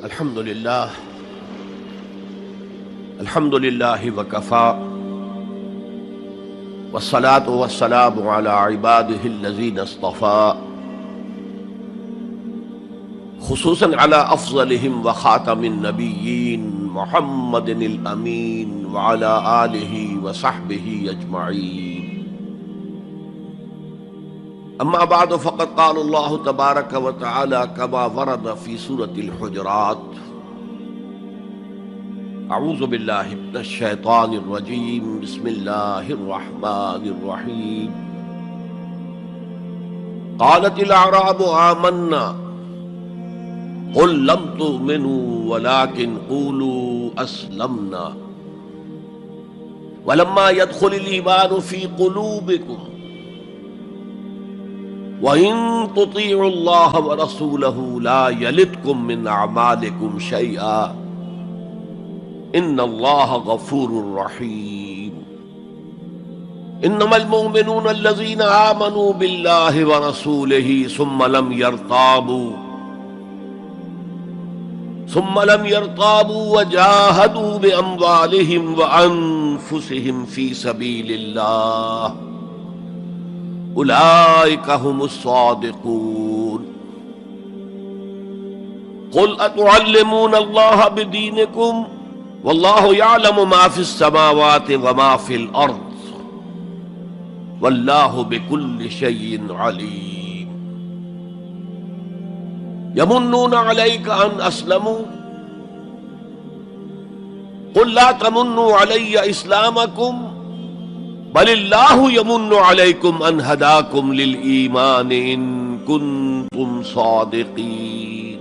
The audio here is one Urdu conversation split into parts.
الحمد لله الحمد لله وكفى والصلاة والسلام على عباده الذين اصطفى خصوصا على أفضلهم وخاتم النبيين محمد الأمين وعلى آله وصحبه أجمعين. أما بعد فقد قال الله تبارك وتعالى كما ورد في سورة الحجرات: أعوذ بالله من الشيطان الرجيم بسم الله الرحمن الرحيم. قالت الأعراب آمنا قل لم تؤمنوا ولكن قولوا أسلمنا ولما يدخل الإيمان في قلوبكم وَإِن تُطِيعُوا اللَّهَ وَرَسُولَهُ لَا يَلِتْكُم مِّنْ أَعْمَالِكُمْ شَيْئًا إِنَّ اللَّهَ غَفُورٌ رَّحِيمٌ. إِنَّمَا الْمُؤْمِنُونَ الَّذِينَ آمَنُوا بِاللَّهِ وَرَسُولِهِ ثُمَّ لَمْ يَرْتَابُوا وَجَاهَدُوا بِأَمْوَالِهِمْ وَأَنفُسِهِمْ فِي سَبِيلِ اللَّهِ أولئك هم الصادقون. قل أتعلمون الله بدينكم والله يعلم ما في السماوات وما في الأرض والله بكل شيء عليم. يمنون عليك أن أسلموا قل لا تمنوا علي إسلامكم بل اللہ یمن علیکم ان ہداکم للایمان ان کنتم صادقین.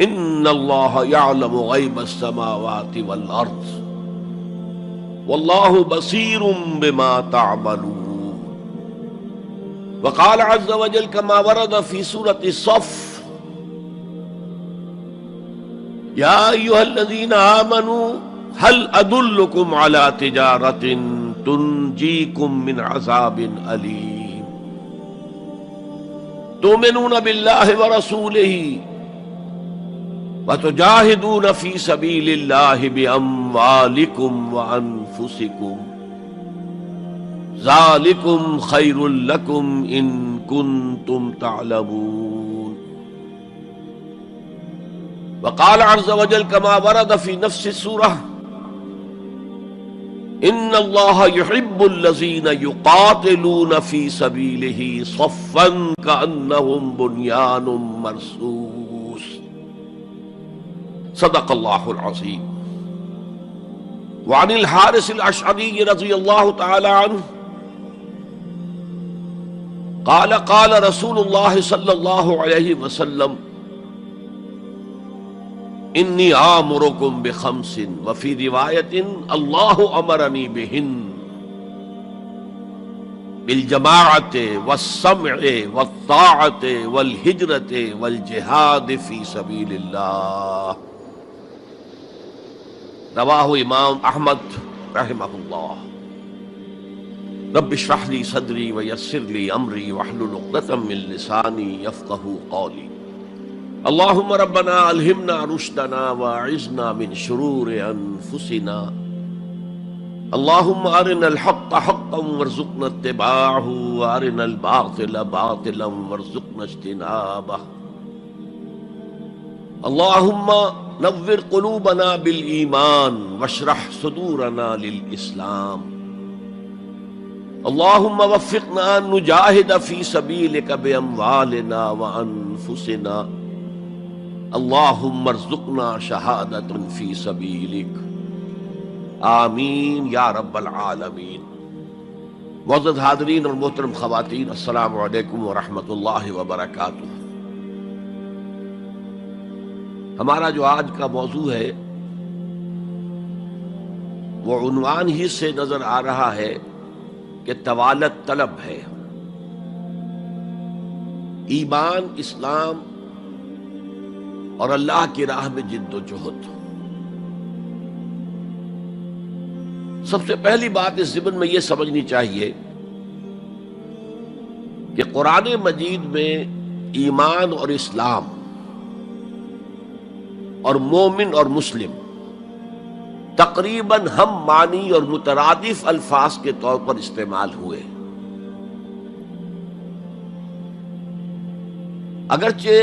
ان اللہ یعلم غیب السماوات والارض واللہ بصیر بما تعملون. وقال عز وجل كما ورد في سورة الصف: یا ایھا الذین آمنوا هل ادلکم علی تجارۃ تنجیکم من عذاب علیم تؤمنون باللہ ورسولہ وتجاہدون فی سبیل اللہ باموالکم وانفسکم ذالکم خیر لکم ان کنتم تعلمون. وقال عز وجل كما ورد في نفس السورة: ان اللہ یحب الذین یقاتلون فی سبیلہ صفا کأنہم بنیان مرصوص. صدق اللہ العظیم. وعن الحارث الاشعری رضی اللہ تعالی عنہ قال قال رسول اللہ صلی اللہ علیہ وسلم: انی آمرکم بخمس وفی روایت اللہ امرنی بہن بالجماعت والسمع والطاعت والہجرت والجہاد فی سبیل اللہ. رواہ امام احمد رحمہ اللہ. رب اشرح لی صدری ویسر لی امری واحلل عقدۃ من لسانی یفقہوا قولی. اللہم ربنا الہمنا رشدنا واعذنا من شرور انفسنا. اللہم ارنا الحق حقا وارزقنا اتباعہ وارنا الباطل باطلا وارزقنا اجتنابہ. اللہم نور قلوبنا بالایمان واشرح صدورنا للاسلام. اللہم وفقنا ان نجاہد فی سبیلک باموالنا وانفسنا. اللہم ارزقنا شہادۃ فی سبیلک. آمین یا رب العالمین. معزز حاضرین اور محترم خواتین، السلام علیکم ورحمۃ اللہ وبرکاتہ. ہمارا جو آج کا موضوع ہے وہ عنوان ہی سے نظر آ رہا ہے کہ طوالت طلب ہے. ایمان، اسلام اور اللہ کی راہ میں جد و جہد. سب سے پہلی بات اس ضمن میں یہ سمجھنی چاہیے کہ قرآن مجید میں ایمان اور اسلام اور مومن اور مسلم تقریباً ہم معنی اور مترادف الفاظ کے طور پر استعمال ہوئے، اگرچہ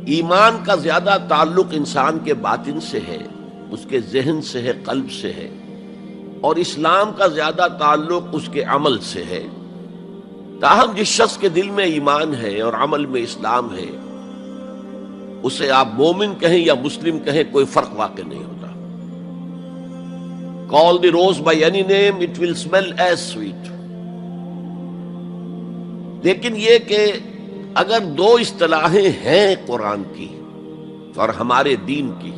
ایمان کا زیادہ تعلق انسان کے باطن سے ہے، اس کے ذہن سے ہے، قلب سے ہے، اور اسلام کا زیادہ تعلق اس کے عمل سے ہے، تاہم جس شخص کے دل میں ایمان ہے اور عمل میں اسلام ہے، اسے آپ مومن کہیں یا مسلم کہیں، کوئی فرق واقع نہیں ہوتا۔ Call the rose by any name, it will smell as sweet۔ لیکن یہ کہ اگر دو اصطلاحیں ہیں قرآن کی اور ہمارے دین کی،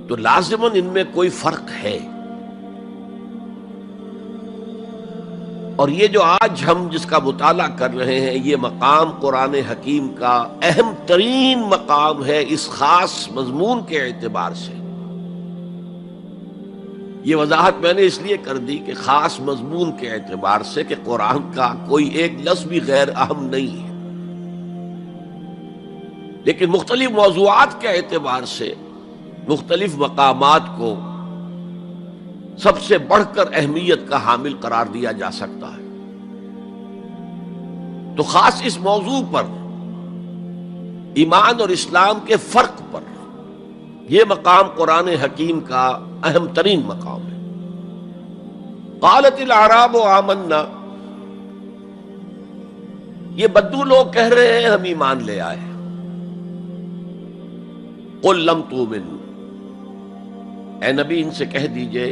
تو لازماً ان میں کوئی فرق ہے، اور یہ جو آج ہم جس کا مطالعہ کر رہے ہیں، یہ مقام قرآن حکیم کا اہم ترین مقام ہے اس خاص مضمون کے اعتبار سے۔ یہ وضاحت میں نے اس لیے کر دی کہ خاص مضمون کے اعتبار سے کہ قرآن کا کوئی ایک لفظ بھی غیر اہم نہیں ہے، لیکن مختلف موضوعات کے اعتبار سے مختلف مقامات کو سب سے بڑھ کر اہمیت کا حامل قرار دیا جا سکتا ہے۔ تو خاص اس موضوع پر، ایمان اور اسلام کے فرق پر، یہ مقام قرآن حکیم کا اہم ترین مقام ہے۔ قالت الاعراب آمنا، یہ بدو لوگ کہہ رہے ہیں ہم ایمان لے آئے۔ قل لم تؤمنوا، اے نبی ان سے کہہ دیجئے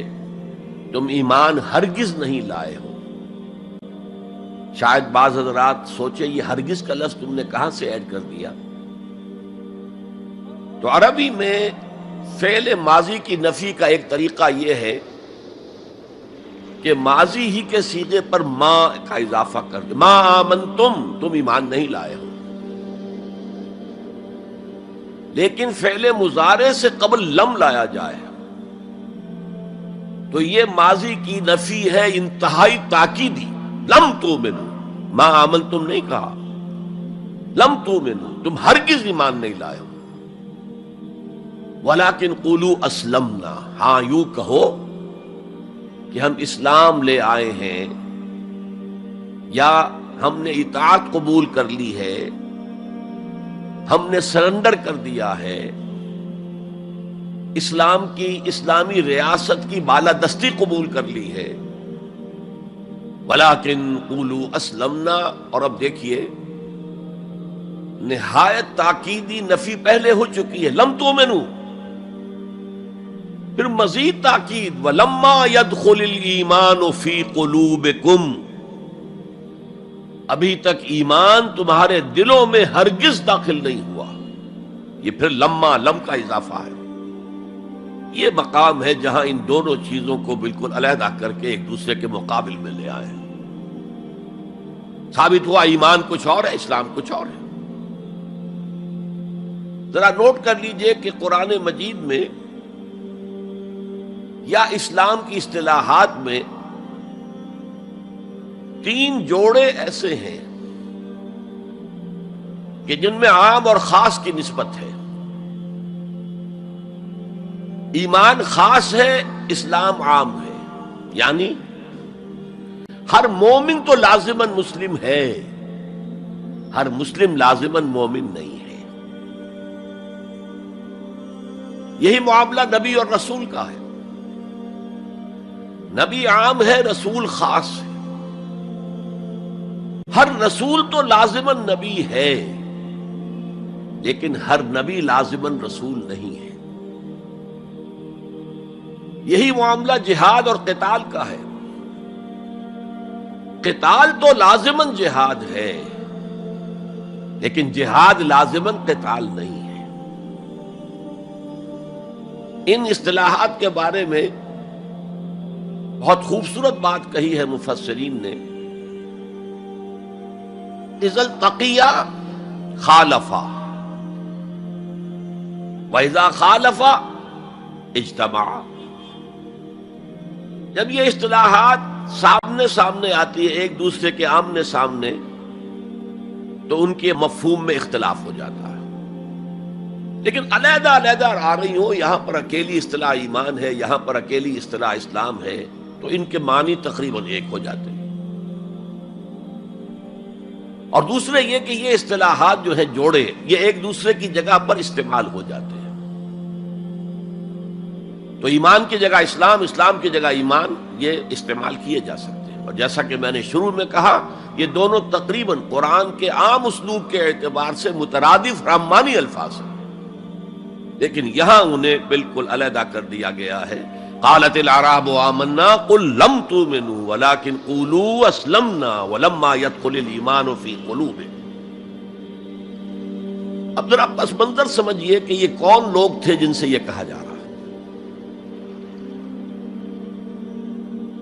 تم ایمان ہرگز نہیں لائے ہو۔ شاید بعض حضرات سوچے یہ ہرگز کا لفظ تم نے کہاں سے ایڈ کر دیا؟ تو عربی میں فعل ماضی کی نفی کا ایک طریقہ یہ ہے کہ ماضی ہی کے صیغے پر ما کا اضافہ کر دے، ما آمنتم، تم ایمان نہیں لائے ہو۔ لیکن فعل مضارع سے قبل لم لایا جائے تو یہ ماضی کی نفی ہے انتہائی تاکیدی۔ لم تؤمنوا، ما آمنتم نہیں کہا، لم تؤمنوا، تم ہرگز ایمان نہیں لائے ہو۔ ولیکن قولوا اسلمنا، ہاں یوں کہو کہ ہم اسلام لے آئے ہیں، یا ہم نے اطاعت قبول کر لی ہے، ہم نے سرنڈر کر دیا ہے، اسلام کی، اسلامی ریاست کی بالادستی قبول کر لی ہے۔ ولیکن قولوا اسلمنا، اور اب دیکھیے نہایت تاکیدی نفی پہلے ہو چکی ہے، لم تؤمنوا، پھر مزید تاکید ولما يدخل الایمان فی قلوبکم، ابھی تک ایمان تمہارے دلوں میں ہرگز داخل نہیں ہوا۔ یہ پھر لما، لم کا اضافہ ہے۔ یہ مقام ہے جہاں ان دونوں چیزوں کو بالکل علیحدہ کر کے ایک دوسرے کے مقابل میں لے آئے ہیں۔ ثابت ہوا ایمان کچھ اور ہے، اسلام کچھ اور ہے۔ ذرا نوٹ کر لیجئے کہ قرآن مجید میں یا اسلام کی اصطلاحات میں تین جوڑے ایسے ہیں کہ جن میں عام اور خاص کی نسبت ہے۔ ایمان خاص ہے، اسلام عام ہے، یعنی ہر مومن تو لازماً مسلم ہے، ہر مسلم لازماً مومن نہیں ہے۔ یہی معاملہ نبی اور رسول کا ہے۔ نبی عام ہے، رسول خاص ہے۔ ہر رسول تو لازماً نبی ہے، لیکن ہر نبی لازماً رسول نہیں ہے۔ یہی معاملہ جہاد اور قتال کا ہے۔ قتال تو لازماً جہاد ہے، لیکن جہاد لازماً قتال نہیں ہے۔ ان اصطلاحات کے بارے میں بہت خوبصورت بات کہی ہے مفسرین نے، اذا التقیا خالفا واذا خالفا اجتمعا۔ جب یہ اصطلاحات سامنے سامنے آتی ہے، ایک دوسرے کے آمنے سامنے، تو ان کے مفہوم میں اختلاف ہو جاتا ہے۔ لیکن علیحدہ علیحدہ آ رہی ہوں، یہاں پر اکیلی اصطلاح ایمان ہے، یہاں پر اکیلی اصطلاح اسلام ہے، تو ان کے معنی تقریباً ایک ہو جاتے ہیں۔ اور دوسرے یہ کہ یہ اصطلاحات جو ہیں جوڑے، یہ ایک دوسرے کی جگہ پر استعمال ہو جاتے ہیں۔ تو ایمان کی جگہ اسلام، اسلام کی جگہ ایمان، یہ استعمال کیے جا سکتے ہیں۔ اور جیسا کہ میں نے شروع میں کہا، یہ دونوں تقریباً قرآن کے عام اسلوب کے اعتبار سے مترادف رحمانی الفاظ ہیں، لیکن یہاں انہیں بالکل علیحدہ کر دیا گیا ہے۔ قالت الاعراب آمنا قل لم تؤمنوا ولكن قولوا اسلمنا ولما يدخل الايمان في قلوبكم۔ اب ذرا پس منظر سمجھیے کہ یہ کون لوگ تھے جن سے یہ کہا جا رہا ہے۔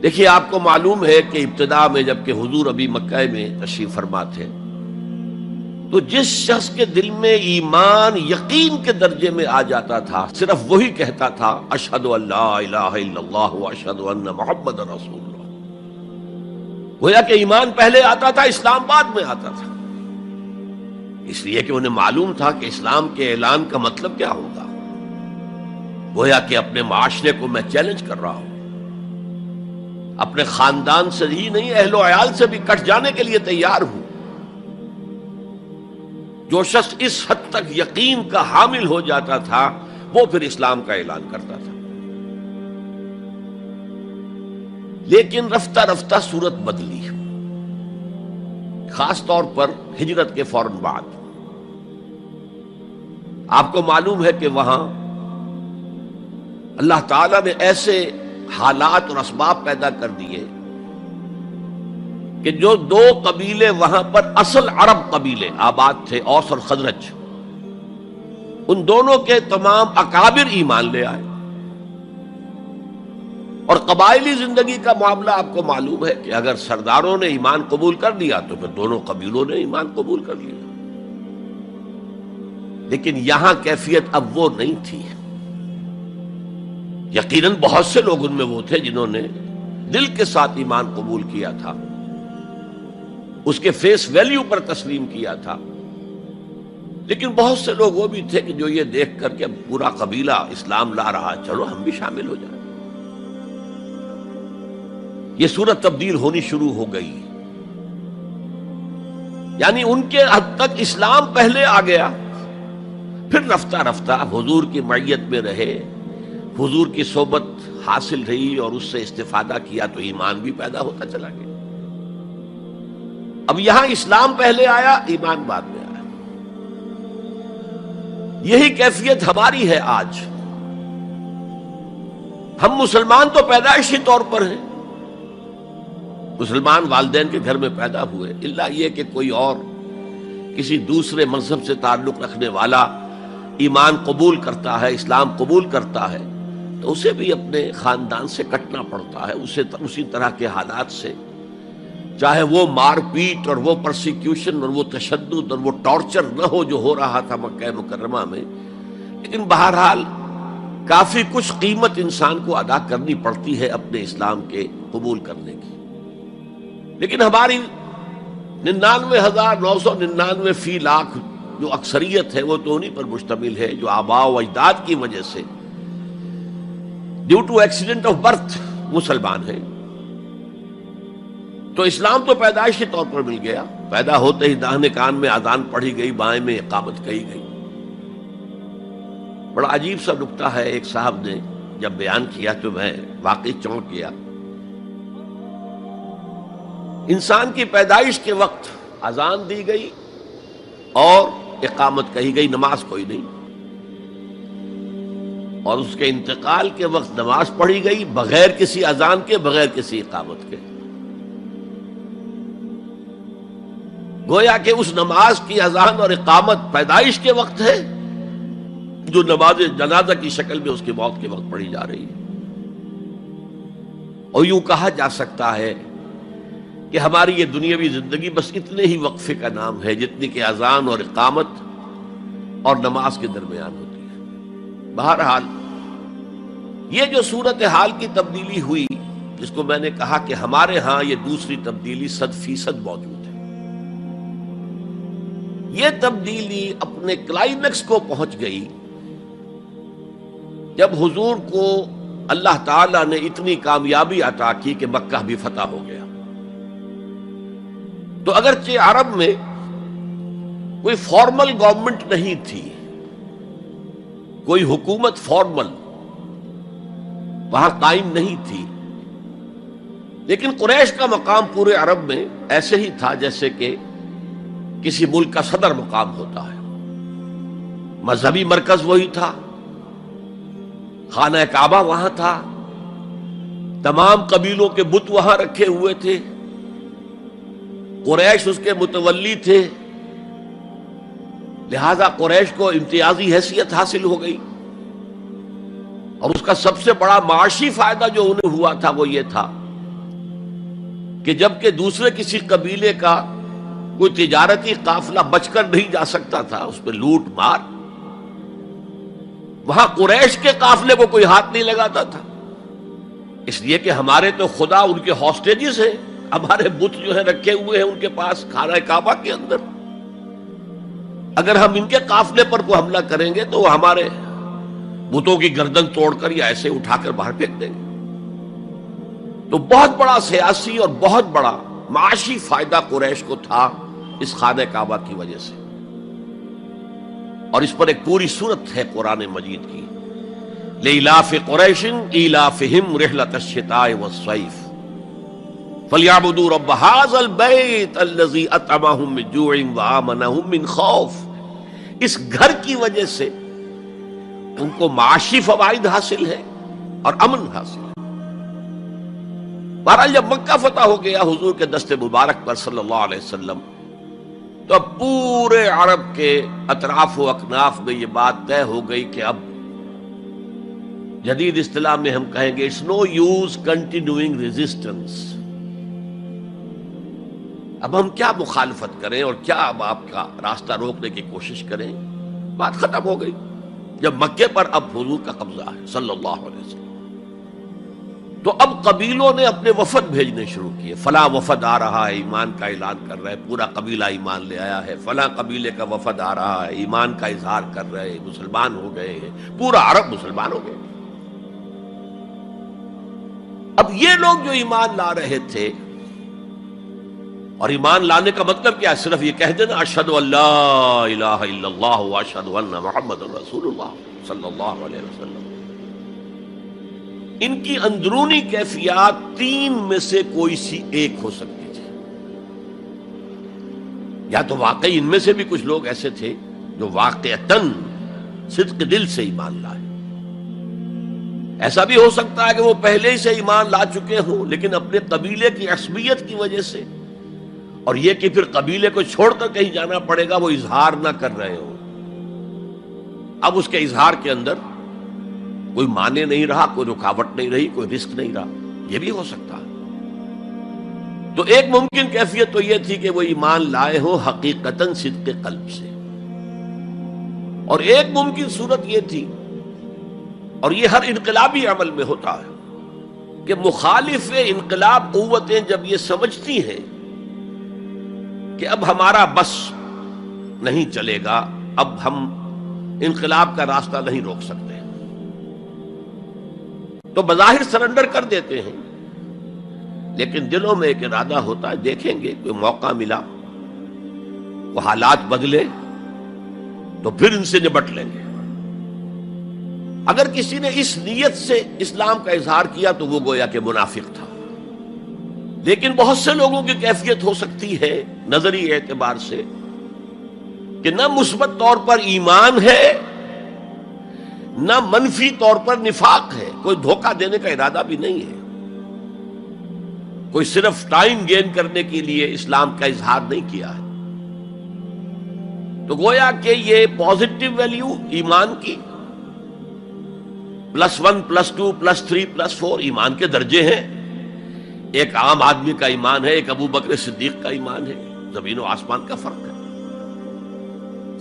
دیکھیے، آپ کو معلوم ہے کہ ابتدا میں جب کہ حضور ابھی مکہ میں تشریف فرما تھے، تو جس شخص کے دل میں ایمان یقین کے درجے میں آ جاتا تھا، صرف وہی کہتا تھا اشہد ان لا الہ الا اللہ واشہد ان محمد رسول اللہ۔ گویا کہ ایمان پہلے آتا تھا، اسلام بعد میں آتا تھا، اس لیے کہ انہیں معلوم تھا کہ اسلام کے اعلان کا مطلب کیا ہوگا۔ گویا کہ اپنے معاشرے کو میں چیلنج کر رہا ہوں، اپنے خاندان سے ہی نہیں، اہل و عیال سے بھی کٹ جانے کے لیے تیار ہوں۔ جو شخص اس حد تک یقین کا حامل ہو جاتا تھا، وہ پھر اسلام کا اعلان کرتا تھا۔ لیکن رفتہ رفتہ صورت بدلی، خاص طور پر ہجرت کے فوراً بعد۔ آپ کو معلوم ہے کہ وہاں اللہ تعالیٰ نے ایسے حالات اور اسباب پیدا کر دیے کہ جو دو قبیلے وہاں پر اصل عرب قبیلے آباد تھے، اوس اور خزرج، ان دونوں کے تمام اکابر ایمان لے آئے۔ اور قبائلی زندگی کا معاملہ آپ کو معلوم ہے کہ اگر سرداروں نے ایمان قبول کر لیا تو پھر دونوں قبیلوں نے ایمان قبول کر لیا۔ لیکن یہاں کیفیت اب وہ نہیں تھی۔ یقیناً بہت سے لوگ ان میں وہ تھے جنہوں نے دل کے ساتھ ایمان قبول کیا تھا، اس کے فیس ویلیو پر تسلیم کیا تھا، لیکن بہت سے لوگ وہ بھی تھے کہ جو یہ دیکھ کر کے پورا قبیلہ اسلام لا رہا، چلو ہم بھی شامل ہو جائیں۔ یہ صورت تبدیل ہونی شروع ہو گئی، یعنی ان کے حد تک اسلام پہلے آ گیا، پھر رفتہ رفتہ حضور کی معیت میں رہے، حضور کی صحبت حاصل رہی اور اس سے استفادہ کیا تو ایمان بھی پیدا ہوتا چلا گیا۔ اب یہاں اسلام پہلے آیا، ایمان بعد میں آیا۔ یہی کیفیت ہماری ہے آج۔ ہم مسلمان تو پیدائشی طور پر ہیں، مسلمان والدین کے گھر میں پیدا ہوئے، الا یہ کہ کوئی اور کسی دوسرے مذہب سے تعلق رکھنے والا ایمان قبول کرتا ہے، اسلام قبول کرتا ہے، تو اسے بھی اپنے خاندان سے کٹنا پڑتا ہے، اسے اسی طرح کے حالات سے، چاہے وہ مار پیٹ اور وہ پرسیکیوشن اور وہ تشدد اور وہ ٹارچر نہ ہو جو ہو رہا تھا مکہ مکرمہ میں، لیکن بہرحال کافی کچھ قیمت انسان کو ادا کرنی پڑتی ہے اپنے اسلام کے قبول کرنے کی۔ لیکن ہماری 99,999 فی لاکھ جو اکثریت ہے وہ تو انہی پر مشتمل ہے جو آباء و اجداد کی وجہ سے due to accident of birth مسلمان ہیں۔ تو اسلام تو پیدائشی طور پر مل گیا، پیدا ہوتے ہی داہنے کان میں اذان پڑھی گئی، بائیں میں اقامت کہی گئی۔ بڑا عجیب سا نکتہ ہے، ایک صاحب نے جب بیان کیا تو میں واقعی چونک گیا۔ انسان کی پیدائش کے وقت اذان دی گئی اور اقامت کہی گئی، نماز کوئی نہیں، اور اس کے انتقال کے وقت نماز پڑھی گئی بغیر کسی اذان کے، بغیر کسی اقامت کے۔ گویا کہ اس نماز کی اذان اور اقامت پیدائش کے وقت ہے جو نماز جنازہ کی شکل میں اس کی موت کے وقت پڑھی جا رہی ہے۔ اور یوں کہا جا سکتا ہے کہ ہماری یہ دنیاوی زندگی بس اتنے ہی وقفے کا نام ہے جتنی کہ اذان اور اقامت اور نماز کے درمیان ہوتی ہے۔ بہرحال یہ جو صورتحال کی تبدیلی ہوئی، جس کو میں نے کہا کہ ہمارے ہاں یہ دوسری تبدیلی 100% موجود ہے، یہ تبدیلی اپنے کلائمیکس کو پہنچ گئی جب حضور کو اللہ تعالیٰ نے اتنی کامیابی عطا کی کہ مکہ بھی فتح ہو گیا، تو اگرچہ عرب میں کوئی فارمل گورنمنٹ نہیں تھی، کوئی حکومت فارمل وہاں قائم نہیں تھی، لیکن قریش کا مقام پورے عرب میں ایسے ہی تھا جیسے کہ کسی ملک کا صدر مقام ہوتا ہے۔ مذہبی مرکز وہی تھا، خانہ کعبہ وہاں تھا، تمام قبیلوں کے بت وہاں رکھے ہوئے تھے، قریش اس کے متولی تھے، لہذا قریش کو امتیازی حیثیت حاصل ہو گئی، اور اس کا سب سے بڑا معاشی فائدہ جو انہیں ہوا تھا وہ یہ تھا کہ جبکہ دوسرے کسی قبیلے کا کوئی تجارتی قافلہ بچ کر نہیں جا سکتا تھا، اس پہ لوٹ مار، وہاں قریش کے قافلے کو کوئی ہاتھ نہیں لگاتا تھا، اس لیے کہ ہمارے تو خدا ان کے ہاسٹیجز ہیں، ہمارے بت جو ہے رکھے ہوئے ہیں ان کے پاس خانہ کعبہ کے اندر، اگر ہم ان کے قافلے پر کوئی حملہ کریں گے تو وہ ہمارے بتوں کی گردن توڑ کر یا ایسے اٹھا کر باہر پھینک دیں گے۔ تو بہت بڑا سیاسی اور بہت بڑا معاشی فائدہ قریش کو تھا اس خانہ کعبہ کی وجہ سے، اور اس پر ایک پوری سورت ہے قرآن مجید کی، لإلاف قریش ایلافہم رحلۃ الشتاء والصیف فلیعبدوا رب ھذا البیت الذی اطعمہم من جوع وآمنہم من خوف۔ اس گھر کی وجہ سے ان کو معاشی فوائد حاصل ہے اور امن حاصل ہے۔ بہرحال جب مکہ فتح ہو گیا حضور کے دست مبارک پر صلی اللہ علیہ وسلم، تو اب پورے عرب کے اطراف و اکناف میں یہ بات طے ہو گئی کہ اب جدید اصطلاح میں ہم کہیں گے it's no use continuing resistance, اب ہم کیا مخالفت کریں اور کیا اب آپ کا راستہ روکنے کی کوشش کریں، بات ختم ہو گئی جب مکے پر اب حضور کا قبضہ ہے صلی اللہ علیہ وسلم۔ تو اب قبیلوں نے اپنے وفد بھیجنے شروع کیے، فلاں وفد آ رہا ہے ایمان کا اعلان کر رہا ہے، پورا قبیلہ ایمان لے آیا ہے، فلاں قبیلے کا وفد آ رہا ہے ایمان کا اظہار کر رہے ہیں، مسلمان ہو گئے ہیں، پورا عرب مسلمان ہو گئے۔ اب یہ لوگ جو ایمان لا رہے تھے، اور ایمان لانے کا مطلب کیا ہے؟ صرف یہ کہہ دینا اشہد ان لا الہ الا اللہ واشہد ان محمد رسول اللہ صلی اللہ علیہ وسلم۔ ان کی اندرونی کیفیات تین میں سے کوئی سی ایک ہو سکتی تھی، یا تو واقعی ان میں سے بھی کچھ لوگ ایسے تھے جو واقعتاً صدق دل سے ایمان لائے، ایسا بھی ہو سکتا ہے کہ وہ پہلے ہی سے ایمان لا چکے ہوں لیکن اپنے قبیلے کی عصبیت کی وجہ سے، اور یہ کہ پھر قبیلے کو چھوڑ کر کہیں جانا پڑے گا، وہ اظہار نہ کر رہے ہوں، اب اس کے اظہار کے اندر کوئی معنی نہیں رہا، کوئی رکاوٹ نہیں رہی، کوئی رسک نہیں رہا، یہ بھی ہو سکتا ہے۔ تو ایک ممکن کیفیت تو یہ تھی کہ وہ ایمان لائے ہوں حقیقتاً صدق قلب سے، اور ایک ممکن صورت یہ تھی، اور یہ ہر انقلابی عمل میں ہوتا ہے، کہ مخالف انقلاب قوتیں جب یہ سمجھتی ہیں کہ اب ہمارا بس نہیں چلے گا، اب ہم انقلاب کا راستہ نہیں روک سکتے، تو بظاہر سرنڈر کر دیتے ہیں، لیکن دلوں میں ایک ارادہ ہوتا ہے دیکھیں گے کوئی موقع ملا، وہ حالات بدلے تو پھر ان سے نبٹ لیں گے۔ اگر کسی نے اس نیت سے اسلام کا اظہار کیا تو وہ گویا کہ منافق تھا، لیکن بہت سے لوگوں کی کیفیت ہو سکتی ہے نظری اعتبار سے کہ نہ مثبت طور پر ایمان ہے نہ منفی طور پر نفاق ہے، کوئی دھوکہ دینے کا ارادہ بھی نہیں ہے، کوئی صرف ٹائم گین کرنے کے لیے اسلام کا اظہار نہیں کیا ہے، تو گویا کہ یہ پازیٹو ویلیو ایمان کی +1 +2 +3 +4 ایمان کے درجے ہیں، ایک عام آدمی کا ایمان ہے، ایک ابو بکر صدیق کا ایمان ہے، زمین و آسمان کا فرق ہے۔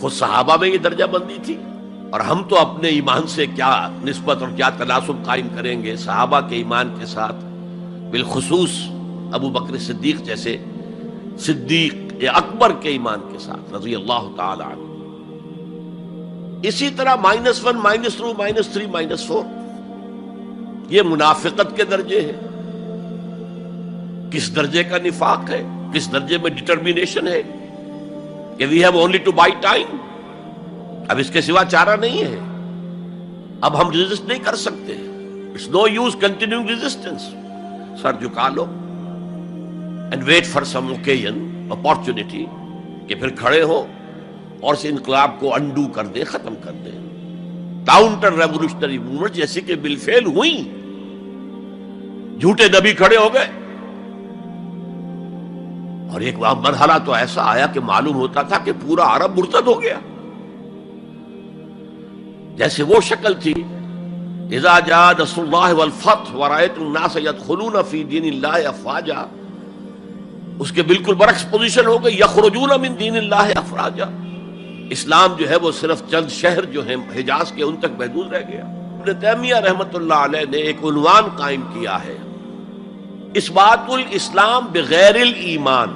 خود صحابہ میں یہ درجہ بندی تھی، اور ہم تو اپنے ایمان سے کیا نسبت اور کیا تناسب قائم کریں گے صحابہ کے ایمان کے ساتھ، بالخصوص ابو بکر صدیق جیسے صدیق اکبر کے ایمان کے ساتھ رضی اللہ تعالی عنہ۔ اسی طرح -1 -2 -3 -4 یہ منافقت کے درجے ہیں. کس درجے کا نفاق ہے، کس درجے میں ڈٹرمینیشن ہے کہ we have only to buy time, اب اس کے سوا چارہ نہیں ہے، اب ہم ریزسٹ نہیں کر سکتے. It's no use continuing resistance. سر جھکا لو and wait for some occasion, opportunity, کہ پھر کھڑے ہو اور اس انقلاب کو انڈو کر دیں، ختم کر دیں. کاؤنٹر ریولوشنری موومنٹ جیسے کہ بالفعل ہوئی، جھوٹے نبی کھڑے ہو گئے، اور ایک مرحلہ تو ایسا آیا کہ معلوم ہوتا تھا کہ پورا عرب مرتد ہو گیا. جیسے وہ شکل تھی اذا جاء نصر اللہ والفتح ورأیت الناس يدخلون فی دین اللہ افواجا، اس کے بالکل برعکس پوزیشن ہو گئی، یخرجون من دین اللہ افواجا. اسلام جو ہے وہ صرف چند شہر جو ہیں حجاز کے ان تک محدود رہ گیا. ابن تیمیہ رحمۃ اللہ علیہ نے ایک عنوان قائم کیا ہے، اثبات الاسلام بغیر الایمان.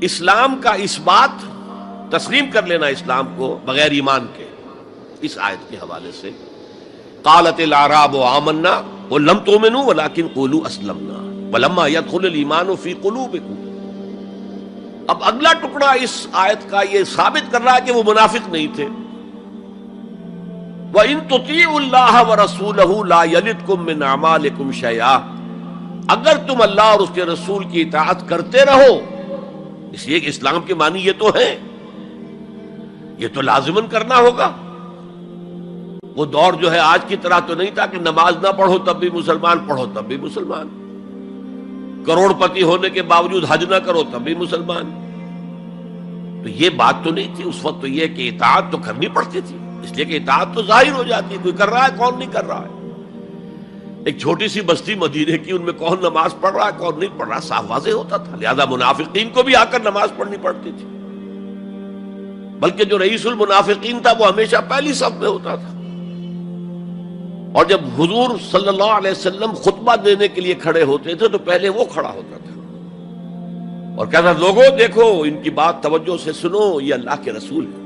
اسلام کا اثبات، تسلیم کر لینا اسلام کو بغیر ایمان کے. اس آیت کے حوالے سے قالت الاعراب آمنا قل لم تؤمنوا ولكن قولوا اسلمنا ولما يدخل الايمان في قلوبكم. اب اگلا ٹکڑا اس آیت کا یہ ثابت کر رہا ہے کہ وہ منافق نہیں تھے. وَإِن تُطِيعُوا اللَّهَ وَرَسُولَهُ لَا يَلِدْكُم مِّنْ أَعْمَالِكُمْ شَيْئًا. اگر تم اللہ اور اس کے رسول کی اطاعت کرتے رہو، اس لیے کہ اسلام کے معنی یہ تو ہے، یہ تو لازماً کرنا ہوگا. وہ دور جو ہے آج کی طرح تو نہیں تھا کہ نماز نہ پڑھو تب بھی مسلمان، پڑھو تب بھی مسلمان، کروڑ پتی ہونے کے باوجود حج نہ کرو تب بھی مسلمان. تو یہ بات تو نہیں تھی اس وقت. تو یہ کہ اطاعت تو کرنی پڑتی تھی، اس لیے کہ اطاعت تو ظاہر ہو جاتی ہے، کوئی کر رہا ہے کون نہیں کر رہا ہے. ایک چھوٹی سی بستی مدینے کی، ان میں کون نماز پڑھ رہا ہے کون نہیں پڑھ رہا صاف واضح ہوتا تھا. لہذا منافقین کو بھی آ کر نماز پڑھنی پڑتی تھی، بلکہ جو رئیس المنافقین تھا وہ ہمیشہ پہلی صف میں ہوتا تھا. اور جب حضور صلی اللہ علیہ وسلم خطبہ دینے کے لیے کھڑے ہوتے تھے تو پہلے وہ کھڑا ہوتا تھا اور کہتا تھا لوگوں دیکھو ان کی بات توجہ سے سنو، یہ اللہ کے رسول ہے.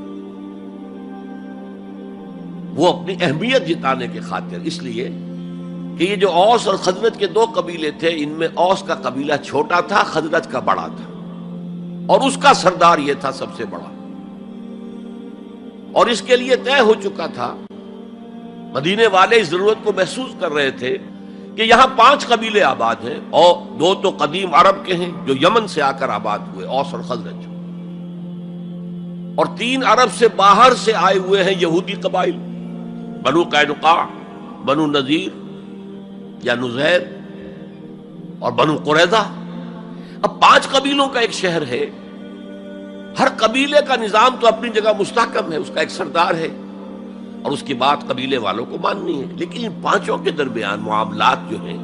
وہ اپنی اہمیت جتانے کے خاطر، اس لیے کہ یہ جو اوس اور خزرج کے دو قبیلے تھے، ان میں اوس کا قبیلہ چھوٹا تھا، خزرج کا بڑا تھا، اور اس کا سردار یہ تھا سب سے بڑا. اور اس کے لیے طے ہو چکا تھا، مدینے والے اس ضرورت کو محسوس کر رہے تھے کہ یہاں 5 قبیلے آباد ہیں، اور 2 تو قدیم عرب کے ہیں جو یمن سے آ کر آباد ہوئے، اوس اور خزرج، اور 3 عرب سے باہر سے آئے ہوئے ہیں یہودی قبائل، بنو قینقاع، بنو نذیر یا نذیر اور بنو قریظہ. اب 5 قبیلوں کا ایک شہر ہے، ہر قبیلے کا نظام تو اپنی جگہ مستحکم ہے، اس کا ایک سردار ہے اور اس کی بات قبیلے والوں کو ماننی ہے. لیکن ان 5 کے درمیان معاملات جو ہیں،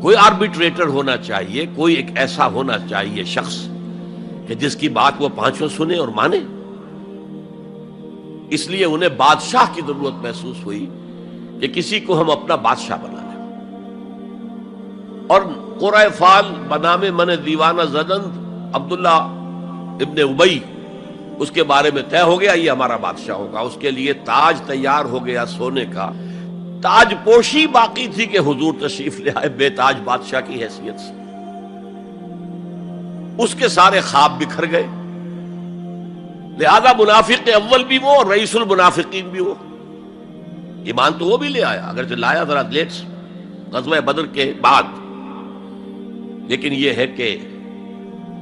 کوئی آربیٹریٹر ہونا چاہیے، کوئی ایک ایسا ہونا چاہیے شخص کہ جس کی بات وہ 5 سنے اور مانے. اس لیے انہیں بادشاہ کی ضرورت محسوس ہوئی کہ کسی کو ہم اپنا بادشاہ بنا لیں. اور قرۂ فال بنام من دیوانہ زدند عبداللہ ابن ابی، اس کے بارے میں طے ہو گیا یہ ہمارا بادشاہ ہوگا. اس کے لیے تاج تیار ہو گیا سونے کا. تاج پوشی باقی تھی کہ حضور تشریف لے آئے بے تاج بادشاہ کی حیثیت سے. اس کے سارے خواب بکھر گئے. لہذا منافق اول بھی وہ اور رئیس المنافقین بھی وہ. ایمان تو وہ بھی لے آیا، اگرچہ لایا ذرا لیٹ غزوہ بدر کے بعد، لیکن یہ ہے کہ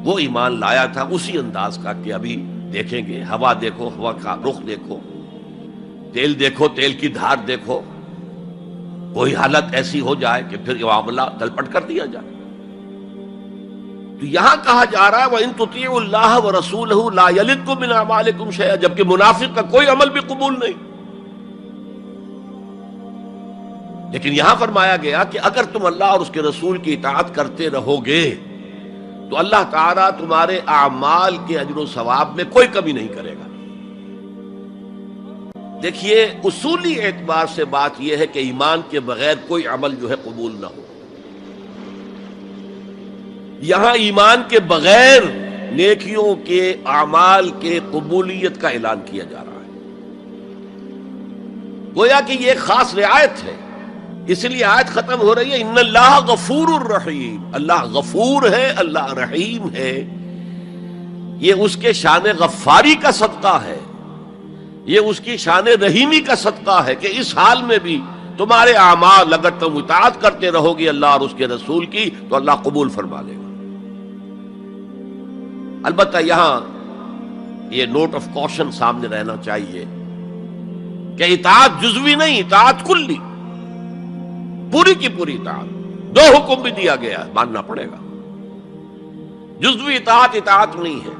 وہ ایمان لایا تھا اسی انداز کا کہ ابھی دیکھیں گے، ہوا دیکھو، ہوا کا رخ دیکھو، تیل دیکھو، تیل کی دھار دیکھو، کوئی حالت ایسی ہو جائے کہ پھر معاملہ تلپٹ کر دیا جائے. تو یہاں کہا جا رہا ہے وَإِن تُطِيعُوا اللَّهَ وَرَسُولَهُ لَا يَلِدْكُم مِّنْ أَعْمَالِكُمْ شَيْئًا، جبکہ منافق کا کوئی عمل بھی قبول نہیں. لیکن یہاں فرمایا گیا کہ اگر تم اللہ اور اس کے رسول کی اطاعت کرتے رہو گے تو اللہ تعالیٰ تمہارے اعمال کے اجر و ثواب میں کوئی کمی نہیں کرے گا. دیکھیے اصولی اعتبار سے بات یہ ہے کہ ایمان کے بغیر کوئی عمل جو ہے قبول نہ ہو. یہاں ایمان کے بغیر نیکیوں کے اعمال کے قبولیت کا اعلان کیا جا رہا ہے. گویا کہ یہ ایک خاص رعایت ہے، اس لیے آیت ختم ہو رہی ہے ان اللہ غفور الرحیم. اللہ غفور ہے، اللہ رحیم ہے. یہ اس کے شان غفاری کا صدقہ ہے، یہ اس کی شان رحیمی کا صدقہ ہے کہ اس حال میں بھی تمہارے اعمال اگر تم اطاعت کرتے رہو گے اللہ اور اس کے رسول کی تو اللہ قبول فرما لے گا. البتہ یہاں یہ نوٹ آف کوشن سامنے رہنا چاہیے کہ اطاعت جزوی نہیں، اطاعت کلی، پوری کی پوری اطاعت. دو حکم بھی دیا گیا ہے، ماننا پڑے گا. جزوی اطاعت اطاعت نہیں ہے.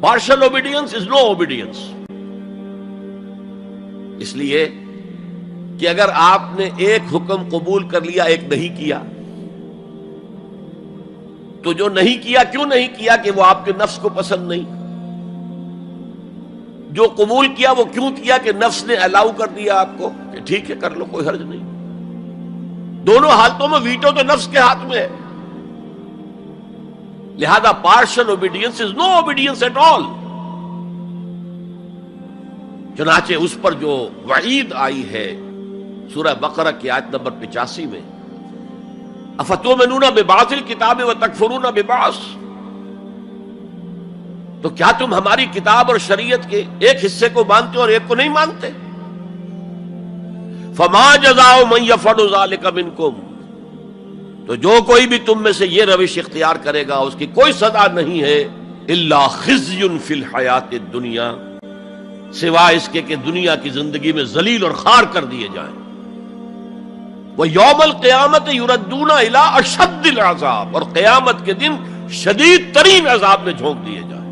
Partial obedience is no obedience. اس لیے کہ اگر آپ نے ایک حکم قبول کر لیا ایک نہیں کیا تو جو نہیں کیا کیوں نہیں کیا کہ وہ آپ کے نفس کو پسند نہیں، جو قبول کیا وہ کیوں کیا کہ نفس نے الاؤ کر دیا آپ کو کہ ٹھیک ہے کر لو کوئی حرج نہیں. دونوں حالتوں میں ویٹو تو نفس کے ہاتھ میں ہے. لہذا partial obedience is no obedience at all. چنانچہ اس پر جو وعید آئی ہے سورہ بقرہ کی آیت نمبر 85 میں افتؤمنون ببعض الکتاب وتکفرون ببعض، تو کیا تم ہماری کتاب اور شریعت کے ایک حصے کو مانتے اور ایک کو نہیں مانتے؟ فما جزاء من یفعل ذلک منکم، تو جو کوئی بھی تم میں سے یہ روش اختیار کرے گا اس کی کوئی سزا نہیں ہے الا خزی فی الحیات الدنیا، سوائے اس کے کہ دنیا کی زندگی میں ذلیل اور خوار کر دیے جائیں. وَيَوْمَ الْقِيَامَةِ يُرَدُّونَ إِلَىٰ أَشَدِّ الْعَذَابِ، اور قیامت کے دن شدید ترین عذاب میں جھونک دیے جائیں.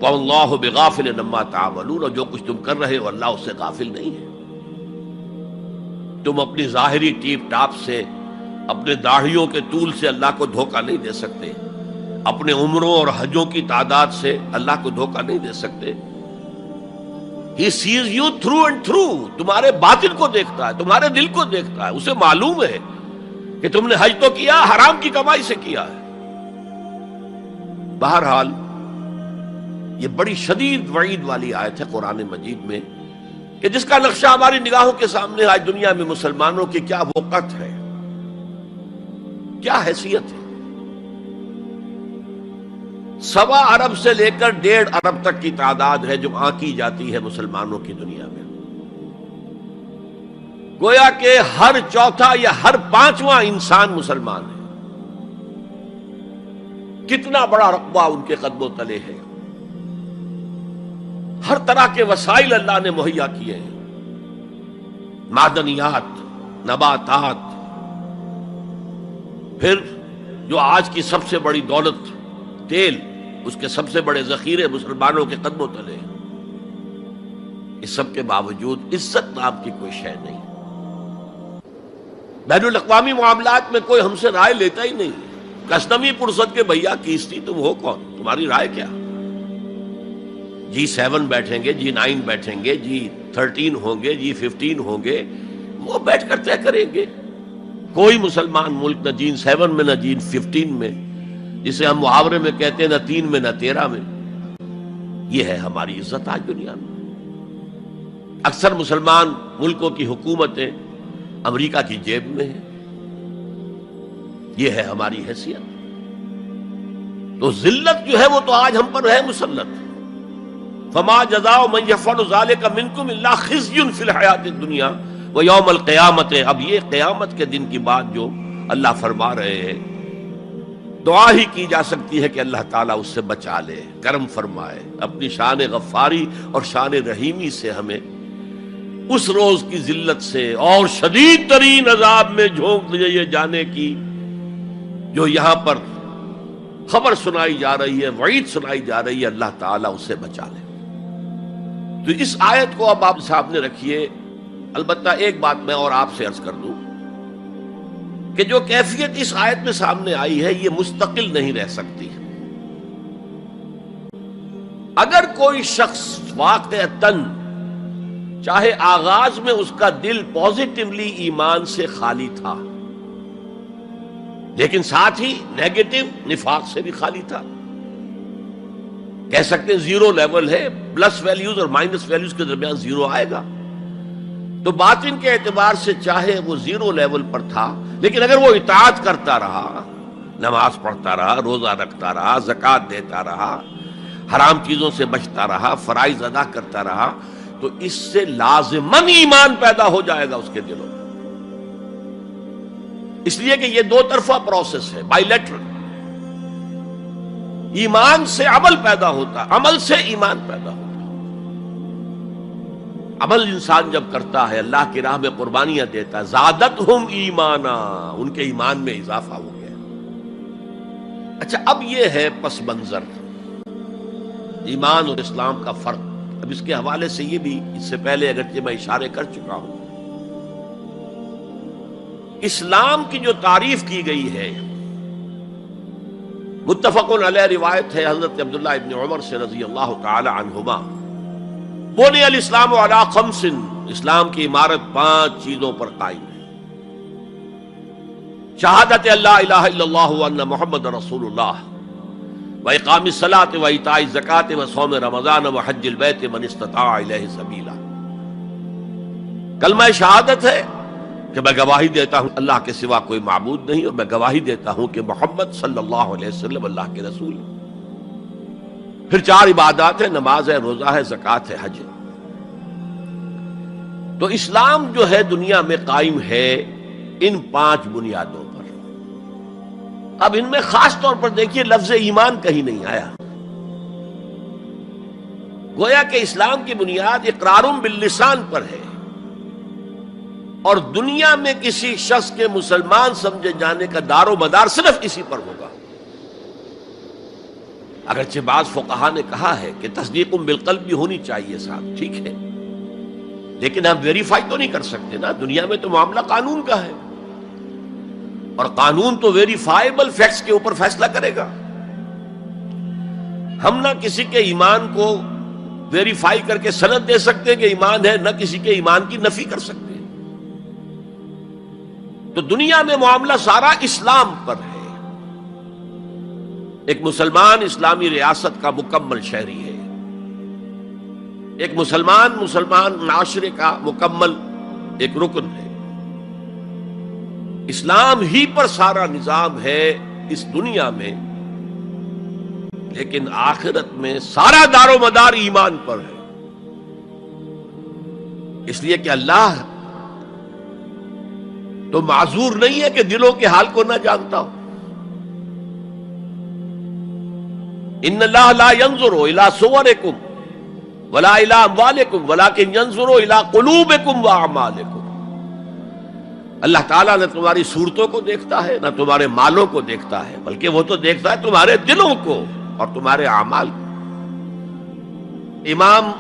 وَاللَّهُ بِغَافِلٍ عَمَّا تَعْمَلُونَ، اور جو کچھ تم کر رہے ہو اللہ اس سے غافل نہیں ہے. تم اپنی ظاہری ٹیپ ٹاپ سے، اپنے داڑھیوں کے طول سے اللہ کو دھوکہ نہیں دے سکتے، اپنے عمروں اور حجوں کی تعداد سے اللہ کو دھوکہ نہیں دے سکتے. He sees you through and through. تمہارے باطن کو دیکھتا ہے، تمہارے دل کو دیکھتا ہے. اسے معلوم ہے کہ تم نے حج تو کیا، حرام کی کمائی سے کیا ہے. بہرحال یہ بڑی شدید وعید والی آیت ہے قرآن مجید میں کہ جس کا نقشہ ہماری نگاہوں کے سامنے آج دنیا میں مسلمانوں کی کیا وقت ہے، کیا حیثیت ہے. 1.25 ارب سے لے کر 1.5 ارب تک کی تعداد ہے جو آنکی جاتی ہے مسلمانوں کی دنیا میں. گویا کہ ہر چوتھا یا ہر 5واں انسان مسلمان ہے. کتنا بڑا رقبہ ان کے قدموں تلے ہے. ہر طرح کے وسائل اللہ نے مہیا کیے ہیں، معدنیات، نباتات. پھر جو آج کی سب سے بڑی دولت تیل، اس کے سب سے بڑے ذخیرے مسلمانوں کے قدموں تلے ہیں. اس سب کے باوجود عزت نام کی کوئی شے نہیں. بین الاقوامی معاملات میں کوئی ہم سے رائے لیتا ہی نہیں. کسٹمی پرسد کے بھیا کیستی تم ہو کون، تمہاری رائے کیا؟ G7 بیٹھیں گے، G9 بیٹھیں گے، G13 ہوں گے، G15 ہوں گے، وہ بیٹھ کر طے کریں گے. کوئی مسلمان ملک نہ G7 میں نہ G15 میں، جسے ہم محاورے میں کہتے ہیں نہ 3 میں نہ 13 میں. یہ ہے ہماری عزت آج دنیا میں. اکثر مسلمان ملکوں کی حکومتیں امریکہ کی جیب میں ہیں. یہ ہے ہماری حیثیت. تو ذلت جو ہے وہ تو آج ہم پر ہے مسلط. فما جزاء من يفعل ذلك منكم الا خزي في الحياة الدنيا ويوم القيامة. اب یہ قیامت کے دن کی بات جو اللہ فرما رہے ہیں، دعا ہی کی جا سکتی ہے کہ اللہ تعالیٰ اس سے بچا لے، کرم فرمائے، اپنی شان غفاری اور شان رحیمی سے ہمیں اس روز کی ذلت سے اور شدید ترین عذاب میں جھونک دیے جانے کی جو یہاں پر خبر سنائی جا رہی ہے، وعید سنائی جا رہی ہے. اللہ تعالیٰ اسے بچا لے. تو اس آیت کو اب آپ سامنے رکھیے. البتہ ایک بات میں اور آپ سے عرض کر دوں کہ جو کیفیت اس آیت میں سامنے آئی ہے یہ مستقل نہیں رہ سکتی. اگر کوئی شخص واقعتاً چاہے آغاز میں اس کا دل پازیٹیولی ایمان سے خالی تھا، لیکن ساتھ ہی نیگیٹو نفاق سے بھی خالی تھا. کہہ سکتے ہیں زیرو لیول ہے، پلس ویلیوز اور مائنس ویلیوز کے درمیان زیرو آئے گا. تو باطن کے اعتبار سے چاہے وہ زیرو لیول پر تھا، لیکن اگر وہ اطاعت کرتا رہا، نماز پڑھتا رہا، روزہ رکھتا رہا، زکوٰۃ دیتا رہا، حرام چیزوں سے بچتا رہا، فرائض ادا کرتا رہا، تو اس سے لازماً ایمان پیدا ہو جائے گا اس کے دلوں میں. اس لیے کہ یہ دو طرفہ پروسیس ہے، بائی لیٹرل. ایمان سے عمل پیدا ہوتا، عمل سے ایمان پیدا ہوتا. عمل انسان جب کرتا ہے، اللہ کی راہ میں قربانیاں دیتا ہے، زادتہم ایمانا، ان کے ایمان میں اضافہ ہو گیا. اچھا، اب یہ ہے پس منظر ایمان اور اسلام کا فرق. اب اس کے حوالے سے یہ بھی، اس سے پہلے اگرچہ میں اشارے کر چکا ہوں، اسلام کی جو تعریف کی گئی ہے، متفق علیہ روایت ہے حضرت عبداللہ ابن عمر سے رضی اللہ تعالی عنہما، بنی الاسلام علی خمس، اسلام کی عمارت 5 چیزوں پر قائم ہے. شہادت اللہ الہ الا اللہ وان محمد رسول اللہ، وإقام الصلاة وإيتاء الزکاة وصوم رمضان وحج البیت من استطاع الیہ سبیلا. کلمہ شہادت ہے کہ میں گواہی دیتا ہوں اللہ کے سوا کوئی معبود نہیں، اور میں گواہی دیتا ہوں کہ محمد صلی اللہ علیہ وسلم اللہ کے رسول ہیں. پھر 4 عبادات ہیں، نماز ہے، روزہ ہے، زکوٰۃ ہے، حج ہے. تو اسلام جو ہے دنیا میں قائم ہے ان 5 بنیادوں پر. اب ان میں خاص طور پر دیکھیے لفظ ایمان کہیں نہیں آیا. گویا کہ اسلام کی بنیاد اقرار باللسان پر ہے، اور دنیا میں کسی شخص کے مسلمان سمجھے جانے کا دار و مدار صرف اسی پر ہوگا. اگرچہ بعض فقہا نے کہا ہے کہ تصدیق بالقلب بھی ہونی چاہیے ساتھ، ٹھیک ہے، لیکن ہم ویریفائی تو نہیں کر سکتے نا. دنیا میں تو معاملہ قانون کا ہے، اور قانون تو ویریفائیبل فیکٹس کے اوپر فیصلہ کرے گا. ہم نہ کسی کے ایمان کو ویریفائی کر کے سند دے سکتے کہ ایمان ہے، نہ کسی کے ایمان کی نفی کر سکتے. تو دنیا میں معاملہ سارا اسلام پر ہے. ایک مسلمان اسلامی ریاست کا مکمل شہری ہے، ایک مسلمان معاشرے کا مکمل ایک رکن ہے. اسلام ہی پر سارا نظام ہے اس دنیا میں، لیکن آخرت میں سارا دار و مدار ایمان پر ہے. اس لیے کہ اللہ تو معذور نہیں ہے کہ دلوں کے حال کو نہ جانتا ہو. ان اللہ لا ينظر الى صورکم ولا الى اموالکم ولکن ينظر الى قلوبکم واعمالکم. اللہ تعالیٰ نہ تمہاری صورتوں کو دیکھتا ہے، نہ تمہارے مالوں کو دیکھتا ہے، بلکہ وہ تو دیکھتا ہے تمہارے دلوں کو اور تمہارے اعمال کو. امام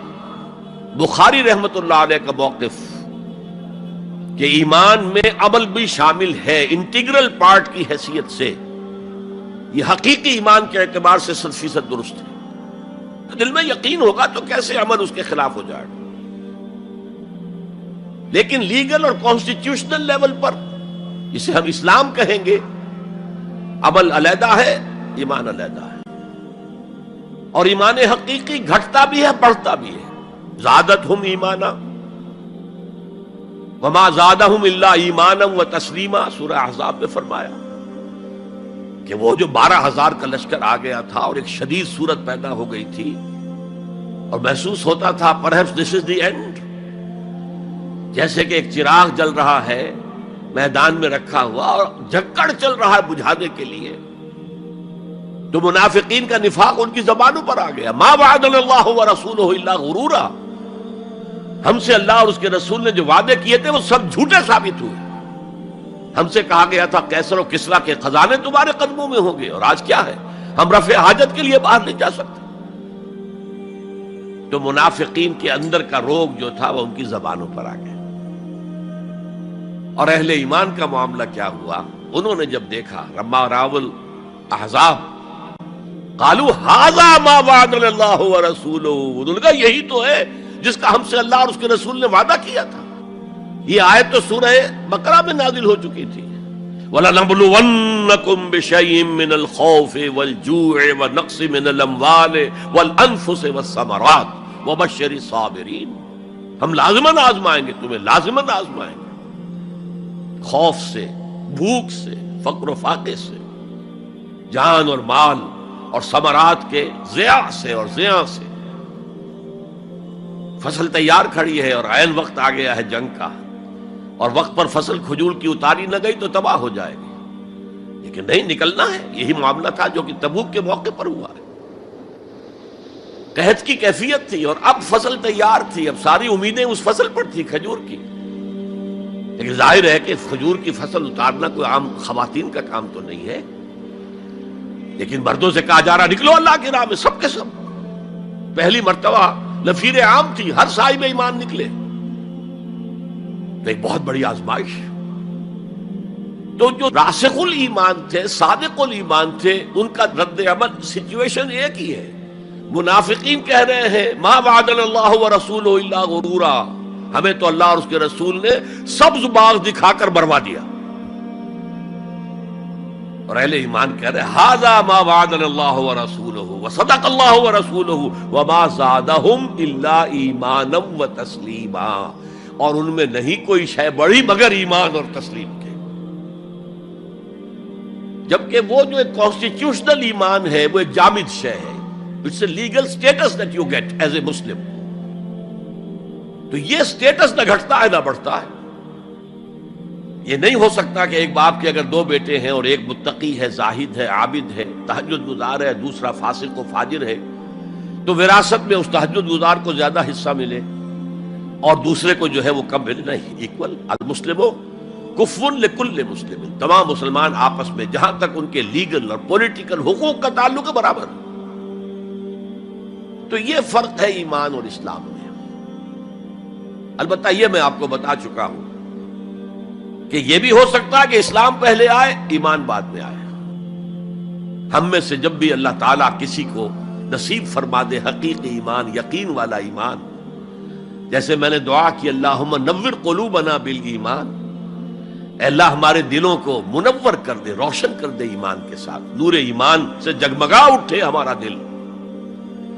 بخاری رحمت اللہ علیہ کا موقف کہ ایمان میں عمل بھی شامل ہے انٹیگرل پارٹ کی حیثیت سے، یہ حقیقی ایمان کے اعتبار سے 100% درست ہے. تو دل میں یقین ہوگا تو کیسے عمل اس کے خلاف ہو جائے گا. لیکن لیگل اور کانسٹیٹیوشنل لیول پر، جسے ہم اسلام کہیں گے، عمل علیحدہ ہے، ایمان علیحدہ ہے. اور ایمان حقیقی گھٹتا بھی ہے، بڑھتا بھی ہے. زادتہم ایمانا وما زادہم الا ایمانا وتسلیما، سورہ احزاب میں فرمایا کہ وہ جو 12,000 کا لشکر آ گیا تھا اور ایک شدید صورت پیدا ہو گئی تھی، اور محسوس ہوتا تھا perhaps this is the end، جیسے کہ ایک چراغ جل رہا ہے میدان میں رکھا ہوا اور جھکڑ چل رہا ہے بجھانے کے لیے. تو منافقین کا نفاق ان کی زبانوں پر آ گیا. ما وعدنا اللہ ورسولہ الا غرورا، ہم سے اللہ اور اس کے رسول نے جو وعدے کیے تھے وہ سب جھوٹے ثابت ہوئے. ہم سے کہا گیا تھا کیسر و کسریٰ کے خزانے تمہارے قدموں میں ہوں گے، اور آج کیا ہے، ہم رفع حاجت کے لیے باہر نہیں جا سکتے. تو منافقین کے اندر کا روگ جو تھا وہ ان کی زبانوں پر آ گیا. اور اہل ایمان کا معاملہ کیا ہوا؟ انہوں نے جب دیکھا لما راول احزاب قالوا ھذا ما وعدنا اللہ ورسولہ، انہوں نے کہا یہی تو ہے جس کا ہم سے اللہ اور اس کے رسول نے وعدہ کیا تھا. یہ آیت تو سورہ بقرہ میں نازل ہو چکی تھی. وَلَنَبْلُوَنَّكُمْ بِشَيْءٍ مِّنَ الْخَوْفِ وَالْجُوعِ وَنَقْصٍ مِّنَ الْأَمْوَالِ وَالْأَنفُسِ وَالثَّمَرَاتِ وَبَشِّرِ الصَّابِرِينَ، ہم لازماً آزمائیں گے تمہیں، لازماً آزمائیں گے، خوف سے، بھوک سے، فقر و فاقے سے، جان اور مال اور ثمرات کے ضیاع سے اور زیاں سے۔ فصل تیار کھڑی ہے اور عین وقت آ گیا ہے جنگ کا، اور وقت پر فصل کھجور کی اتاری نہ گئی تو تباہ ہو جائے گی، لیکن نہیں، نکلنا ہے۔ یہی معاملہ تھا جو کہ تبوک کے موقع پر ہوا ہے۔ قحط کی کیفیت تھی اور اب فصل تیار تھی، اب ساری امیدیں اس فصل پر تھی، کھجور کی، لیکن ظاہر ہے کہ کھجور کی فصل اتارنا کوئی عام خواتین کا کام تو نہیں ہے، لیکن مردوں سے کہا جا رہا نکلو اللہ کی راہ میں، سب کے سب۔ پہلی مرتبہ لفیر عام تھی، ہر صاحب ایمان نکلے، تو ایک بہت بڑی آزمائش۔ تو جو راسخ الایمان تھے، صادق الایمان تھے، ان کا رد عمل سچویشن ایک ہی ہے۔ منافقین کہہ رہے ہیں ما وعدنا اللہ ورسولہ الا غرورا، ہمیں تو اللہ اور اس کے رسول نے سبز باغ دکھا کر بروا دیا، اور اہل ایمان کہہ رہے ھذا ما وعدنا اللہ ورسولہ وصدق اللہ ورسولہ وما زادہم الا ایمانا وتسلیما، اور ان میں نہیں کوئی شے بڑھی مگر ایمان اور تسلیم کے۔ جبکہ وہ جو ایک کانسٹیٹیوشنل ایمان ہے وہ ایک جامد شے ہے، it's a legal status that you get as a Muslim, تو یہ سٹیٹس نہ گھٹتا ہے نہ بڑھتا ہے۔ یہ نہیں ہو سکتا کہ ایک باپ کے اگر دو بیٹے ہیں اور ایک متقی ہے، زاہد ہے، عابد ہے، تہجد گزار ہے، دوسرا فاسق و فاجر ہے، تو وراثت میں اس تہجد گزار کو زیادہ حصہ ملے اور دوسرے کو جو ہے وہ کم ملے؟ نہیں، ایکول۔ المسلم کفو لکل مسلم، تمام مسلمان آپس میں جہاں تک ان کے لیگل اور پولیٹیکل حقوق کا تعلق ہے برابر۔ تو یہ فرق ہے ایمان اور اسلام میں۔ البتہ یہ میں آپ کو بتا چکا ہوں کہ یہ بھی ہو سکتا ہے کہ اسلام پہلے آئے، ایمان بعد میں آئے۔ ہم میں سے جب بھی اللہ تعالیٰ کسی کو نصیب فرما دے حقیقی ایمان، یقین والا ایمان، جیسے میں نے دعا کی اللہم نور قلوبنا بالایمان، اے اللہ ہمارے دلوں کو منور کر دے، روشن کر دے ایمان کے ساتھ، نور ایمان سے جگمگا اٹھے ہمارا دل،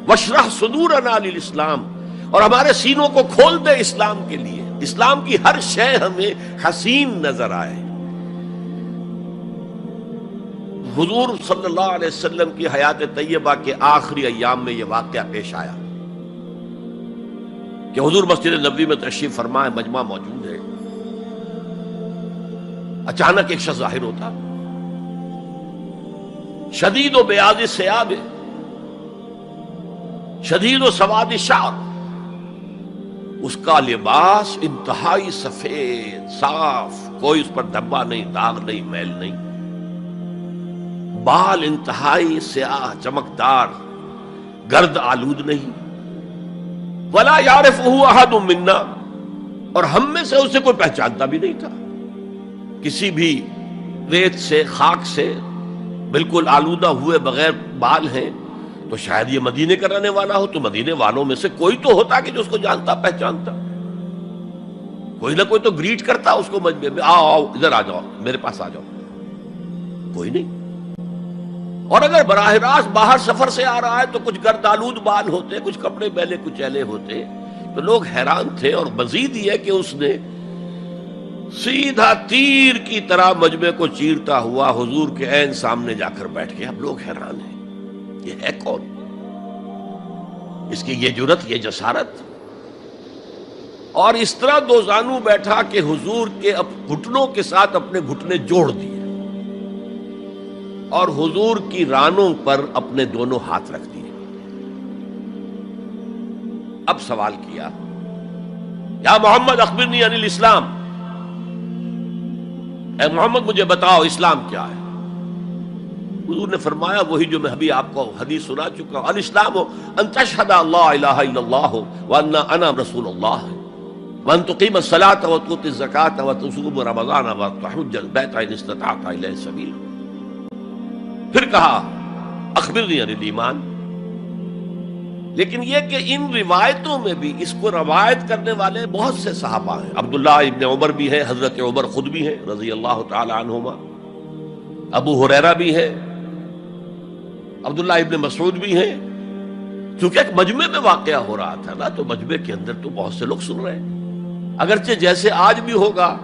واشرح صدورنا للاسلام، اور ہمارے سینوں کو کھول دے اسلام کے لیے، اسلام کی ہر شے ہمیں حسین نظر آئے۔ حضور صلی اللہ علیہ وسلم کی حیات طیبہ کے آخری ایام میں یہ واقعہ پیش آیا کہ حضور مسجد نبوی میں تشریف فرما ہے، مجمع موجود ہے، اچانک ایک شخص ظاہر ہوتا، شدید و بیاض ثیاب، شدید و سواد شعر، اس کا لباس انتہائی سفید صاف، کوئی اس پر دھبا نہیں، داغ نہیں، میل نہیں، بال انتہائی سیاہ چمکدار، گرد آلود نہیں، ولا یعرفہ احد منا، اور ہم میں سے اسے کوئی پہچانتا بھی نہیں تھا۔ کسی بھی ریت سے، خاک سے بالکل آلودہ ہوئے بغیر بال ہیں، تو شاید یہ مدینے کا رہنے والا ہو، تو مدینے والوں میں سے کوئی تو ہوتا کہ جو اس کو جانتا پہچانتا، کوئی نہ کوئی تو گریٹ کرتا اس کو مجمع میں، آؤ آؤ ادھر آ جاؤ، میرے پاس آ جاؤ، کوئی نہیں۔ اور اگر براہ راست باہر سفر سے آ رہا ہے تو کچھ گرد آلود بال ہوتے، کچھ کپڑے میلے کچیلے ہوتے، تو لوگ حیران تھے۔ اور مزید یہ کہ اس نے سیدھا تیر کی طرح مجمع کو چیرتا ہوا حضور کے عین سامنے جا کر بیٹھ گیا۔ اب لوگ حیران ہیں، یہ ہے کون؟ اس کی یہ جرت، یہ جسارت، اور اس طرح دو زانو بیٹھا کہ حضور کے گھٹنوں کے ساتھ اپنے گھٹنے جوڑ دیے اور حضور کی رانوں پر اپنے دونوں ہاتھ رکھ دیے۔ اب سوال کیا، یا محمد اخبرنی عن الاسلام، اے محمد مجھے بتاؤ اسلام کیا ہے؟ حضور نے فرمایا وہی جو میں ابھی آپ کو حدیث سنا چکا ہوں، الاسلام ان تشہد اللہ الہ الا اللہ وان انا رسول اللہ وان تقیم الصلاۃ وتؤتی الزکاۃ وتصوم رمضان وتحج البیت ان استطعت الیہ سبیلا۔ پھر کہا اخبرنی عن الایمان۔ لیکن یہ کہ ان روایتوں میں بھی اس کو روایت کرنے والے بہت سے صحابہ ہیں، عبداللہ ابن عمر بھی ہیں، حضرت عمر خود بھی ہیں رضی اللہ تعالی عنہما، ابو ہریرہ بھی ہے، عبداللہ ابن مسعود بھی ہیں. چونکہ ایک مجمع میں واقعہ ہو رہا تھا نا، تو مجمع کے اندر تو بہت سے لوگ سن رہے ہیں. اگرچہ جیسے آج بھی ہوگا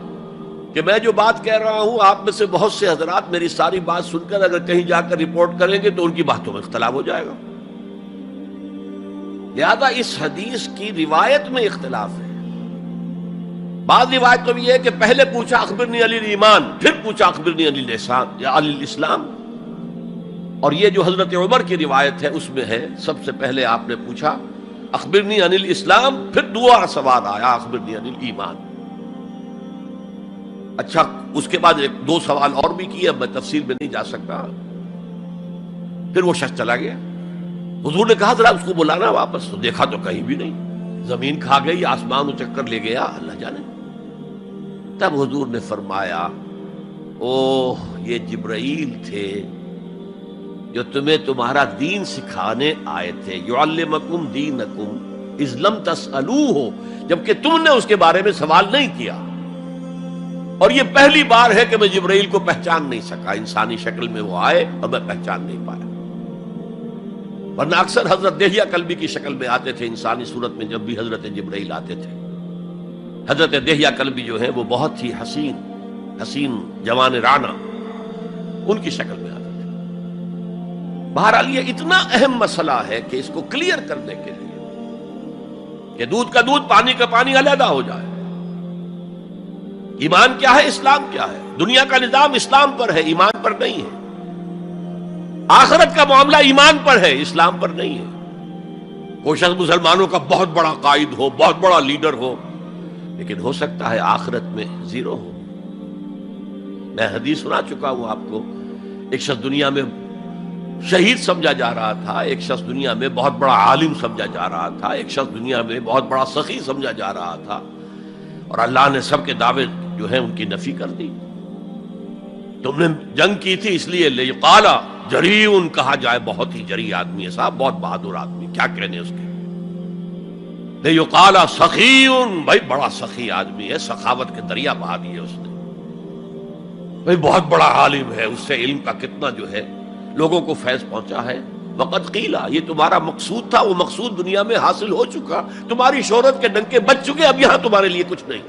کہ میں جو بات کہہ رہا ہوں، آپ میں سے بہت سے حضرات میری ساری بات سن کر اگر کہیں جا کر رپورٹ کریں گے تو ان کی باتوں میں اختلاف ہو جائے گا. لہذا اس حدیث کی روایت میں اختلاف ہے. بعض روایت تو یہ ہے کہ پہلے پوچھا اخبرنی علی الایمان، پھر پوچھا اخبرنی علی الاحسان یا علی الاسلام. اور یہ جو حضرت عمر کی روایت ہے اس میں ہے سب سے پہلے آپ نے پوچھا اخبرنی عن الاسلام، پھر دوسرا سوال آیا اخبرنی عن الایمان. اچھا، اس کے بعد ایک دو سوال اور بھی کیے، اب میں تفصیل میں نہیں جا سکتا. پھر وہ شخص چلا گیا. حضور نے کہا ذرا اس کو بلانا واپس، تو دیکھا تو کہیں بھی نہیں. زمین کھا گئی، آسمان اچک کر لے گیا، اللہ جانے. تب حضور نے فرمایا اوہ یہ جبرائیل تھے جو تمہیں تمہارا دین سکھانے آئے تھے. یعلمکم دینکم اذ لم تسألوہ، جبکہ تم نے اس کے بارے میں سوال نہیں کیا. اور یہ پہلی بار ہے کہ میں جبرائیل کو پہچان نہیں سکا. انسانی شکل میں وہ آئے اور میں پہچان نہیں پایا، ورنہ اکثر حضرت دہیہ کلبی کی شکل میں آتے تھے انسانی صورت میں. جب بھی حضرت جبرائیل آتے تھے، حضرت دہیہ کلبی جو ہیں وہ بہت ہی حسین جوان رانا، ان کی شکل میں آتے تھے. بہرحال یہ اتنا اہم مسئلہ ہے کہ اس کو کلیئر کرنے کے لیے کہ دودھ کا دودھ پانی کا پانی علیحدہ ہو جائے. ایمان کیا ہے، اسلام کیا ہے. دنیا کا نظام اسلام پر ہے، ایمان پر نہیں ہے. آخرت کا معاملہ ایمان پر ہے، اسلام پر نہیں ہے. کوئی شخص مسلمانوں کا بہت بڑا قائد ہو، بہت بڑا لیڈر ہو، لیکن ہو سکتا ہے آخرت میں زیرو ہو. میں حدیث سنا چکا ہوں آپ کو. ایک شخص دنیا میں شہید سمجھا جا رہا تھا، ایک شخص دنیا میں بہت بڑا عالم سمجھا جا رہا تھا، ایک شخص دنیا میں بہت بڑا سخی سمجھا جا رہا تھا، اور اللہ نے سب کے دعوے جو ہیں ان کی نفی کر دی. تم نے جنگ کی تھی اس لیے لیقال جریء کہا جائے، بہت ہی جری آدمی ہے صاحب، بہت بہادر آدمی، کیا کہنے اس کے. لیقال سخی، بھائی بڑا سخی آدمی ہے، سخاوت کے دریا بہا دیے اس نے. بھائی بہت بڑا عالم ہے، اس سے علم کا کتنا جو ہے لوگوں کو فیض پہنچا ہے. وقت قیلا، یہ تمہارا مقصود تھا، وہ مقصود دنیا میں حاصل ہو چکا، تمہاری شہرت کے ڈنکے بج چکے، اب یہاں تمہارے لیے کچھ نہیں.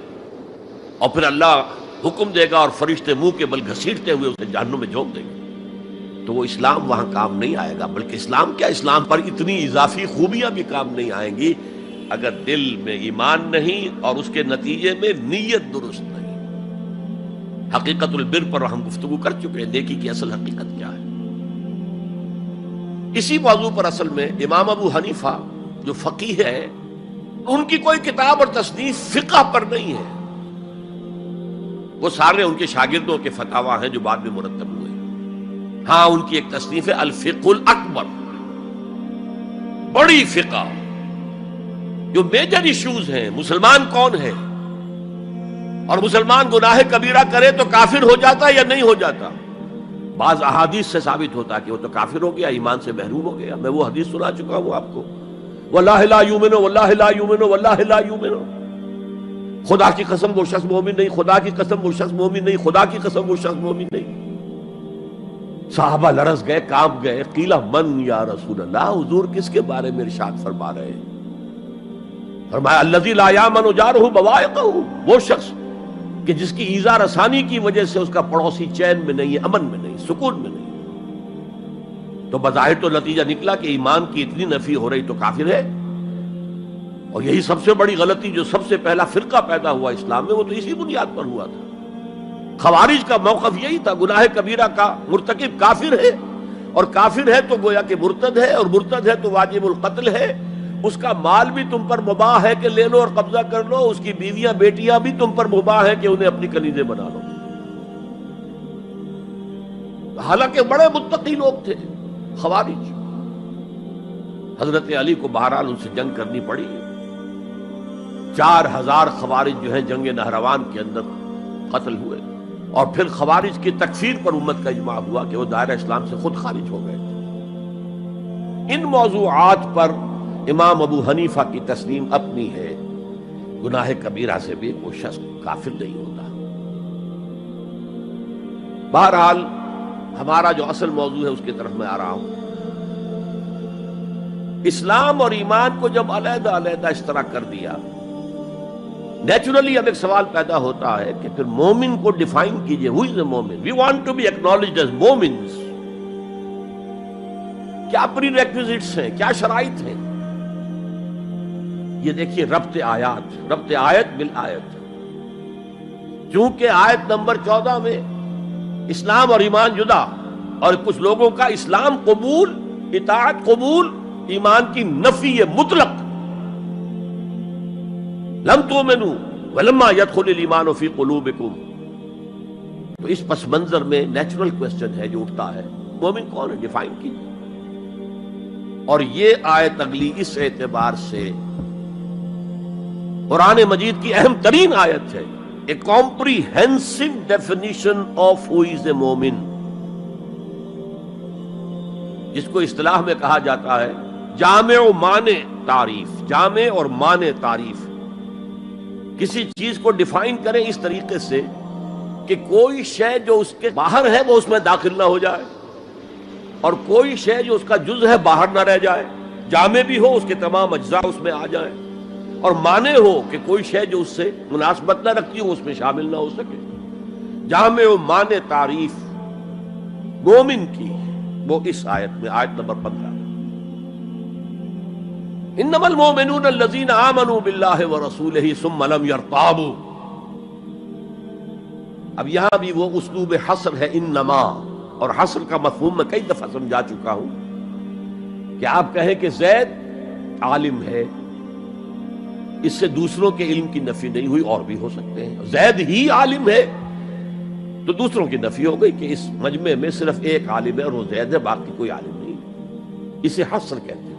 اور پھر اللہ حکم دے گا اور فرشتے منہ کے بل گھسیٹتے ہوئے اسے جہنم میں جھونک دیں گے. تو وہ اسلام وہاں کام نہیں آئے گا. بلکہ اسلام کیا، اسلام پر اتنی اضافی خوبیاں بھی کام نہیں آئیں گی اگر دل میں ایمان نہیں اور اس کے نتیجے میں نیت درست نہیں. حقیقت البر پر ہم گفتگو کر چکے ہیں، نیکی کی اصل حقیقت کیا ہے. اسی موضوع پر اصل میں امام ابو حنیفہ جو فقیہ ہے، ان کی کوئی کتاب اور تصنیف فقہ پر نہیں ہے. وہ سارے ان کے شاگردوں کے فتاوی ہیں جو بعد میں مرتب ہوئے. ہاں ان کی ایک تصنیف ہے الفقہ الاکبر، بڑی فقہ جو میجر ایشوز ہیں. مسلمان کون ہے، اور مسلمان گناہ کبیرہ کرے تو کافر ہو جاتا یا نہیں ہو جاتا. بعض احادیث سے ثابت ہوتا کہ وہ تو کافر ہو گیا، ایمان سے محروم ہو گیا. میں وہ حدیث سنا چکا ہوں آپ کو، واللہ لا یؤمن واللہ لا یؤمن واللہ لا یؤمن. خدا کی قسم وہ شخص مومن نہیں، خدا کی قسم وہ شخص مومن نہیں، خدا کی قسم وہ شخص مومن نہیں. صحابہ لرز گئے، کانپ گئے. قیل من یا رسول اللہ، حضور کس کے بارے میں ارشاد فرما رہے ہیں؟ فرمایا الذی لا یامن جارہ بوائقہ، وہ شخص کہ جس کی ایذا رسانی کی وجہ سے اس کا پڑوسی چین میں نہیں ہے، امن میں نہیں، سکون میں نہیں. تو بظاہر تو نتیجہ نکلا کہ ایمان کی اتنی نفی ہو رہی تو کافر ہے. اور یہی سب سے بڑی غلطی جو سب سے پہلا فرقہ پیدا ہوا اسلام میں، وہ تو اسی بنیاد پر ہوا تھا. خوارج کا موقف یہی تھا، گناہ کبیرہ کا مرتکب کافر ہے، اور کافر ہے تو گویا کہ مرتد ہے، اور مرتد ہے تو واجب القتل ہے. اس کا مال بھی تم پر مباح ہے کہ لے لو اور قبضہ کر لو، اس کی بیویاں بیٹیاں بھی تم پر مباح ہے کہ انہیں اپنی کنیزیں بنا لو. حالانکہ بڑے متقی لوگ تھے خوارج. حضرت علی کو بہرحال ان سے جنگ کرنی پڑی. 4000 خوارج جو ہیں جنگ نہروان کے اندر قتل ہوئے. اور پھر خوارج کی تکفیر پر امت کا اجماع ہوا کہ وہ دائرہ اسلام سے خود خارج ہو گئے تھے. ان موضوعات پر امام ابو حنیفہ کی تسلیم اپنی ہے، گناہ کبیرہ سے بھی کوئی شخص کافر نہیں ہوتا. بہرحال ہمارا جو اصل موضوع ہے اس کی طرف میں آ رہا ہوں. اسلام اور ایمان کو جب علیحدہ علیحدہ اس طرح کر دیا، نیچرلی اب ایک سوال پیدا ہوتا ہے کہ پھر مومن کو ڈیفائن کیجئے. ہو از اے مومن؟ We want to be acknowledged as مومنز. کیا پری ریکویزٹس ہیں، کیا شرائط ہیں؟ یہ دیکھیے ربط آیت بالآیت. چونکہ آیت نمبر 14 میں اسلام اور ایمان جدا، اور کچھ لوگوں کا اسلام قبول، اطاعت قبول، ایمان کی نفی مطلق. لم تؤمنوا ولما يدخل الايمان في قلوبكم. تو اس پس منظر میں نیچرل کوسچن ہے جو اٹھتا ہے، مومن کون ہے؟ ڈیفائن کیجیے. اور یہ آیت اگلی اس اعتبار سے قرآن مجید کی اہم ترین آیت ہے. A comprehensive definition of who is a مومن، جس کو اصطلاح میں کہا جاتا ہے جامع و مانع تعریف. جامع اور مانع تعریف، کسی چیز کو ڈیفائن کریں اس طریقے سے کہ کوئی شے جو اس کے باہر ہے وہ اس میں داخل نہ ہو جائے، اور کوئی شے جو اس کا جز ہے باہر نہ رہ جائے. جامع بھی ہو، اس کے تمام اجزاء اس میں آ جائیں، اور مانع ہو کہ کوئی شے جو اس سے مناسبت نہ رکھتی ہو اس میں شامل نہ ہو سکے. جامع و مانع تعریف مومن کی وہ اس آیت میں، آیت نمبر 15. انما المؤمنون الذين آمنوا بالله ورسوله ثم لم يرتابوا. اب یہاں بھی وہ اسلوب حصر ہے انما، اور حصر کا مفہوم میں کئی دفعہ سمجھا چکا ہوں کہ آپ کہیں کہ زید عالم ہے، اس سے دوسروں کے علم کی نفی نہیں ہوئی، اور بھی ہو سکتے ہیں. زید ہی عالم ہے تو دوسروں کی نفی ہو گئی کہ اس مجمع میں صرف ایک عالم ہے اور وہ زید ہے، باقی کوئی عالم نہیں. اسے حصر کہتے ہیں.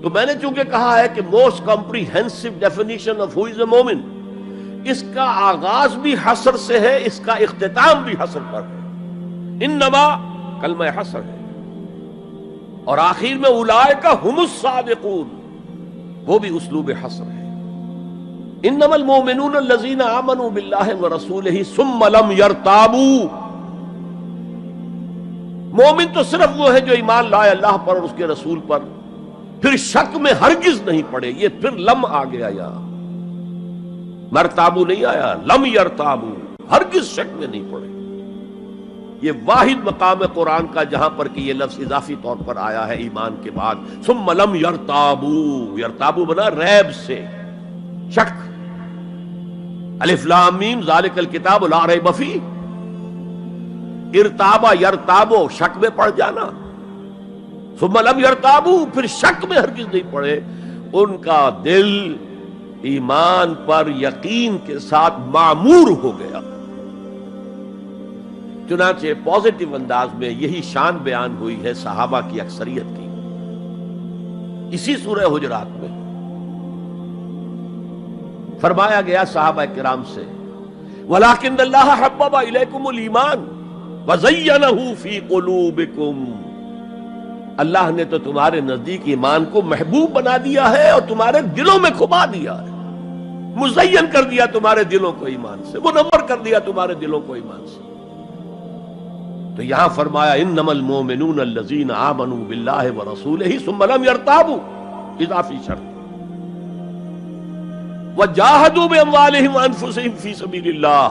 تو میں نے چونکہ کہا ہے کہ most comprehensive definition of who is a مومن، اس کا آغاز بھی حصر سے ہے، اس کا اختتام بھی حصر پر ہے. انما کلمہ حصر ہے، اور آخر میں اولئک ھم الصادقون، وہ بھی اسلوب حصر ہے. انما المؤمنون الذين آمنوا بالله ورسوله ثم لم يرتابوا. مومن تو صرف وہ ہے جو ایمان لائے اللہ پر اور اس کے رسول پر، پھر شک میں ہرگز نہیں پڑے. یہ پھر لم آ گیا، یہاں مرتابو نہیں آیا، لم یرتابو، ہرگز شک میں نہیں پڑے. یہ واحد مقام قرآن کا جہاں پر کہ یہ لفظ اضافی طور پر آیا ہے ایمان کے بعد. ثم لم یرتابو، یرتابو بنا ریب سے، شک. الف لام میم ذالک الکتاب لا ریب فیہ. ارتابا یرتابو، شک میں پڑ جانا. ثم لم یرتابو، پھر شک میں ہرگز نہیں پڑے. ان کا دل ایمان پر یقین کے ساتھ معمور ہو گیا. چنانچہ پازیٹیو انداز میں یہی شان بیان ہوئی ہے صحابہ کی اکثریت کی اسی سورہ حجرات میں. فرمایا گیا صحابہ کرام سے وَلَٰكِنَّ اللَّهَ حَبَّبَ إِلَيْكُمُ الْإِيمَانَ وَزَيَّنَهُ فِي قُلُوبِكُمْ. اللہ نے تو تمہارے نزدیک ایمان کو محبوب بنا دیا ہے اور تمہارے دلوں میں کھبا دیا ہے، مزین کر دیا تمہارے دلوں کو ایمان سے، منور کر دیا تمہارے دلوں کو ایمان سے. تو یہاں فرمایا انما المؤمنون الذین آمنوا باللہ ورسولہ ثم لم یرتابوا، اضافی شرط. وجاہدوا باموالہم وانفسہم فی سبیل اللہ،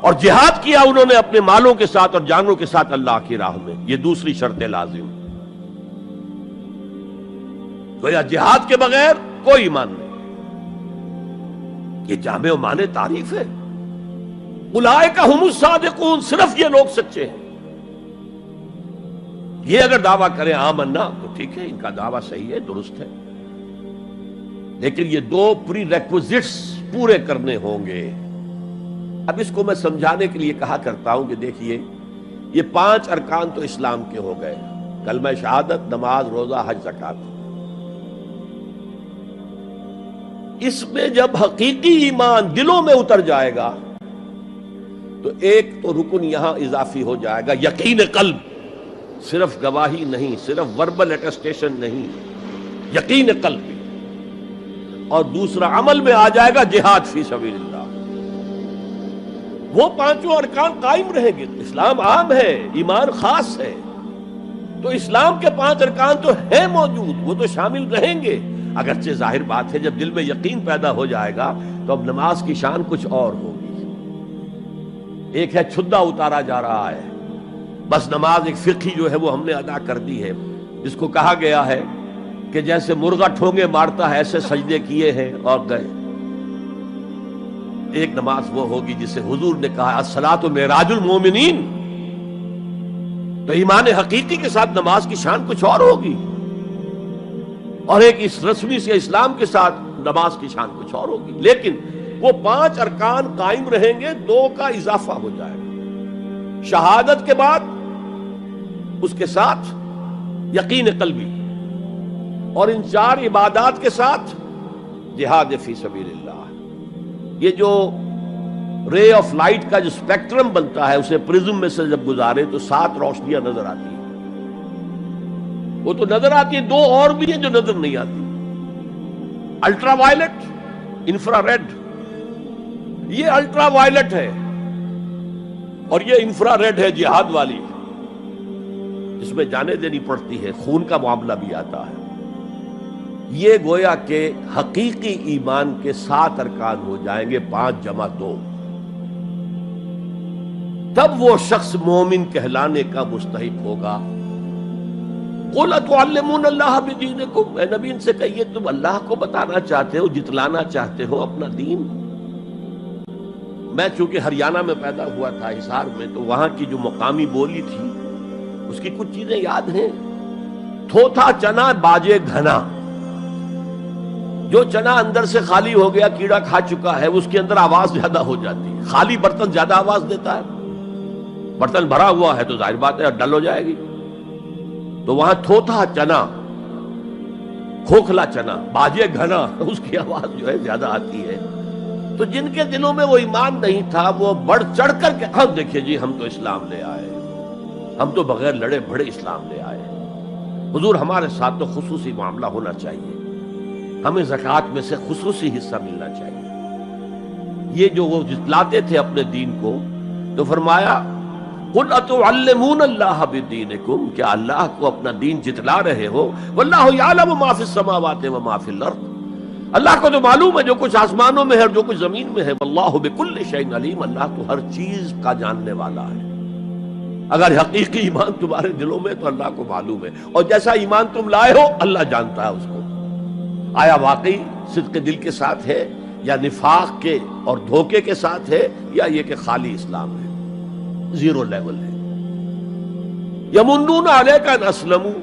اور جہاد کیا انہوں نے اپنے مالوں کے ساتھ اور جانوں کے ساتھ اللہ کی راہ میں. یہ دوسری شرط لازم. تو یا جہاد کے بغیر کوئی ایمان نہیں. یہ جامع و مانع تعریف ہے. اولئک ھم الصادقون، صرف یہ لوگ سچے ہیں. یہ اگر دعویٰ کریں آمنا تو ٹھیک ہے، ان کا دعویٰ صحیح ہے، درست ہے، لیکن یہ دو پری ریکوزٹس پورے کرنے ہوں گے. اب اس کو میں سمجھانے کے لیے کہا کرتا ہوں کہ دیکھیے یہ 5 ارکان تو اسلام کے ہو گئے، کلمہ شہادت، نماز، روزہ، حج، زکوٰۃ. اس میں جب حقیقی ایمان دلوں میں اتر جائے گا تو ایک تو رکن یہاں اضافی ہو جائے گا، یقین قلب. صرف گواہی نہیں، صرف وربل اٹیسٹیشن نہیں، یقین قلب. اور دوسرا عمل میں آ جائے گا جہاد فی سبیل اللہ. وہ پانچوں ارکان قائم رہیں گے. اسلام عام ہے، ایمان خاص ہے، تو اسلام کے 5 ارکان تو ہیں موجود، وہ تو شامل رہیں گے. اگرچہ ظاہر بات ہے جب دل میں یقین پیدا ہو جائے گا تو اب نماز کی شان کچھ اور ہوگی. ایک ہے چھدا اتارا جا رہا ہے، بس نماز ایک فقہی جو ہے وہ ہم نے ادا کر دی ہے، جس کو کہا گیا ہے کہ جیسے مرغا ٹھونگے مارتا ہے ایسے سجدے کیے ہیں اور گئے. ایک نماز وہ ہوگی جسے حضور نے کہا الصلاۃ معراج المومنین. تو ایمان حقیقی کے ساتھ نماز کی شان کچھ اور ہوگی، اور ایک اس رسمی سے اسلام کے ساتھ نماز کی شان کچھ اور ہوگی. لیکن وہ 5 ارکان قائم رہیں گے، 2 کا اضافہ ہو جائے گا. شہادت کے بعد اس کے ساتھ یقین قلبی، اور ان 4 عبادات کے ساتھ جہاد فی سبیل اللہ. یہ جو رے آف لائٹ کا جو اسپیکٹرم بنتا ہے اسے پرزم میں سے جب گزارے تو 7 روشنیاں نظر آتی ہیں. وہ تو نظر آتی ہیں، 2 اور بھی ہیں جو نظر نہیں آتی. Ultraviolet, infrared. یہ الٹرا وائلٹ ہے اور یہ انفرا ریڈ ہے جہاد والی، جس میں جانیں دینی پڑتی ہے، خون کا معاملہ بھی آتا ہے. یہ گویا کہ حقیقی ایمان کے 7 ارکان ہو جائیں گے، 5 جمع 2. تب وہ شخص مومن کہلانے کا مستحق ہوگا. قُلْ أَتُعَلِّمُونَ اللَّهَ بِدِينِكُمْ، اے نبی ان سے کہیے تم اللہ کو بتانا چاہتے ہو، جتلانا چاہتے ہو اپنا دین. میں چونکہ ہریانہ میں پیدا ہوا تھا، حصار میں، تو وہاں کی جو مقامی بولی تھی اس کی کچھ چیزیں یاد ہیں. تھوتھا چنا باجے گھنا. جو چنا اندر سے خالی ہو گیا، کیڑا کھا چکا ہے، اس کے اندر آواز زیادہ ہو جاتی ہے. خالی برتن زیادہ آواز دیتا ہے، برتن بھرا ہوا ہے تو ظاہر بات ہے ڈل ہو جائے گی. تو وہاں تھوتھا چنا، کھوکھلا چنا، باجے گھنا، اس کی آواز جو ہے زیادہ آتی ہے. تو جن کے دلوں میں وہ ایمان نہیں تھا وہ بڑھ چڑھ کر کے ہم دیکھیے جی ہم تو اسلام لے آئے، ہم تو بغیر لڑے بھڑے اسلام لے آئے. حضور ہمارے ساتھ تو خصوصی معاملہ ہونا چاہیے، ہمیں زکوٰۃ میں سے خصوصی حصہ ملنا چاہیے. یہ جو وہ جتلاتے تھے اپنے دین کو، تو فرمایا قُلْ أَتُعَلِّمُونَ اللَّهَ بِدِينِكُمْ، کیا اللہ کو اپنا دین جتلا رہے ہو. وَاللَّهُ يَعْلَمُ مَا فِي السَّمَاوَاتِ وَمَا فِي الْأَرْضِ، اللہ کو تو معلوم ہے جو کچھ آسمانوں میں ہے اور جو کچھ زمین میں ہے. وَاللَّهُ بِكُلِّ شَيْءٍ عَلِيمٌ، اللہ تو ہر چیز کا جاننے والا ہے. اگر حقیقی ایمان تمہارے دلوں میں تو اللہ کو معلوم ہے، اور جیسا ایمان تم لائے ہو اللہ جانتا ہے اس کو. آیا واقعی صدق دل کے ساتھ ہے، یا نفاق کے اور دھوکے کے ساتھ ہے، یا یہ کہ خالی اسلام ہے، 0 لیول ہے. یمنون علیک ان اسلموا،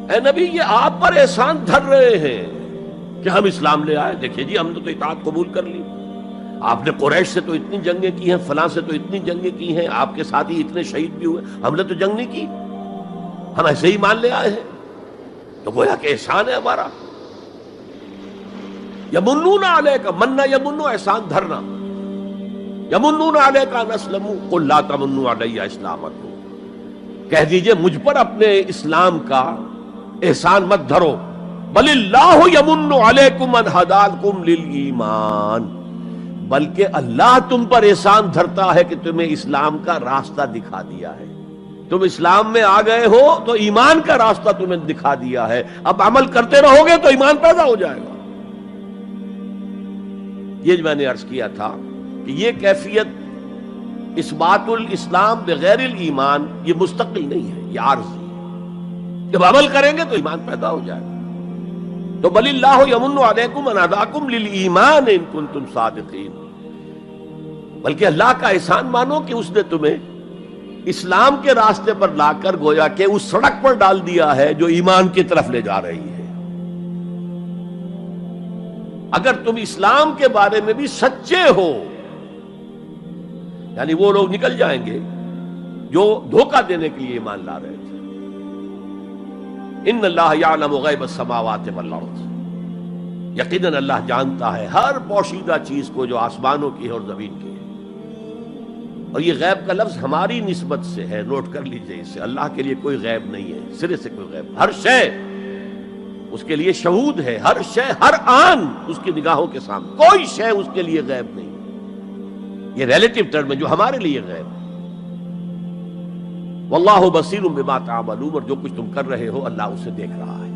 اے نبی یہ آپ پر احسان دھر رہے ہیں کہ ہم اسلام لے آئے. دیکھیے جی ہم نے تو اطاعت قبول کر لی، آپ نے قریش سے تو اتنی جنگیں کی ہیں، فلاں سے تو اتنی جنگیں کی ہیں، آپ کے ساتھ ہی اتنے شہید بھی ہوئے، ہم نے تو جنگ نہیں کی، ہم ایسے ہی مان لے آئے ہیں. تو گویا کہ احسان ہے ہمارا. یمنون علیک، مننا یمنو احسان دھرنا. یمنون علیک ان اسلموا قل لا تمنوا علی اسلامکم، کہہ دیجئے مجھ پر اپنے اسلام کا احسان مت دھرو. بل اللہ یمن علیکم ان ہداکم للایمان، بلکہ اللہ تم پر احسان دھرتا ہے کہ تمہیں اسلام کا راستہ دکھا دیا ہے. تم اسلام میں آ گئے ہو تو ایمان کا راستہ تمہیں دکھا دیا ہے، اب عمل کرتے رہو گے تو ایمان پیدا ہو جائے گا. یہ میں نے عرض کیا تھا کہ یہ کیفیت اثبات الاسلام بغیر الایمان یہ مستقل نہیں ہے، یہ عارضی ہے. جب عمل کریں گے تو ایمان پیدا ہو جائے گا. تو بل اللہ یمن علیکم ان ہداکم للایمان ان کنتم صادقین، بلکہ اللہ کا احسان مانو کہ اس نے تمہیں اسلام کے راستے پر لا کر گویا کہ اس سڑک پر ڈال دیا ہے جو ایمان کی طرف لے جا رہی ہے. اگر تم اسلام کے بارے میں بھی سچے ہو، یعنی وہ لوگ نکل جائیں گے جو دھوکہ دینے کے لیے ایمان لا رہے تھے. ان اللہ یعلم غیب السماوات والارض، یقیناً اللہ جانتا ہے ہر پوشیدہ چیز کو جو آسمانوں کی ہے اور زمین کی ہے. اور یہ غیب کا لفظ ہماری نسبت سے ہے، نوٹ کر لیجئے اسے. اللہ کے لیے کوئی غیب نہیں ہے، سرے سے کوئی غیب. ہر شے اس کے لیے شہود ہے، ہر شے ہر آن اس کی نگاہوں کے سامنے، کوئی شے اس کے لیے غیب نہیں. یہ ریلیٹو ٹرم میں جو ہمارے لیے غیب ہے. واللہ بصیر بما تعملون، اور جو کچھ تم کر رہے ہو اللہ اسے دیکھ رہا ہے.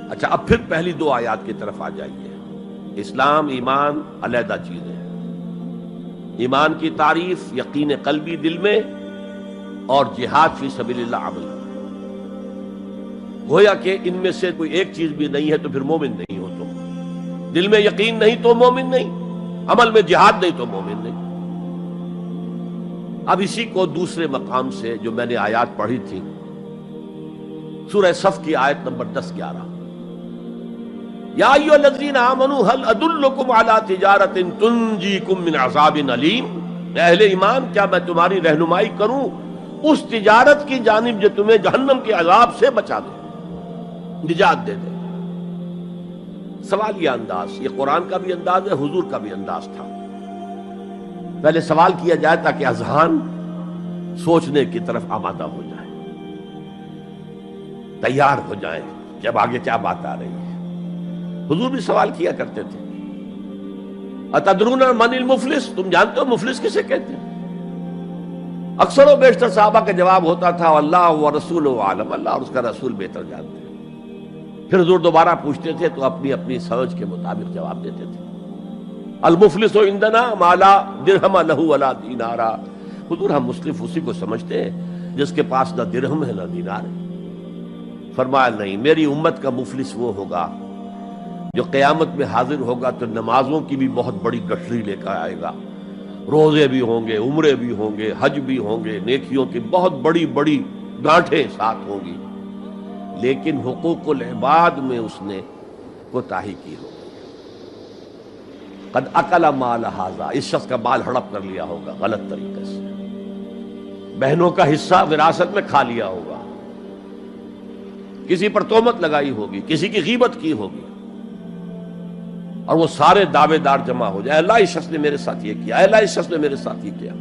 اچھا، اب پھر پہلی دو آیات کی طرف آ جائیے. اسلام ایمان علیحدہ چیز ہے. ایمان کی تعریف یقین قلبی دل میں اور جہاد فی سبیل اللہ عمل. گویا کہ ان میں سے کوئی ایک چیز بھی نہیں ہے تو پھر مومن نہیں ہو تم. دل میں یقین نہیں تو مومن نہیں، عمل میں جہاد نہیں تو مومن نہیں. اب اسی کو دوسرے مقام سے جو میں نے آیات پڑھی تھی، سورہ صف کی آیت نمبر 10-11، یا ایھا الذین آمنوا هل ادلکم علی تجارۃ تنجیکم من عذاب علیم. اہل ایمان، کیا میں تمہاری رہنمائی کروں اس تجارت کی جانب جو تمہیں جہنم کے عذاب سے بچا دے، نجات دے دے. سوالیہ انداز، یہ قرآن کا بھی انداز ہے، حضور کا بھی انداز تھا. پہلے سوال کیا جائے تاکہ اذہان سوچنے کی طرف آمادہ ہو جائے، تیار ہو جائیں کہ اب آگے کیا بات آ رہی ہے. حضور بھی سوال کیا کرتے تھے، اتدرون من المفلس، تم جانتے ہو مفلس کسے کہتے ہیں؟ اکثر و بیشتر صحابہ کا جواب ہوتا تھا اللہ و رسول عالم، اللہ اور اس کا رسول بہتر جانتے ہیں. پھر حضور دوبارہ پوچھتے تھے تو اپنی اپنی سمجھ کے مطابق جواب دیتے تھے. المفلس عندنا ما لا درہم لہ ولا دینارا. حضور ہم مصرف اسی کو سمجھتے ہیں جس کے پاس نہ درہم ہے نہ دینار ہے. فرمایا نہیں، میری امت کا مفلس وہ ہوگا جو قیامت میں حاضر ہوگا تو نمازوں کی بھی بہت بڑی گٹھری لے کر آئے گا، روزے بھی ہوں گے، عمرے بھی ہوں گے، حج بھی ہوں گے، نیکیوں کی بہت بڑی بڑی گانٹھیں ساتھ ہوں گی، لیکن حقوق العباد میں اس نے کوتاہی کی ہوگی. قد اکل مال ھذا، اس شخص کا مال ہڑپ کر لیا ہوگا غلط طریقے سے، بہنوں کا حصہ وراثت میں کھا لیا ہوگا، کسی پر تہمت لگائی ہوگی، کسی کی غیبت کی ہوگی، اور وہ سارے دعوے دار جمع ہو جائے، اللہ اس شخص نے میرے ساتھ یہ کیا، اللہ اس شخص نے میرے ساتھ یہ کیا،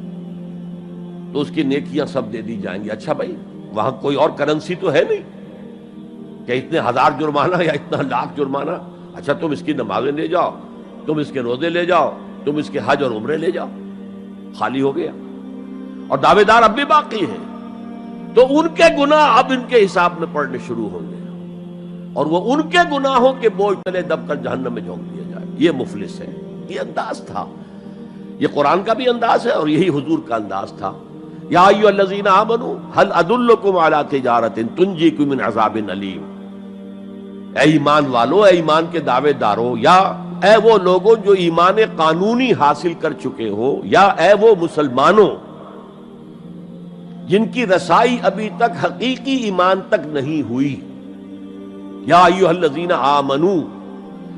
تو اس کی نیکیاں سب دے دی جائیں گی. اچھا بھائی، وہاں کوئی اور کرنسی تو ہے نہیں کہ اتنے ہزار جرمانہ یا اتنا لاکھ جرمانہ. اچھا تم اس کی نمازیں لے جاؤ، تم اس کے روزے لے جاؤ، تم اس کے حج اور عمرے لے جاؤ، خالی ہو گیا. اور دعوے دار اب بھی باقی ہیں، تو ان کے گناہ اب ان کے حساب میں پڑنے شروع ہوں گے، اور وہ ان کے گناہوں کے بوجھ تلے دب کر جہنم میں جھونک دیا جائے. یہ مفلس ہے. یہ انداز تھا، یہ قرآن کا بھی انداز ہے اور یہی حضور کا انداز تھا. یا ایھا الذین آمنوا هل ادلکم علی تجارۃ تنجیکم من عذاب علیم. اے ایمان والو، اے ایمان کے دعوے دارو، یا اے وہ لوگوں جو ایمان قانونی حاصل کر چکے ہو، یا اے وہ مسلمانوں جن کی رسائی ابھی تک حقیقی ایمان تک نہیں ہوئی. یا ایھا الذین آمنوا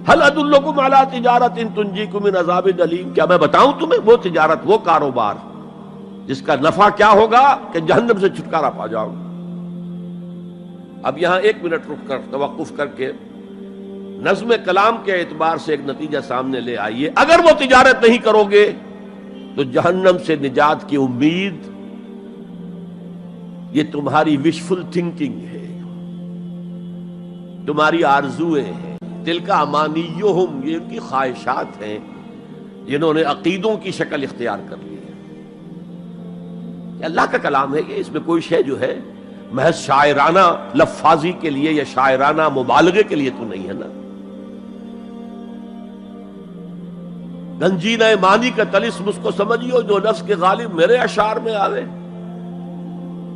هل ادلکم علی تجارۃ تنجیکم من عذاب علیم. کیا میں بتاؤں تمہیں وہ تجارت، وہ کاروبار جس کا نفع کیا ہوگا کہ جہنم سے چھٹکارا پا جاؤ. اب یہاں ایک منٹ رک کر توقف کر کے نظم کلام کے اعتبار سے ایک نتیجہ سامنے لے آئیے. اگر وہ تجارت نہیں کرو گے تو جہنم سے نجات کی امید یہ تمہاری وشفل تھنکنگ ہے، تمہاری آرزویں ہیں، تلک امانیہم، یہ ان کی خواہشات ہیں جنہوں نے عقیدوں کی شکل اختیار کر لی ہے. یہ اللہ کا کلام ہے، یہ اس میں کوئی شے جو ہے محض شاعرانہ لفاظی کے لیے یا شاعرانہ مبالغے کے لیے تو نہیں ہے نا. گنجینہ معنی کا طلسم اس کو سمجھیو جو لفظ کے غالب میرے اشعار میں آوے.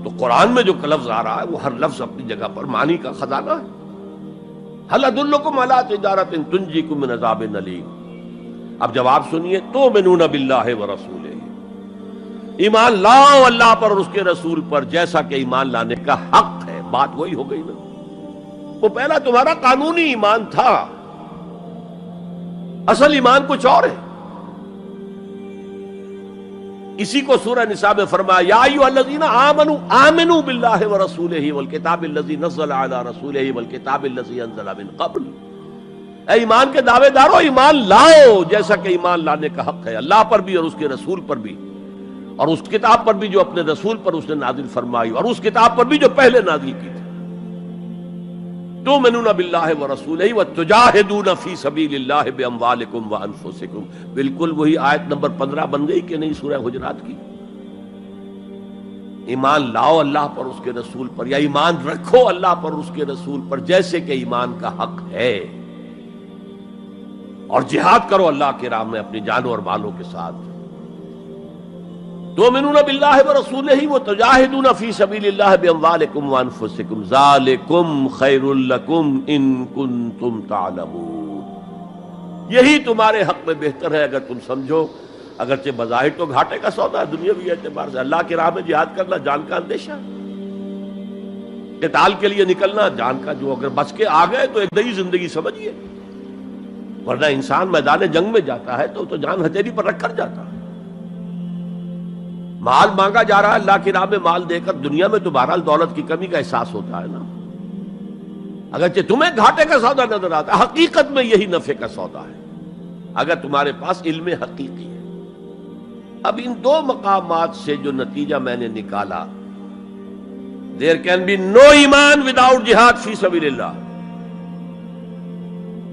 تو قرآن میں جو لفظ آ رہا ہے وہ ہر لفظ اپنی جگہ پر معنی کا خزانہ ہے. هل ادلکم علی تجارۃ تنجیکم من عذاب علیم. اب جواب سنیے، تؤمنون باللہ ورسولہ، ایمان لاؤ اللہ پر اور اس کے رسول پر جیسا کہ ایمان لانے کا حق ہے. بات وہی ہو گئی نا، وہ پہلا تمہارا قانونی ایمان تھا، اصل ایمان کچھ اور ہے. اسی کو سورہ نساء میں فرمایا یا ایھا الذین آمنوا آمنوا باللہ ورسولہ والکتاب الذی نزل علی رسولہ والکتاب الذی انزل من قبل. اے ایمان کے دعوے دارو، ایمان لاؤ جیسا کہ ایمان لانے کا حق ہے، اللہ پر بھی اور اس کے رسول پر بھی، اور اس کتاب پر بھی جو اپنے رسول پر اس نے نازل فرمائی، اور اس کتاب پر بھی جو پہلے نازل کی تھی. تؤمنون باللہ ورسولہ وتجاہدون فی سبیل اللہ باموالکم وانفسکم. بالکل وہی آیت نمبر 15 بن گئی کہ نہیں سورہ حجرات کی؟ ایمان لاؤ اللہ پر، اس کے رسول پر، یا ایمان رکھو اللہ پر اس کے رسول پر جیسے کہ ایمان کا حق ہے، اور جہاد کرو اللہ کی راہ میں اپنی جانوں اور مالوں کے ساتھ. تؤمنون باللہ ورسولہ وتجاہدون فی سبیل اللہ باموالکم وانفسکم ذالکم خیر لکم ان کنتم تعلمون. یہی تمہارے حق میں بہتر ہے اگر تم سمجھو. اگرچہ بظاہر تو گھاٹے کا سودا ہے دنیاوی اعتبار سے، اللہ کی راہ میں جہاد کرنا جان کا اندیشہ، قتال کے لیے نکلنا جان کا، جو اگر بچ کے آ گئے تو ایک نئی زندگی سمجھیے، ورنہ انسان میدان جنگ میں جاتا ہے تو جان ہتھیلی پر رکھ کر جاتا ہے. مال مانگا جا رہا ہے اللہ کی راہ میں، مال دے کر دنیا میں تو بہرحال دولت کی کمی کا احساس ہوتا ہے نا. اگرچہ تمہیں گھاٹے کا سودا نظر آتا ہے، حقیقت میں یہی نفع کا سودا ہے اگر تمہارے پاس علم حقیقی ہے. اب ان دو مقامات سے جو نتیجہ میں نے نکالا، there can be no ایمان without jihad فی سبیل اللہ.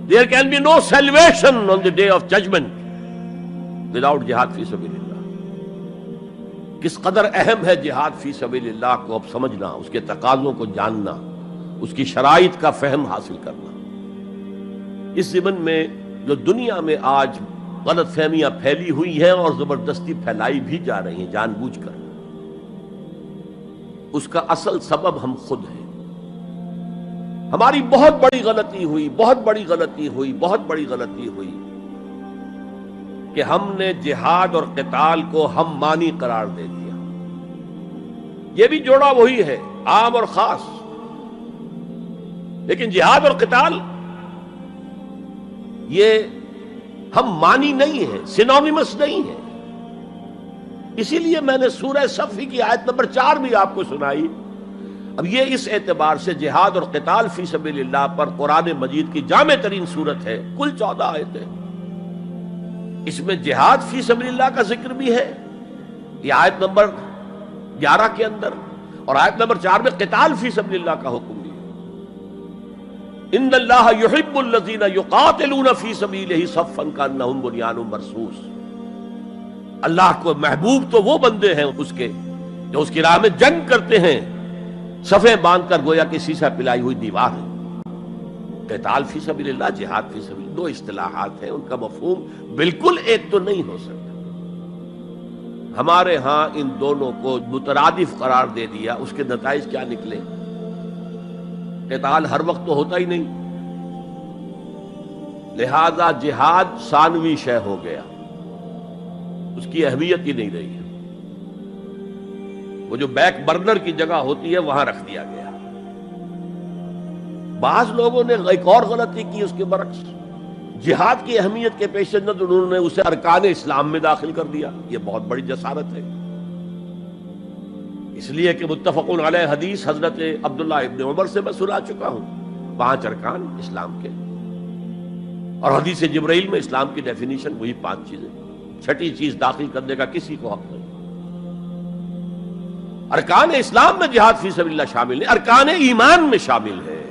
There can be no salvation on the day of judgment without jihad فی سبیل اللہ. کس قدر اہم ہے جہاد فی سبیل اللہ کو اب سمجھنا، اس کے تقاضوں کو جاننا، اس کی شرائط کا فہم حاصل کرنا. اس ضمن میں جو دنیا میں آج غلط فہمیاں پھیلی ہوئی ہیں اور زبردستی پھیلائی بھی جا رہی ہیں جان بوجھ کر، اس کا اصل سبب ہم خود ہیں. ہماری بہت بڑی غلطی ہوئی کہ ہم نے جہاد اور قتال کو ہم مانی قرار دے دیا. یہ بھی جوڑا وہی ہے، عام اور خاص، لیکن جہاد اور قتال یہ ہم مانی نہیں ہے، سینونیمس نہیں ہے. اسی لیے میں نے سورہ صفی کی آیت نمبر 4 بھی آپ کو سنائی. اب یہ اس اعتبار سے جہاد اور قتال فی سبیل اللہ پر قرآن مجید کی جامع ترین صورت ہے. کل 14 آیتیں، اس میں جہاد فی سبیل اللہ کا ذکر بھی ہے، یہ آیت نمبر 11 کے اندر، اور آیت نمبر 4 میں قتال فی سبیل اللہ کا حکم بھی ہے. ان اللہ یحب الذین یقاتلون فی صفا کانہم بنیان مرصوص. اللہ کو محبوب تو وہ بندے ہیں اس کے جو اس کی راہ میں جنگ کرتے ہیں صفیں باندھ کر، گویا کہ سیسا پلائی ہوئی دیوار ہے. قتال فی سبیل اللہ، جہاد فی سبیل اللہ، دو اصطلاحات ہیں، ان کا مفہوم بالکل ایک تو نہیں ہو سکتا. ہمارے ہاں ان دونوں کو مترادف قرار دے دیا. اس کے نتائج کیا نکلے؟ قتال ہر وقت تو ہوتا ہی نہیں، لہذا جہاد ثانوی شے ہو گیا، اس کی اہمیت ہی نہیں رہی. وہ جو بیک برنر کی جگہ ہوتی ہے وہاں رکھ دیا گیا. بعض لوگوں نے ایک اور غلطی کی اس کے برعکس، جہاد کی اہمیت کے پیش نظر انہوں نے اسے ارکان اسلام میں داخل کر دیا. یہ بہت بڑی جسارت ہے، اس لیے کہ متفقون علیہ حدیث حضرت عبداللہ ابن عمر سے میں سنا چکا ہوں 5 ارکان اسلام کے، اور حدیث جبرائیل میں اسلام کی ڈیفینیشن وہی 5 چیزیں، چھٹی چیز داخل کرنے کا کسی کو حق نہیں. ارکان اسلام میں جہاد فی سبیل اللہ شامل ہے، ارکان ایمان میں شامل ہے.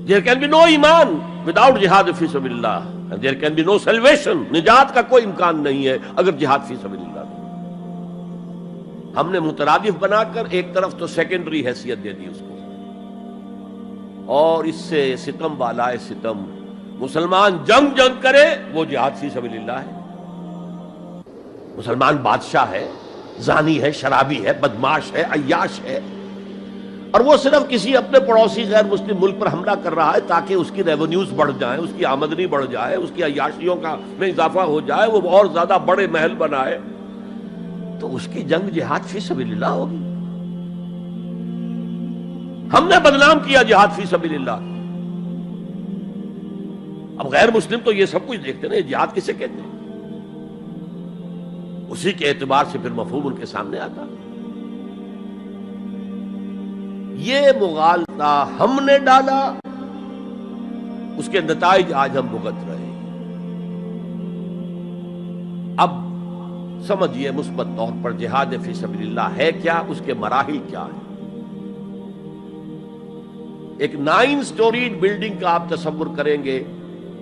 There can be no ایمان without جہاد فی سبیل اللہ، and there can be no salvation. نجات کا کوئی امکان نہیں ہے اگر جہاد فی سبیل اللہ نہیں. ہم نے مترادف بنا کر ایک طرف تو سیکنڈری حیثیت دے دی اس کو، اور اس سے ستم بالائے ستم مسلمان جنگ کرے وہ جہاد فی سبیل اللہ ہے. مسلمان بادشاہ ہے، زانی ہے، شرابی ہے، بدماش ہے، عیاش ہے، اور وہ صرف کسی اپنے پڑوسی غیر مسلم ملک پر حملہ کر رہا ہے تاکہ اس کی ریونیوز بڑھ جائیں، اس کی آمدنی بڑھ جائے، اس کی عیاشیوں کا میں اضافہ ہو جائے، وہ اور زیادہ بڑے محل بنائے، تو اس کی جنگ جہاد فی سبیل اللہ ہوگی. ہم نے بدنام کیا جہاد فی سبیل اللہ. اب غیر مسلم تو یہ سب کچھ دیکھتے ہیں، جہاد کسے کہتے ہیں؟ اسی کے اعتبار سے پھر مفہوم ان کے سامنے آتا. یہ مغالطہ ہم نے ڈالا، اس کے نتائج آج ہم بھگت رہے ہیں. اب سمجھیے مثبت طور پر جہاد فی سبیل اللہ ہے کیا، اس کے مراحل کیا ہیں. ایک 9 سٹوریڈ بلڈنگ کا آپ تصور کریں گے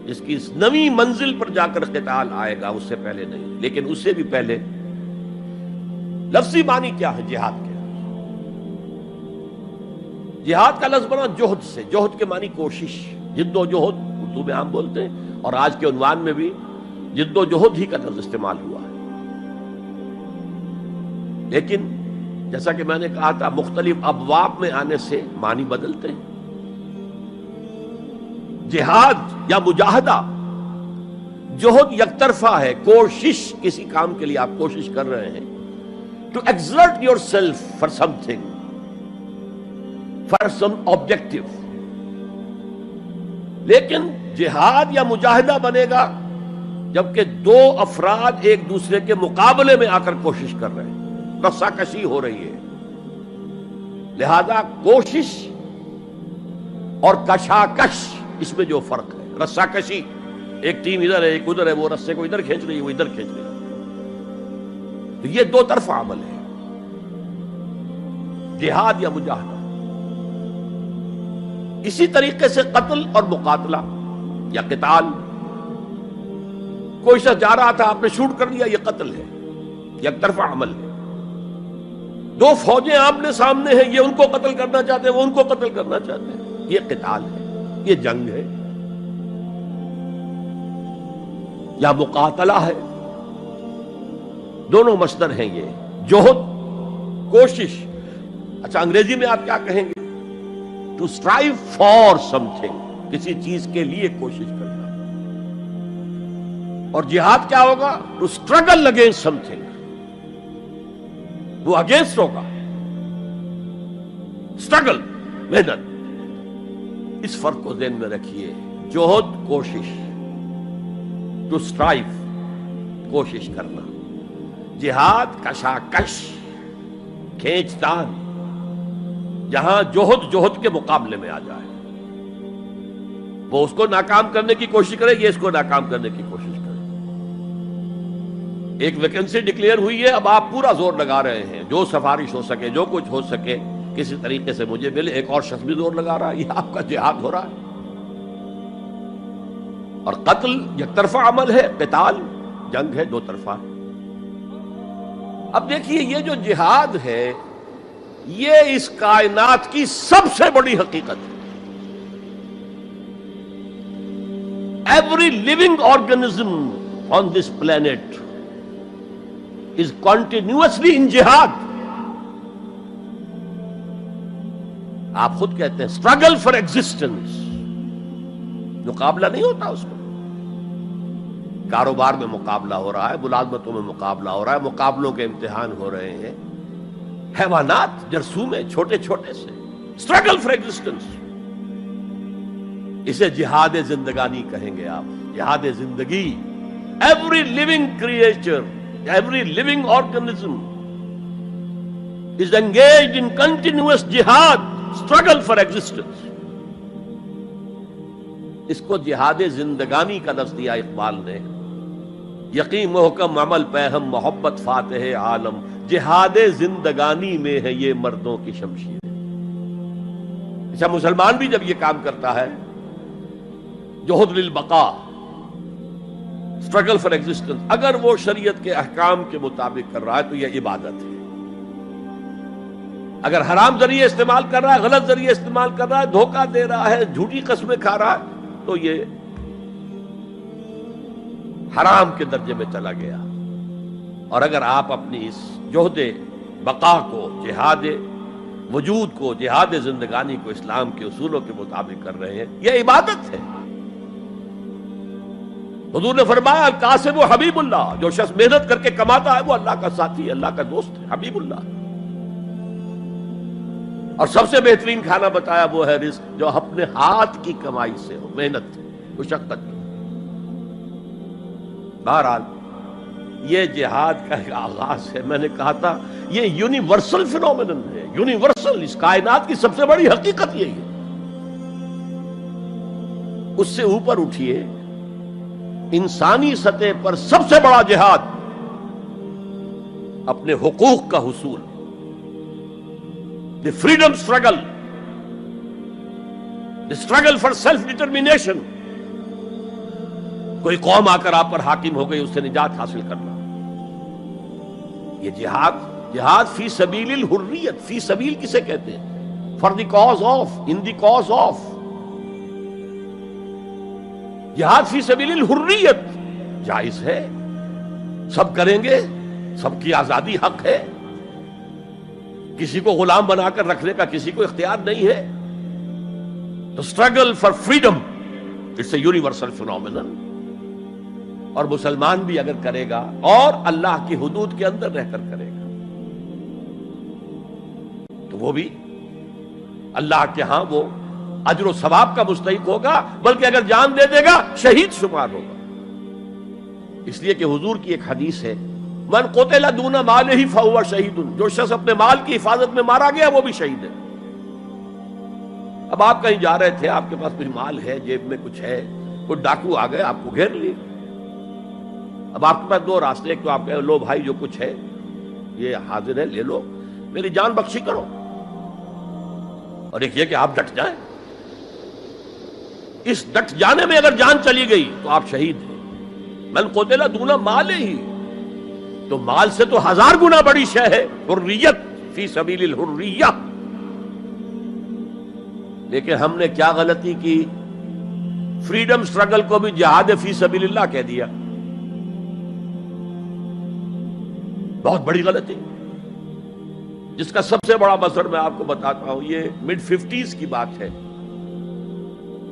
جس کی اس نویں منزل پر جا کر قتال آئے گا، اس سے پہلے نہیں. لیکن اس سے بھی پہلے لفظی معنی کیا ہے جہاد کے؟ جہاد کا لفظ بنا جوہد سے. جوہد کے معنی کوشش، جد و جہد اردو میں عام بولتے ہیں، اور آج کے عنوان میں بھی جد و جہد ہی کا لفظ استعمال ہوا ہے. لیکن جیسا کہ میں نے کہا تھا، مختلف ابواب میں آنے سے معنی بدلتے ہیں. جہاد یا مجاہدہ، جوہد یک طرفہ ہے، کوشش، کسی کام کے لیے آپ کوشش کر رہے ہیں. To exert yourself for something, for some objective. لیکن جہاد یا مجاہدہ بنے گا جبکہ دو افراد ایک دوسرے کے مقابلے میں آ کر کوشش کر رہے ہیں، رساکشی ہو رہی ہے. لہذا کوشش اور کشاکش، اس میں جو فرق ہے. رساکشی، ایک ٹیم ادھر ہے ایک ادھر ہے، وہ رسے کو ادھر کھینچ رہی ہے وہ ادھر کھینچ رہی ہے، تو یہ دو طرفہ عمل ہے جہاد یا مجاہدہ. اسی طریقے سے قتل اور مقاتلہ یا قتال، کوئی شخص جا رہا تھا آپ نے شوٹ کر دیا، یہ قتل ہے، یک طرفہ عمل ہے. دو فوجیں آمنے سامنے ہیں، یہ ان کو قتل کرنا چاہتے ہیں وہ ان کو قتل کرنا چاہتے ہیں، یہ قتال ہے، یہ جنگ ہے. یا مقاتلہ ہے، دونوں مصدر ہیں یہ، جوہد، کوشش. اچھا انگریزی میں آپ کیا کہیں گے؟ To strive for something, کسی چیز کے لیے کوشش کرنا. اور جہاد کیا ہوگا؟ To struggle against something, وہ اگینسٹ ہوگا، اسٹرگل، محنت. اس فرق کو ذہن میں رکھیے. جوہد کوشش، ٹو اسٹرائیو کوشش کرنا. جہاد کشاکش، کھینچ تان، جہاں جوہد کے مقابلے میں آ جائے. وہ اس کو ناکام کرنے کی کوشش کرے، یہ اس کو ناکام کرنے کی کوشش کرے. ایک ویکنسی ڈکلیئر ہوئی ہے، اب آپ پورا زور لگا رہے ہیں، جو سفارش ہو سکے، جو کچھ ہو سکے کسی طریقے سے مجھے ملے. ایک اور شخص بھی زور لگا رہا ہے، یہ آپ کا جہاد ہو رہا ہے. اور قتل یک طرفہ عمل ہے، قتال جنگ ہے، دو طرفہ. اب دیکھیے یہ جو جہاد ہے یہ اس کائنات کی سب سے بڑی حقیقت ہے. Every living organism on this planet is continuously in jihad. آپ خود کہتے ہیں struggle for existence، مقابلہ نہیں ہوتا اس میں. کاروبار میں مقابلہ ہو رہا ہے، ملازمتوں میں مقابلہ ہو رہا ہے، مقابلوں کے امتحان ہو رہے ہیں. حیوانات جرثومے چھوٹے چھوٹے سے struggle for existence. اسے جہاد زندگانی کہیں گے آپ، جہاد زندگی. Every living creature, every living organism is engaged in continuous jihad, struggle for existence. اس کو جہاد زندگانی کا لفظ دیا اقبال نے. یقین محکم عمل پہم محبت فاتح عالم، جہاد زندگانی میں ہے یہ مردوں کی شمشیر. اچھا مسلمان بھی جب یہ کام کرتا ہے، جہد للبقاء، اسٹرگل فار ایگزسٹنس، اگر وہ شریعت کے احکام کے مطابق کر رہا ہے تو یہ عبادت ہے. اگر حرام ذریعے استعمال کر رہا ہے، غلط ذریعے استعمال کر رہا ہے، دھوکہ دے رہا ہے، جھوٹی قسمیں کھا رہا ہے، تو یہ حرام کے درجے میں چلا گیا. اور اگر آپ اپنی اس جہد بقا کو، جہاد وجود کو، جہاد زندگانی کو اسلام کے اصولوں کے مطابق کر رہے ہیں، یہ عبادت ہے. حضور نے فرمایا القاسم و حبیب اللہ، جو شخص محنت کر کے کماتا ہے وہ اللہ کا ساتھی ہے، اللہ کا دوست ہے، حبیب اللہ. اور سب سے بہترین کھانا بتایا وہ ہے رزق جو اپنے ہاتھ کی کمائی سے ہو، محنت مشقت. بہرحال یہ جہاد کا ایک آغاز ہے. میں نے کہا تھا یہ یونیورسل فینومینن ہے، یونیورسل، اس کائنات کی سب سے بڑی حقیقت یہی ہے. اس سے اوپر اٹھیے، انسانی سطح پر سب سے بڑا جہاد اپنے حقوق کا حصول، the freedom struggle. the struggle for self determination. کوئی قوم آ کر آپ پر حاکم ہو گئی، اس سے نجات حاصل کرنا، یہ جہاد فی سبیل الحریت. فی سبیل کسے کہتے ہیں؟ For the cause of, in the cause of. جہاد فی سبیل الحریت جائز ہے، سب کریں گے، سب کی آزادی حق ہے، کسی کو غلام بنا کر رکھنے کا کسی کو اختیار نہیں ہے. تو struggle for freedom it's a universal phenomenon. اور مسلمان بھی اگر کرے گا اور اللہ کی حدود کے اندر رہ کر کرے گا تو وہ بھی اللہ کے ہاں وہ اجر و ثواب کا مستحق ہوگا، بلکہ اگر جان دے دے گا شہید شمار ہوگا. اس لیے کہ حضور کی ایک حدیث ہے، من قتل دون مالہ فہو شہید. جو شخص اپنے مال کی حفاظت میں مارا گیا وہ بھی شہید ہے. اب آپ کہیں جا رہے تھے، آپ کے پاس کچھ مال ہے، جیب میں کچھ ہے، کوئی ڈاکو آ گئے آپ کو گھیر لیے. اب آپ کے پاس دو راستے، ایک تو آپ کہے لو بھائی جو کچھ ہے یہ حاضر ہے، لے لو، میری جان بخشی کرو، اور ایک یہ کہ آپ ڈٹ جائیں. اس ڈٹ جانے میں اگر جان چلی گئی تو آپ شہید ہیں. من قتل دون مالہ ہی، تو مال سے تو 1000 گنا بڑی شے ہے حریت، فی سبیل الحریہ. لیکن ہم نے کیا غلطی کی؟ فریڈم سٹرگل کو بھی جہاد فی سبیل اللہ کہہ دیا. بہت بڑی غلطی، جس کا سب سے بڑا مثل میں آپ کو بتاتا ہوں. یہ mid 50s کی بات ہے.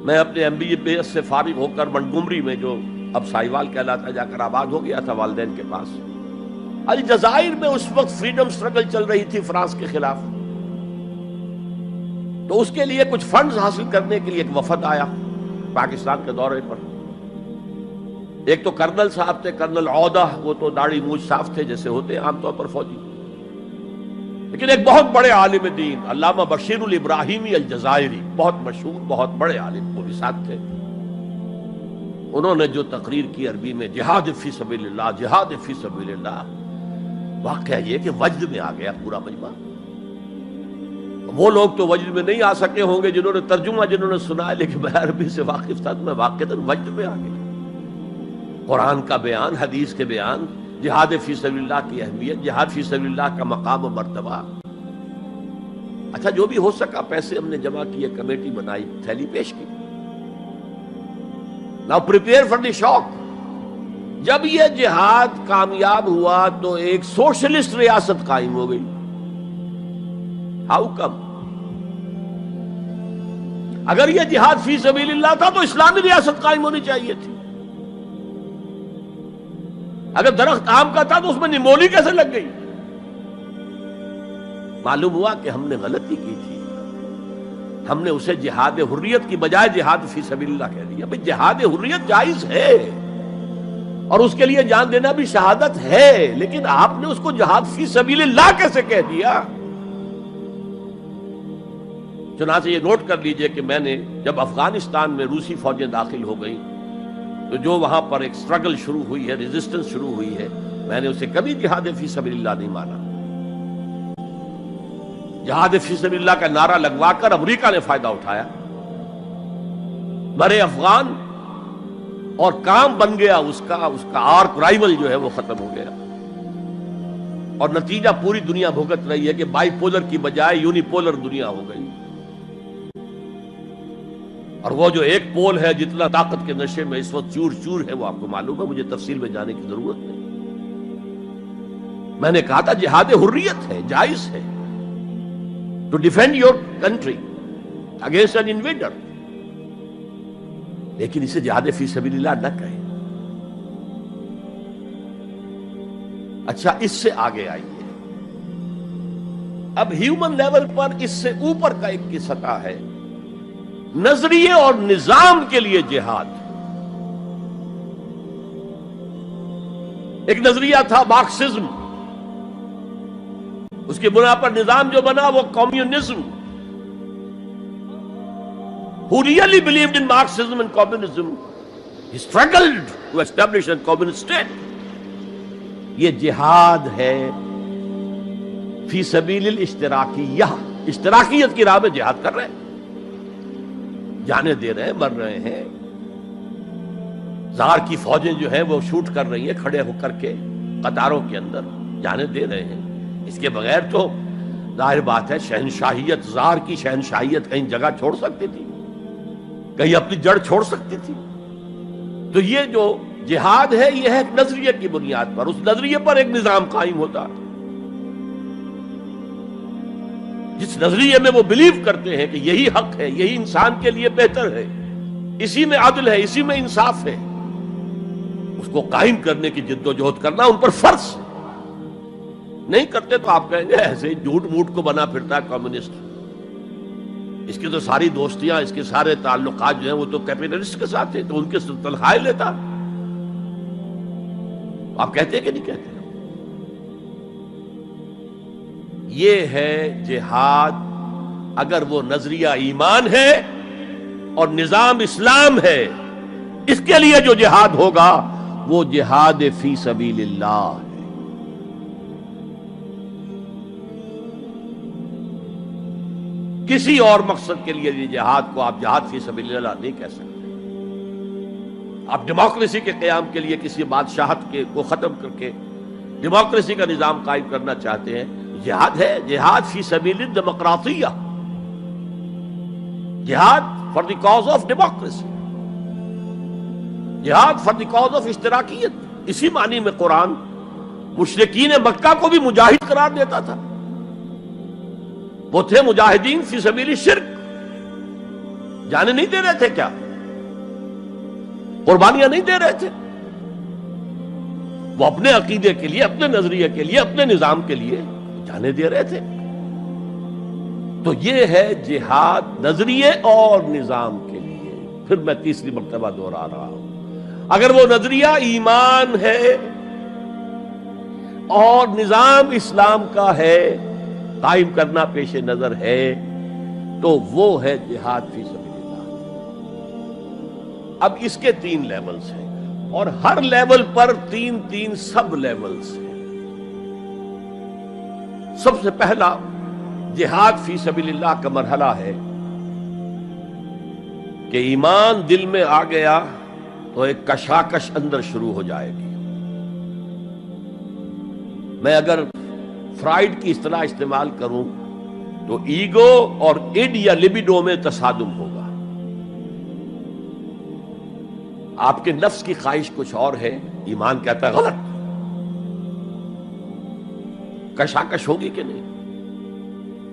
میں اپنے MBA سے فارغ ہو کر منٹگومری میں، جو اب سائیوال کہلاتا، جا کر آباد ہو گیا تھا والدین کے پاس. الجزائر میں اس وقت فریڈم سٹرگل چل رہی تھی فرانس کے خلاف. تو اس کے لیے کچھ فنڈز حاصل کرنے کے لیے ایک وفد آیا پاکستان کے دورے پر. ایک تو کرنل صاحب تھے، کرنل عودہ، وہ تو داڑھی مونچھ صاف تھے جیسے ہوتے ہیں عام طور پر فوجی. لیکن ایک بہت بڑے عالم دین علامہ بشیر الابراہیمی الجزائری، بہت مشہور، بہت بڑے عالم، وہ بھی ساتھ تھے. انہوں نے جو تقریر کی عربی میں، جہاد فی سبیل اللہ، جہاد فی سبیل اللہ، واقعہ یہ کہ وجد میں آ گیا پورا مجمع. وہ لوگ تو وجد میں نہیں آ سکے ہوں گے جنہوں نے ترجمہ جنہوں نے سنا ہے، لیکن میں عربی سے واقف تھا تو میں واقعتاً وجد میں آ گیا. قرآن کا بیان، حدیث کے بیان، جہاد فی سبیل اللہ کی اہمیت، جہاد فی سبیل اللہ کا مقام و مرتبہ. اچھا جو بھی ہو سکا پیسے ہم نے جمع کیے، کمیٹی بنائی، تھیلی پیش کی. Now prepare for the shock. جب یہ جہاد کامیاب ہوا تو ایک سوشلسٹ ریاست قائم ہو گئی. How come؟ اگر یہ جہاد فی سبیل اللہ تھا تو اسلامی ریاست قائم ہونی چاہیے تھی. اگر درخت آم کا تھا تو اس میں نمولی کیسے لگ گئی؟ معلوم ہوا کہ ہم نے غلطی کی تھی. ہم نے اسے جہاد حریت کی بجائے جہاد فی سبیل اللہ کہہ دیا. بھئی جہاد حریت جائز ہے اور اس کے لیے جان دینا بھی شہادت ہے، لیکن آپ نے اس کو جہاد فی سبیل اللہ کیسے کہہ دیا؟ چنانچہ یہ نوٹ کر لیجئے کہ میں نے جب افغانستان میں روسی فوجیں داخل ہو گئیں تو جو وہاں پر ایک سٹرگل شروع ہوئی ہے، ریزسٹنس شروع ہوئی ہے، میں نے اسے کبھی جہاد فی سبیل اللہ نہیں مانا. جہاد فی سبیل اللہ کا نعرہ لگوا کر امریکہ نے فائدہ اٹھایا، مرے افغان، اور کام بن گیا اس کا آرک رائیول جو ہے وہ ختم ہو گیا. اور نتیجہ پوری دنیا بھگت رہی ہے کہ بائی پولر کی بجائے یونی پولر دنیا ہو گئی. اور وہ جو ایک پول ہے جتنا طاقت کے نشے میں اس وقت چور چور ہے، وہ آپ کو معلوم ہے، مجھے تفصیل میں جانے کی ضرورت نہیں. میں نے کہا تھا جہاد حریت ہے، جائز ہے، to defend your country against an invader, لیکن اسے جہاد فی سبیل اللہ نہ کہیں. اچھا اس سے آگے آئیے، اب ہیومن لیول پر اس سے اوپر کا ایک کی سطح ہے، نظریے اور نظام کے لیے جہاد. ایک نظریہ تھا مارکسزم، اس کی بنا پر نظام جو بنا وہ communism. Who really believed in Marxism and communism, he struggled to establish a communist state. یہ جہاد ہے فی سبیل الاشتراکیہ، اشتراکیت کی راہ میں جہاد کر رہے ہیں. جانیں دے رہے ہیں، مر رہے ہیں، زار کی فوجیں جو ہیں وہ شوٹ کر رہی ہیں کھڑے ہو کر کے قطاروں کے اندر، جانیں دے رہے ہیں۔ اس کے بغیر تو ظاہر بات ہے شہنشاہیت، زار کی شہنشاہیت کہیں جگہ چھوڑ سکتی تھی، کہیں اپنی جڑ چھوڑ سکتی تھی؟ تو یہ جو جہاد ہے یہ ہے ایک نظریے کی بنیاد پر، اس نظریے پر ایک نظام قائم ہوتا، جس نظریے میں وہ بلیو کرتے ہیں کہ یہی حق ہے، یہی انسان کے لیے بہتر ہے، اسی میں عدل ہے، اسی میں انصاف ہے، اس کو قائم کرنے کی جد و جہد کرنا ان پر فرض ہے۔ نہیں کرتے تو آپ کہیں گے ایسے ہی جھوٹ موٹ کو بنا پھرتا ہے کمیونسٹ، اس کی تو ساری دوستیاں، اس کے سارے تعلقات جو ہیں وہ تو کیپٹلسٹ کے ساتھ ہیں، تو ان کے تنخواہیں لیتا۔ آپ کہتے ہیں کہ نہیں کہتے؟ یہ ہے جہاد، اگر وہ نظریہ ایمان ہے اور نظام اسلام ہے، اس کے لیے جو جہاد ہوگا وہ جہاد فی سبیل اللہ ہے۔ کسی اور مقصد کے لیے جہاد کو آپ جہاد فی سبیل اللہ نہیں کہہ سکتے۔ آپ ڈیموکریسی کے قیام کے لیے کسی بادشاہت کو ختم کر کے ڈیموکریسی کا نظام قائم کرنا چاہتے ہیں، جہاد ہے، جہاد فی سبیل الدیمقراطیہ، جہاد for the cause of democracy, جہاد فار دی کاز آف اشتراکیت۔ اسی معنی میں قرآن مشرکین مکہ کو بھی مجاہد قرار دیتا تھا، وہ تھے مجاہدین فی سبیل الشرک، جانے نہیں دے رہے تھے، کیا قربانیاں نہیں دے رہے تھے؟ وہ اپنے عقیدے کے لیے، اپنے نظریے کے لیے، اپنے نظام کے لیے جانے دے رہے تھے۔ تو یہ ہے جہاد نظریے اور نظام کے لیے۔ پھر میں تیسری مرتبہ دوہرا رہا ہوں، اگر وہ نظریہ ایمان ہے اور نظام اسلام کا ہے، قائم کرنا پیش نظر ہے، تو وہ ہے جہاد فی سبیل اللہ۔ اب اس کے 3 لیولز ہیں، اور ہر لیول پر 3 سب لیولز ہیں۔ سب سے پہلا جہاد فی سبیل اللہ کا مرحلہ ہے کہ ایمان دل میں آ گیا تو ایک کشاکش اندر شروع ہو جائے گی۔ میں اگر فرائیڈ کی اصطلاح استعمال کروں تو ایگو اور اڈ یا لبیڈو میں تصادم ہوگا۔ آپ کے نفس کی خواہش کچھ اور ہے، ایمان کہتا ہے غلط، کشاکش ہوگی کہ نہیں؟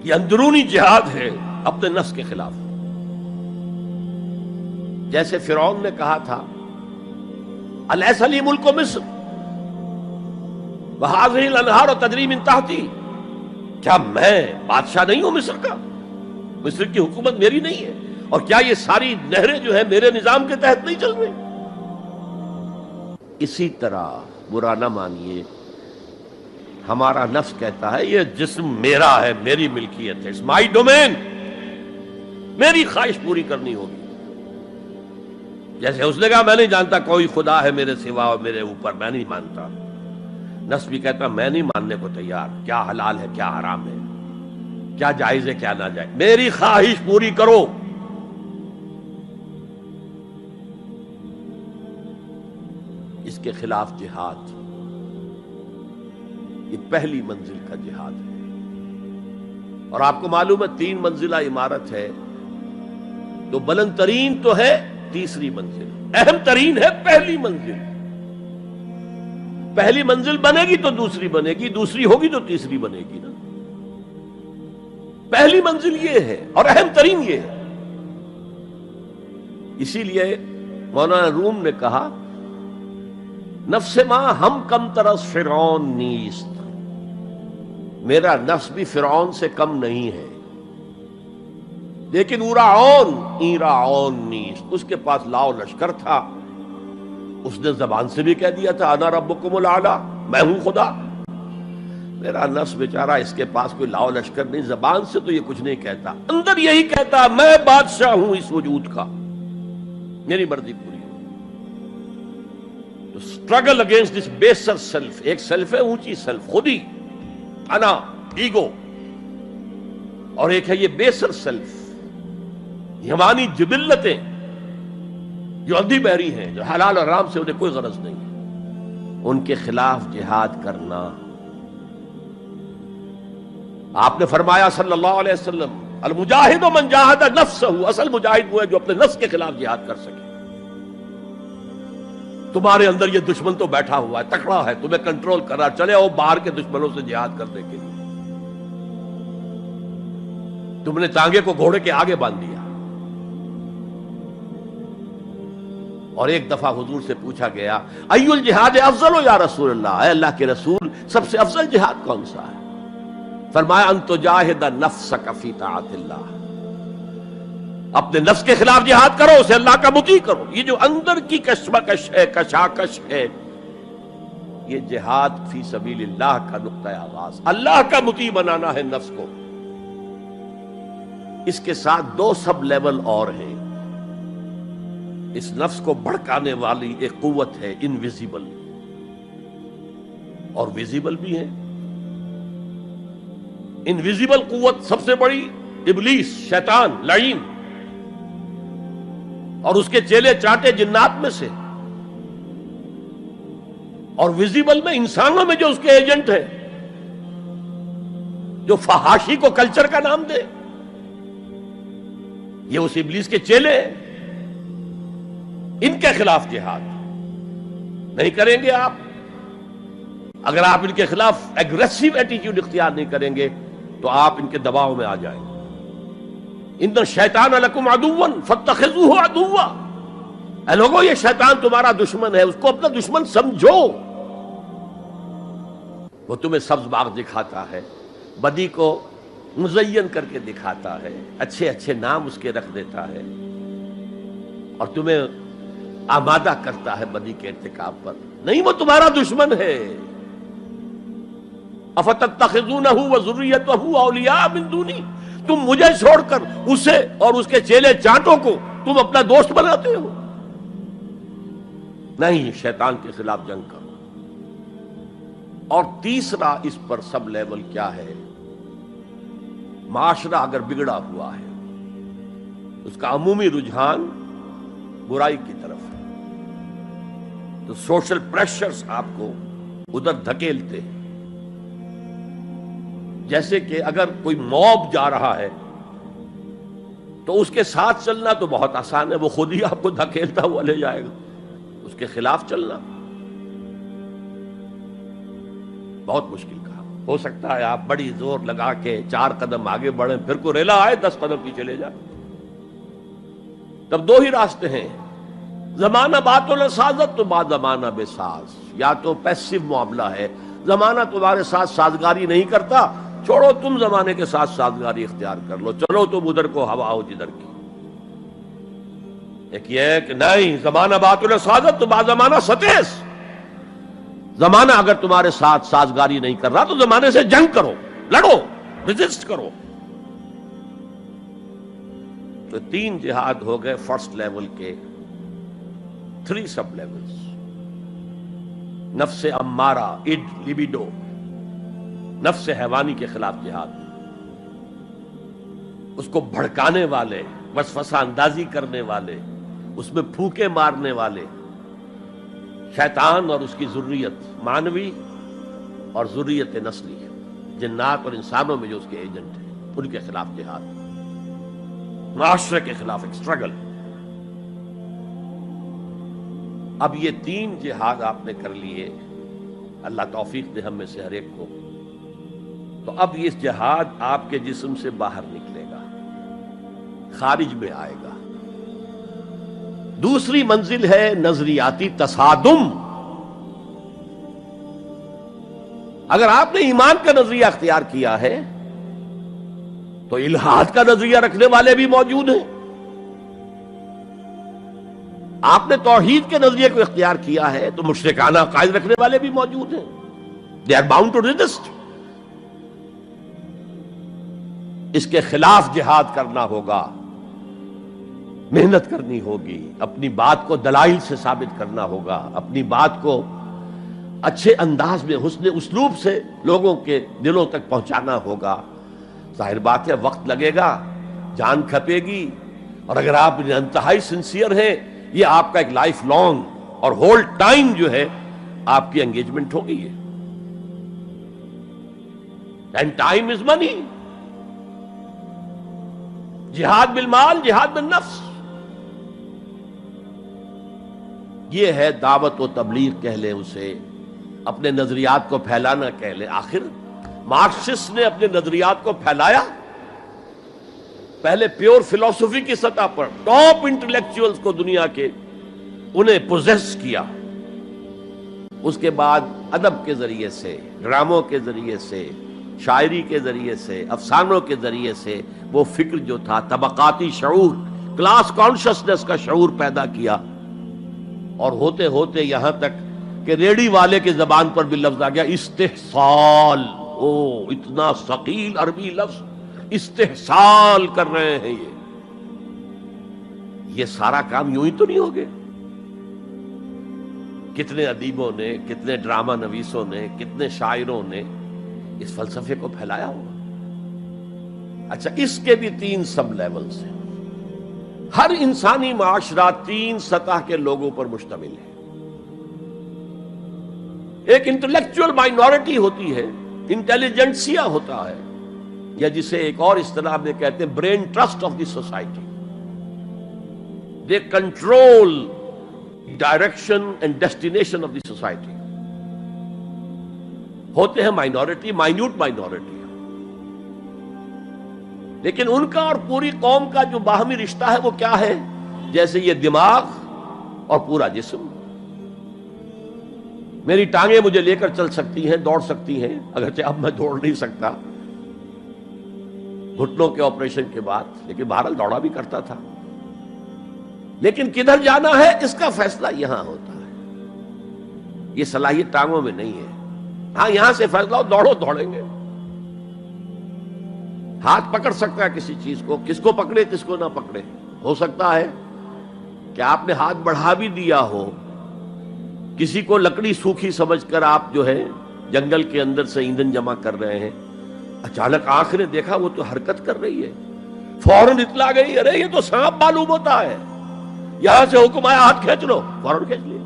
یہ اندرونی جہاد ہے اپنے نفس کے خلاف۔ جیسے فرعون نے کہا تھا الیس لی ملک مصر وہذہ الانہار تجری من تحتی، کیا میں بادشاہ نہیں ہوں مصر کا؟ مصر کی حکومت میری نہیں ہے؟ اور کیا یہ ساری نہریں جو ہیں میرے نظام کے تحت نہیں چل رہی؟ اسی طرح برا نہ مانیے، ہمارا نفس کہتا ہے یہ جسم میرا ہے، میری ملکیت ہے، اٹس مائی ڈومین، میری خواہش پوری کرنی ہوگی۔ جیسے اس نے کہا میں نہیں جانتا کوئی خدا ہے میرے سوا اور میرے اوپر، میں نہیں مانتا، نفس بھی کہتا میں نہیں ماننے کو تیار، کیا حلال ہے کیا حرام ہے، کیا جائز ہے کیا ناجائز، میری خواہش پوری کرو۔ اس کے خلاف جہاد، یہ پہلی منزل کا جہاد ہے۔ اور آپ کو معلوم ہے 3 منزلہ عمارت ہے، تو بلند ترین تو ہے تیسری منزل، اہم ترین ہے پہلی منزل۔ پہلی منزل بنے گی تو دوسری بنے گی، دوسری ہوگی تو تیسری بنے گی نا۔ پہلی منزل یہ ہے اور اہم ترین یہ ہے۔ اسی لیے مولانا روم نے کہا نفس ماں ہم کم ترس فرعون نیست، میرا نفس بھی فرعون سے کم نہیں ہے، لیکن ایراعون نیست، اس کے پاس لاؤ لشکر تھا، اس نے زبان سے بھی کہہ دیا تھا انا ربکم الاعلی، میں ہوں خدا۔ میرا نفس بیچارہ اس کے پاس کوئی لاؤ لشکر نہیں، زبان سے تو یہ کچھ نہیں کہتا، اندر یہی کہتا میں بادشاہ ہوں اس وجود کا، میری مرضی پوری ہو۔ تو اسٹرگل اگینسٹ دس بیسر سیلف، ایک سیلف ہے اونچی سیلف، خودی، انا، ایگو، اور ایک ہے یہ بیسر سیلف یمانی جبلتیں جو اندھی بہری ہیں، جو حلال اور حرام سے انہیں کوئی غرض نہیں ہے، ان کے خلاف جہاد کرنا. آپ نے فرمایا صلی اللہ علیہ وسلم المجاہد من جاہد نفسہ، اصل مجاہد وہ ہے جو اپنے نفس کے خلاف جہاد کر سکے. تمہارے اندر یہ دشمن تو بیٹھا ہوا ہے، تکڑا ہے، تمہیں کنٹرول کر رہا، چلے آؤ باہر کے دشمنوں سے جہاد کرنے کے لیے. تم نے ٹانگے کو گھوڑے کے آگے باندھ دیا. اور ایک دفعہ حضور سے پوچھا گیا ای الجہاد افضل یا رسول اللہ، اے اللہ کے رسول سب سے افضل جہاد کون سا ہے؟ فرمایا ان تجاہد نفسک فی طاعت اللہ، اپنے نفس کے خلاف جہاد کرو، اسے اللہ کا مطیع کرو. یہ جو اندر کی کشمکش ہے، کشاکش ہے، یہ جہاد فی سبیل اللہ کا نقطہ آغاز، اللہ کا مطیع بنانا ہے نفس کو. اس کے ساتھ دو سب لیول اور ہیں. اس نفس کو بھڑکانے والی ایک قوت ہے انویزیبل، اور ویزیبل بھی ہے. انویزیبل قوت سب سے بڑی ابلیس، شیطان لعین، اور اس کے چیلے چاٹے جنات میں سے. اور ویزیبل میں انسانوں میں جو اس کے ایجنٹ ہیں، جو فحاشی کو کلچر کا نام دے، یہ اس ابلیس کے چیلے ہیں. ان کے خلاف جہاد نہیں کریں گے آپ. اگر آپ ان کے خلاف ایگریسو ایٹیٹیوڈ اختیار نہیں کریں گے تو آپ ان کے دباؤ میں آ جائیں گے. ان الشیطان لکم عدو فاتخذوہ عدوا، اے لوگوں یہ شیطان تمہارا دشمن ہے، اس کو اپنا دشمن سمجھو. وہ تمہیں سبز باغ دکھاتا ہے، بدی کو مزین کر کے دکھاتا ہے، اچھے اچھے نام اس کے رکھ دیتا ہے، اور تمہیں آمادہ کرتا ہے بدی کے ارتکاب پر. نہیں، وہ تمہارا دشمن ہے. افتتخذونہ وذریتہ اولیاء من دونی، تم مجھے چھوڑ کر اسے اور اس کے چیلے چانٹوں کو تم اپنا دوست بناتے ہو. نہیں، شیطان کے خلاف جنگ کرو. اور تیسرا اس پر سب لیول کیا ہے؟ معاشرہ اگر بگڑا ہوا ہے، اس کا عمومی رجحان برائی کی طرف ہے، تو سوشل پریشرز آپ کو ادھر دھکیلتے ہیں. جیسے کہ اگر کوئی موب جا رہا ہے تو اس کے ساتھ چلنا تو بہت آسان ہے، وہ خود ہی آپ کو دھکیلتا ہوا لے جائے گا. اس کے خلاف چلنا بہت مشکل کام. ہو سکتا ہے آپ بڑی زور لگا کے 4 قدم آگے بڑھیں، پھر کو ریلا آئے 10 قدم پیچھے لے جائے. تب دو ہی راستے ہیں، زمانہ بات و سازت تو بعد زمانہ بے ساز. یا تو پیسو معاملہ ہے، زمانہ تمہارے ساتھ سازگاری نہیں کرتا، چھوڑو تم زمانے کے ساتھ سازگاری اختیار کر لو، چلو تم ادھر کو ہوا ہو جدھر کی. ایک یہ ہے کہ نہیں، زمانہ بات و سازت تو بعد زمانہ ستیس. زمانہ اگر تمہارے ساتھ سازگاری نہیں کر رہا تو زمانے سے جنگ کرو، لڑو، ریزسٹ کرو. تو 3 جہاد ہو گئے فرسٹ لیول کے. 3 سب لیولز: نفس امارہ، اڈ، لیبیڈو، نفس حیوانی کے خلاف جہاد، اس کو بھڑکانے والے، وسوسہ اندازی کرنے والے، اس میں پھونکے مارنے والے، شیطان اور اس کی ذریت مانوی اور ذریت نسلی، جنات اور انسانوں میں جو اس کے ایجنٹ ہیں، ان کے خلاف جہاد. معاشرے کے خلاف ایک اسٹرگل. اب یہ 3 جہاد آپ نے کر لیے، اللہ توفیق دے ہم میں سے ہر ایک کو. تو اب یہ جہاد آپ کے جسم سے باہر نکلے گا، خارج میں آئے گا. دوسری منزل ہے نظریاتی تصادم. اگر آپ نے ایمان کا نظریہ اختیار کیا ہے تو الحاد کا نظریہ رکھنے والے بھی موجود ہیں. آپ نے توحید کے نظریے کو اختیار کیا ہے تو مشرکانہ عقائد رکھنے والے بھی موجود ہیں. They are bound to resist. اس کے خلاف جہاد کرنا ہوگا، محنت کرنی ہوگی، اپنی بات کو دلائل سے ثابت کرنا ہوگا، اپنی بات کو اچھے انداز میں حسن اسلوب سے لوگوں کے دلوں تک پہنچانا ہوگا. ظاہر بات ہے وقت لگے گا، جان کھپے گی، اور اگر آپ انتہائی سنسیئر ہیں، یہ آپ کا ایک لائف لانگ اور ہول ٹائم جو ہے آپ کی انگیجمنٹ ہو گئی ہے. اینڈ ٹائم از منی. جہاد بالمال، جہاد بالنفس، یہ ہے دعوت و تبلیغ کہہ لیں اسے، اپنے نظریات کو پھیلانا کہہ لیں. آخر مارکسسٹ نے اپنے نظریات کو پھیلایا پہلے پیور فلسفی کی سطح پر، ٹاپ انٹلیکچوئلز کو دنیا کے انہیں پوزیس کیا. اس کے بعد ادب کے ذریعے سے، ڈراموں کے ذریعے سے، شاعری کے ذریعے سے، افسانوں کے ذریعے سے وہ فکر جو تھا، طبقاتی شعور، کلاس کانشسنس کا شعور پیدا کیا. اور ہوتے ہوتے یہاں تک کہ ریڈی والے کے زبان پر بھی لفظ آ گیا استحصال. اتنا ثقیل عربی لفظ، استحصال کر رہے ہیں. یہ سارا کام یوں ہی تو نہیں ہو گیا. کتنے ادیبوں نے، کتنے ڈرامہ نویسوں نے، کتنے شاعروں نے اس فلسفے کو پھیلایا ہوگا. اچھا، اس کے بھی 3 سب لیولز ہیں. ہر انسانی معاشرہ 3 سطح کے لوگوں پر مشتمل ہے. ایک انٹلیکچوئل مائنورٹی ہوتی ہے، انٹیلیجنسیا ہوتا ہے، یا جسے ایک اور اصطلاح میں کہتے ہیں brain trust of the society. They control direction and destination of the society. ہوتے ہیں مائنورٹی، مائنیوٹ مائنورٹی، لیکن ان کا اور پوری قوم کا جو باہمی رشتہ ہے وہ کیا ہے؟ جیسے یہ دماغ اور پورا جسم. میری ٹانگیں مجھے لے کر چل سکتی ہیں، دوڑ سکتی ہیں، اگرچہ اب میں دوڑ نہیں سکتا گھٹنوں کے آپریشن کے بعد، لیکن بہرحال دوڑا بھی کرتا تھا. لیکن کدھر جانا ہے اس کا فیصلہ یہاں ہوتا ہے. یہ صلاحیت ٹانگوں میں نہیں ہے. ہاں، یہاں سے فیصلہ ہو، دوڑو، دوڑیں گے. ہاتھ پکڑ سکتا ہے کسی چیز کو، کس کو پکڑے کس کو نہ پکڑے. ہو سکتا ہے کہ آپ نے ہاتھ بڑھا بھی دیا ہو، کسی کو لکڑی سوکھی سمجھ کر آپ جو ہے جنگل کے اندر سے ایندھن جمع کر رہے ہیں، اچانک آنکھ نے دیکھا وہ تو حرکت کر رہی ہے، فوراً اطلاع گئی، ارے یہ تو سانپ معلوم ہوتا ہے، یہاں سے حکم آیا ہاتھ کھینچ لو، فوراً کھینچ لیا.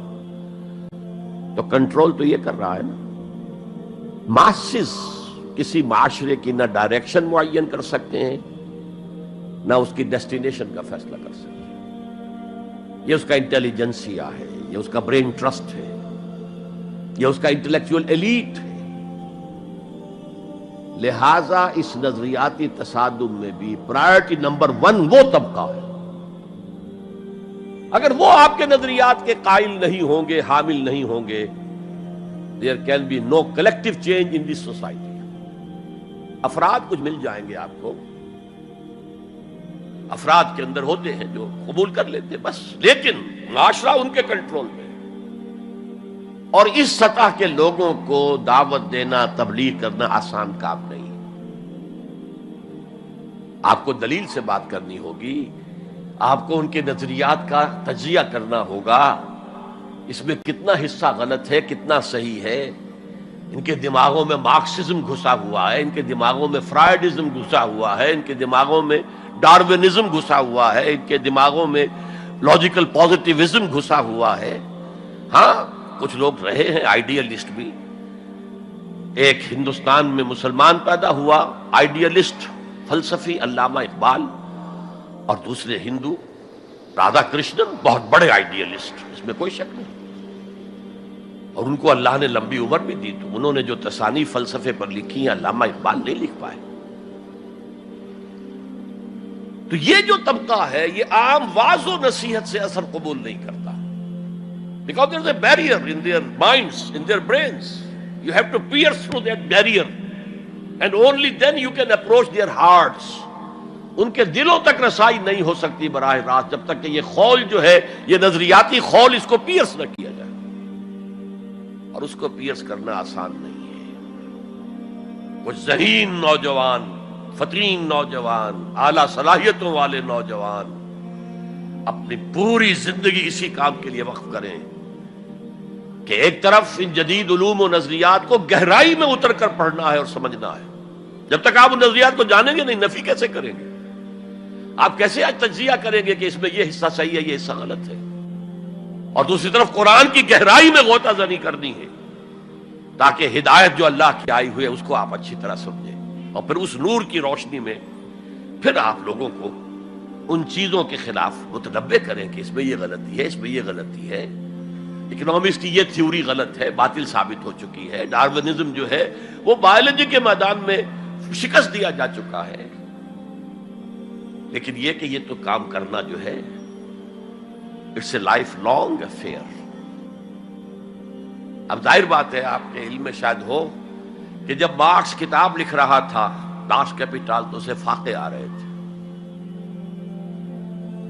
تو کنٹرول تو یہ کر رہا ہے نا. ماسز کسی معاشرے کی نہ ڈائریکشن معین کر سکتے ہیں، نہ اس کی ڈیسٹینیشن کا فیصلہ کر سکتے ہیں. یہ اس کا انٹیلیجنسیا ہے، یہ اس کا برین ٹرسٹ ہے، یہ اس کا انٹلیکچوئل ایلیٹ ہے. لہذا اس نظریاتی تصادم میں بھی پرائرٹی نمبر 1 وہ طبقہ ہے. اگر وہ آپ کے نظریات کے قائل نہیں ہوں گے، حامل نہیں ہوں گے، there can be no collective change in this society. افراد کچھ مل جائیں گے آپ کو، افراد کے اندر ہوتے ہیں جو قبول کر لیتے ہیں بس، لیکن معاشرہ ان کے کنٹرول میں. اور اس سطح کے لوگوں کو دعوت دینا، تبلیغ کرنا آسان کام نہیں. آپ کو دلیل سے بات کرنی ہوگی، آپ کو ان کے نظریات کا تجزیہ کرنا ہوگا، اس میں کتنا حصہ غلط ہے، کتنا صحیح ہے. ان کے دماغوں میں مارکسزم گھسا ہوا ہے، ان کے دماغوں میں فرائیڈزم گھسا ہوا ہے، ان کے دماغوں میں ڈارونزم گھسا ہوا ہے، ان کے دماغوں میں لاجیکل پازیٹیوزم گھسا ہوا ہے. ہاں، کچھ لوگ رہے ہیں آئیڈیلسٹ بھی. ایک ہندوستان میں مسلمان پیدا ہوا آئیڈیلسٹ فلسفی علامہ اقبال، اور دوسرے ہندو رادھا کرشنن، بہت بڑے آئیڈیلسٹ، اس میں کوئی شک نہیں. اور ان کو اللہ نے لمبی عمر بھی دی، تو انہوں نے جو تصانیف فلسفے پر لکھی ہیں علامہ اقبال نہیں لکھ پائے. تو یہ جو طبقہ ہے یہ عام واعظ و نصیحت سے اثر قبول نہیں کرتا. Because there is a barrier in their minds, in their brains. You have to pierce through that barrier, and only then you can approach their hearts. ان کے دلوں تک رسائی نہیں ہو سکتی براہ راست جب تک کہ یہ خول جو ہے، یہ نظریاتی خول، اس کو پیئرس نہ کیا جائے. اور اس کو پیئرس کرنا آسان نہیں ہے. کچھ ذہین نوجوان، فطین نوجوان، اعلیٰ صلاحیتوں والے نوجوان اپنی پوری زندگی اسی کام کے لیے وقف کریں کہ ایک طرف ان جدید علوم و نظریات کو گہرائی میں اتر کر پڑھنا ہے اور سمجھنا ہے. جب تک آپ ان نظریات کو جانیں گے نہیں، نفی کیسے کریں گے؟ آپ کیسے آج تجزیہ کریں گے کہ اس میں یہ حصہ صحیح ہے یہ حصہ غلط ہے؟ اور دوسری طرف قرآن کی گہرائی میں غوطہ زنی کرنی ہے تاکہ ہدایت جو اللہ کی آئی ہوئی ہے اس کو آپ اچھی طرح سمجھیں، اور پھر اس نور کی روشنی میں پھر آپ لوگوں کو ان چیزوں کے خلاف متنبع کریں کہ اس میں یہ غلطی ہے، اس میں یہ غلطی ہے، اکنامکس کی یہ تھیوری غلط ہے، باطل ثابت ہو چکی ہے، ڈارونزم جو ہے وہ بایولوجی کے میدان میں شکست دیا جا چکا ہے۔ لیکن یہ کہ یہ تو کام کرنا جو ہے it's a lifelong affair. اب ظاہر بات ہے آپ کے علم میں شاید ہو کہ جب مارکس کتاب لکھ رہا تھا داس کیپیٹال تو اسے فاقے آ رہے تھے،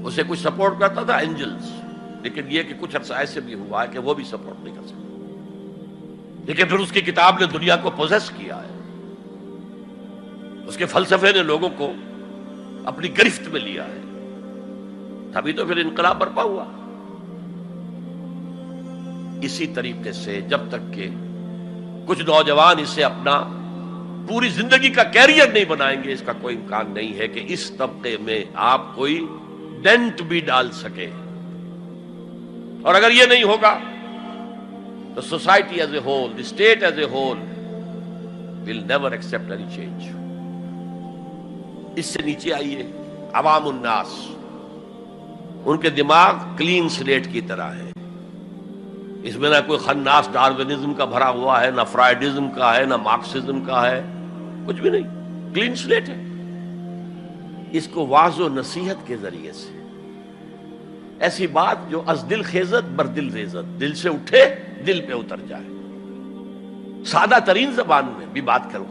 اسے کچھ سپورٹ کرتا تھا اینجلز، لیکن یہ کہ کچھ عرصہ ایسے بھی ہوا ہے کہ وہ بھی سپورٹ نہیں کر سکتا، لیکن پھر اس کی کتاب نے دنیا کو پوزیس کیا ہے، اس کے فلسفے نے لوگوں کو اپنی گرفت میں لیا ہے، تبھی تو پھر انقلاب برپا ہوا۔ اسی طریقے سے جب تک کہ کچھ نوجوان اسے اپنا پوری زندگی کا کیریئر نہیں بنائیں گے، اس کا کوئی امکان نہیں ہے کہ اس طبقے میں آپ کوئی ڈینٹ بھی ڈال سکے۔ اور اگر یہ نہیں ہوگا تو society as a whole, the state as a whole will never accept any change. اس سے نیچے آئیے، عوام الناس، ان کے دماغ کلین سلیٹ کی طرح ہے، اس میں نہ کوئی خناس ڈارونزم کا بھرا ہوا ہے، نہ فرائیڈزم کا ہے، نہ مارکسزم کا ہے، کچھ بھی نہیں، کلین سلیٹ ہے۔ اس کو واعظ و نصیحت کے ذریعے سے ایسی بات جو از دل خیزت بر دل ریزت، دل سے اٹھے دل پہ اتر جائے، سادہ ترین زبان میں بھی بات کرو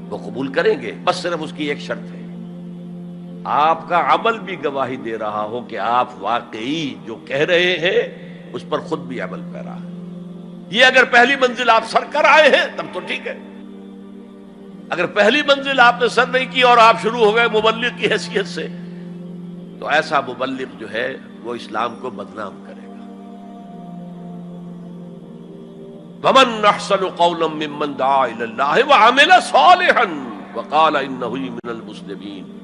وہ قبول کریں گے، بس صرف اس کی ایک شرط ہے آپ کا عمل بھی گواہی دے رہا ہو کہ آپ واقعی جو کہہ رہے ہیں اس پر خود بھی عمل پیرا ہے۔ یہ اگر پہلی منزل آپ سر کر آئے ہیں تب تو ٹھیک ہے، اگر پہلی منزل آپ نے سر نہیں کی اور آپ شروع ہو گئے مبلغ کی حیثیت سے، تو ایسا مبلغ جو ہے وہ اسلام کو بدنام کرے گا۔ وَمَنْ أَحْسَنُ قَوْلًا مِّمَّنْ دَعَا إِلَى اللَّهِ وَعَمِلَ صَالِحًا وَقَالَ إِنَّهُ مِنَ الْمُسْلِمِينَ۔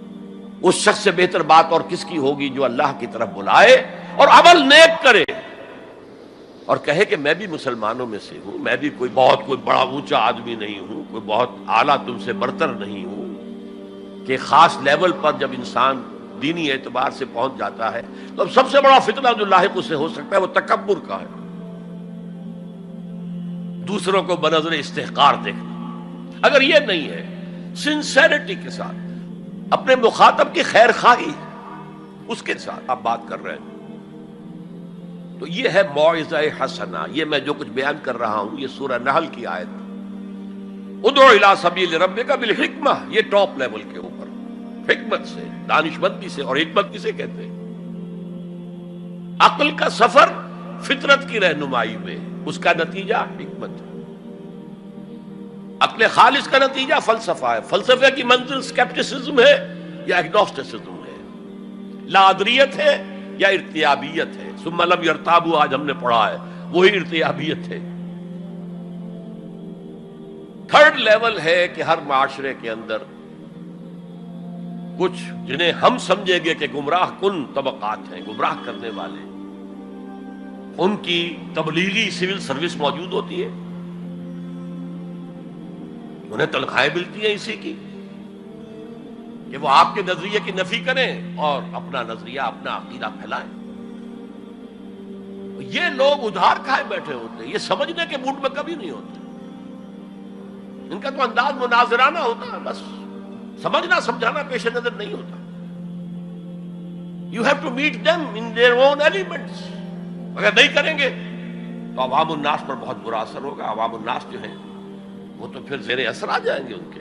اس شخص سے بہتر بات اور کس کی ہوگی جو اللہ کی طرف بلائے اور عمل نیک کرے اور کہے کہ میں بھی مسلمانوں میں سے ہوں، میں بھی کوئی بڑا اونچا آدمی نہیں ہوں، کوئی بہت اعلیٰ تم سے برتر نہیں ہوں، کہ خاص لیول پر جب انسان دینی اعتبار سے پہنچ جاتا ہے تو اب سب سے بڑا فتنہ جو لاحق اسے ہو سکتا ہے وہ تکبر کا ہے، دوسروں کو بنظر استحقار دیکھنا۔ اگر یہ نہیں ہے سنسیریٹی کے ساتھ اپنے مخاطب کی خیر خواہی اس کے ساتھ آپ بات کر رہے ہیں تو یہ ہے موعظہ حسنہ۔ یہ میں جو کچھ بیان کر رہا ہوں یہ سورہ نحل کی آیت ادعو الی سبیل ربک بالحکمہ، یہ ٹاپ لیول کے اوپر حکمت سے، دانشمندی سے، اور حکمت کسے کہتے ہیں؟ عقل کا سفر فطرت کی رہنمائی میں، اس کا نتیجہ حکمت ہے۔ عقل خالص کا نتیجہ فلسفہ ہے، فلسفے کی منزل سکیپٹسزم ہے یا ایگنوسٹسزم ہے، لادریت ہے یا ارتیابیت ہے۔ ثم لم یرتابوا آج ہم نے پڑھا ہے، وہی ارتیابیت ہے۔ تھرڈ لیول ہے کہ ہر معاشرے کے اندر کچھ جنہیں ہم سمجھیں گے کہ گمراہ کن طبقات ہیں، گمراہ کرنے والے، ان کی تبلیغی سول سروس موجود ہوتی ہے، انہیں تنخواہیں ملتی ہیں اسی کی کہ وہ آپ کے نظریے کی نفی کریں اور اپنا نظریہ، اپنا عقیدہ پھیلائیں۔ یہ لوگ ادھار کھائے بیٹھے ہوتے ہیں، یہ سمجھنے کے موڈ میں کبھی نہیں ہوتے، ان کا تو انداز مناظرانہ ہوتا ہے، بس سمجھنا سمجھانا پیش نظر نہیں ہوتا۔ You have to meet them in their own elements۔ اگر نہیں کریں گے تو عوام الناس پر بہت برا اثر ہوگا۔ عوام الناس جو ہیں وہ تو پھر زیر اثر آ جائیں گے ان کے،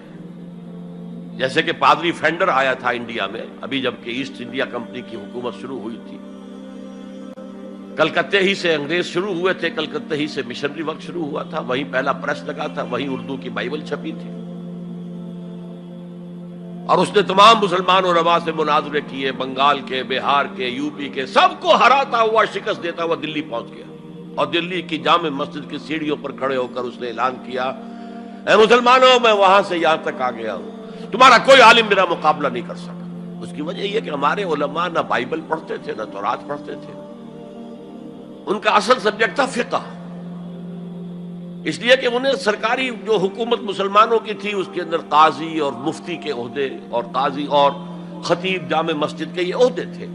جیسے کہ پادری فینڈر آیا تھا انڈیا میں، ابھی جب کہ ایسٹ انڈیا کمپنی کی حکومت شروع ہوئی تھی، کلکتے ہی سے انگریز شروع ہوئے تھے، کلکتے ہی سے مشنری ورک شروع ہوا تھا، وہیں پہلا پریس لگا تھا، وہیں اردو کی بائبل چھپی تھی، اور اس نے تمام مسلمان علماء سے مناظرے کیے، بنگال کے، بہار کے، یو پی کے، سب کو ہراتا ہوا، شکست دیتا ہوا دلی پہنچ گیا، اور دلی کی جامع مسجد کی سیڑھیوں پر کھڑے ہو کر اس نے اعلان کیا، اے مسلمانوں، میں وہاں سے یہاں تک آ گیا ہوں، تمہارا کوئی عالم میرا مقابلہ نہیں کر سکا۔ اس کی وجہ یہ کہ ہمارے علماء نہ بائبل پڑھتے تھے نہ تورات پڑھتے تھے. ان کا اصل سبجیکٹ تھا فقہ، اس لیے کہ انہیں سرکاری جو حکومت مسلمانوں کی تھی اس کے اندر قاضی اور مفتی کے عہدے اور قاضی اور خطیب جامع مسجد کے یہ عہدے تھے.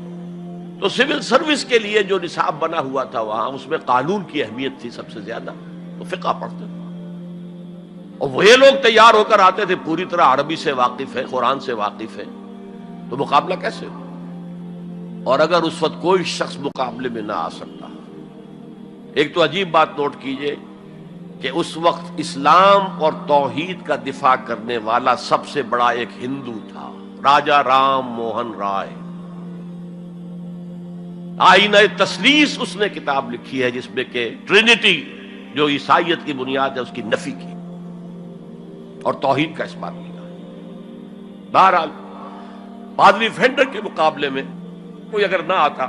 تو سول سروس کے لیے جو نصاب بنا ہوا تھا وہاں اس میں قانون کی اہمیت تھی سب سے زیادہ، تو فقہ پڑھتے تھے. اور وہ لوگ تیار ہو کر آتے تھے پوری طرح عربی سے واقف ہے، قرآن سے واقف ہے، تو مقابلہ کیسے ہو؟ اور اگر اس وقت کوئی شخص مقابلے میں نہ آ سکتا، ایک تو عجیب بات نوٹ کیجئے کہ اس وقت اسلام اور توحید کا دفاع کرنے والا سب سے بڑا ایک ہندو تھا، راجا رام موہن رائے. آئینہ تثلیث اس نے کتاب لکھی ہے جس میں کہ ٹرینٹی جو عیسائیت کی بنیاد ہے اس کی نفی کی اور توحید کا اثبات کیا. بہرحال پادری فینڈر کے مقابلے میں کوئی اگر نہ آتا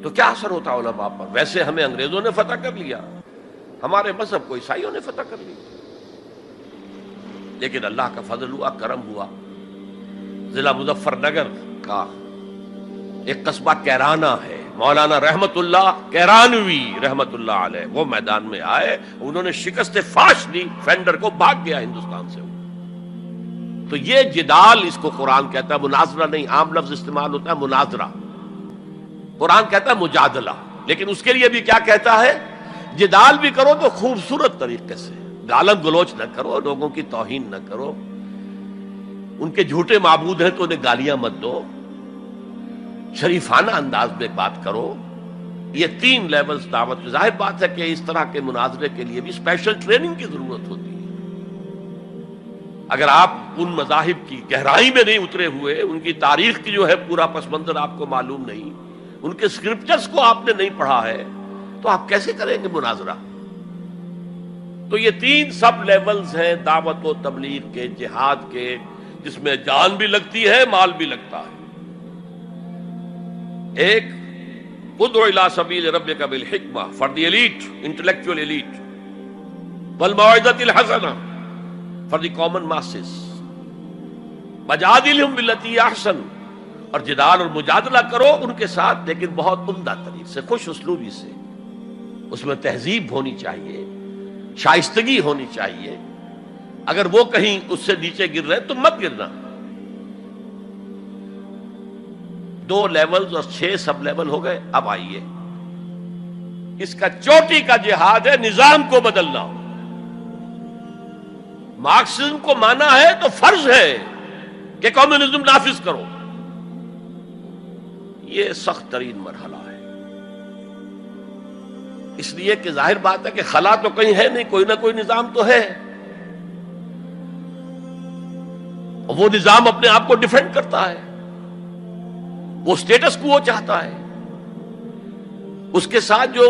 تو کیا اثر ہوتا علماء پر؟ ویسے ہمیں انگریزوں نے فتح کر لیا، ہمارے مذہب کو عیسائیوں نے فتح کر لیا، لیکن اللہ کا فضل ہوا، کرم ہوا. ضلع مظفر نگر کا ایک قصبہ کیرانہ ہے، مولانا رحمت اللہ کیرانوی رحمت اللہ علیہ وہ میدان میں آئے، انہوں نے شکست فاش دی، فینڈر کو بھاگ گیا ہندوستان سے. تو یہ جدال اس کو قرآن کہتا ہے، مناظرہ نہیں، عام لفظ استعمال ہوتا ہے مناظرہ، قرآن کہتا ہے مجادلہ. لیکن اس کے لیے بھی کیا کہتا ہے؟ جدال بھی کرو تو خوبصورت طریقے سے، گالم گلوچ نہ کرو، لوگوں کی توہین نہ کرو، ان کے جھوٹے معبود ہیں تو انہیں گالیاں مت دو، شریفانہ انداز میں بات کرو. یہ 3 لیولز دعوت. ظاہر بات ہے کہ اس طرح کے مناظرے کے لیے بھی اسپیشل ٹریننگ کی ضرورت ہوتی ہے. اگر آپ ان مذاہب کی گہرائی میں نہیں اترے ہوئے، ان کی تاریخ کی جو ہے پورا پس منظر آپ کو معلوم نہیں، ان کے اسکرپچرز کو آپ نے نہیں پڑھا ہے، تو آپ کیسے کریں گے مناظرہ؟ تو یہ 3 سب لیولز ہیں دعوت و تبلیغ کے، جہاد کے، جس میں جان بھی لگتی ہے، مال بھی لگتا ہے. ایک ادع الی سبیل ربک بالحکمہ for the elite, intellectual elite, والموعظۃ الحسنہ فار دی کامن ماسز، وجادلہم باللتی احسن، اور جدال اور مجادلہ کرو ان کے ساتھ، لیکن بہت عمدہ طریقے سے، خوش اسلوبی سے. اس میں تہذیب ہونی چاہیے، شائستگی ہونی چاہیے. اگر وہ کہیں اس سے نیچے گر رہے تو مت گرنا. 2 لیولز اور 6 سب لیول ہو گئے. اب آئیے، اس کا چوٹی کا جہاد ہے نظام کو بدلنا. مارکسزم کو مانا ہے تو فرض ہے کہ کمیونزم نافذ کرو. یہ سخت ترین مرحلہ ہے، اس لیے کہ ظاہر بات ہے کہ خلا تو کہیں ہے نہیں، کوئی نہ کوئی نظام تو ہے، اور وہ نظام اپنے آپ کو ڈیفینڈ کرتا ہے، وہ سٹیٹس کو چاہتا ہے. اس کے ساتھ جو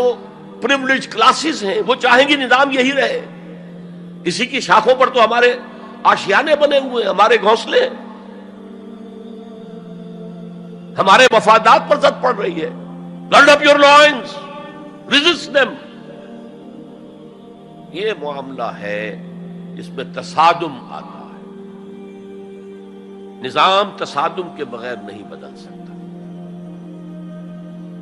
پریولیج کلاسز ہیں وہ چاہیں گی نظام یہی رہے. اسی کی شاخوں پر تو ہمارے آشیانے بنے ہوئے ہیں، ہمارے گھونسلے، ہمارے مفادات پر زد پڑ رہی ہے. Guard up your lines, resist them. یہ معاملہ ہے جس میں تصادم آتا ہے. نظام تصادم کے بغیر نہیں بدل سکتا.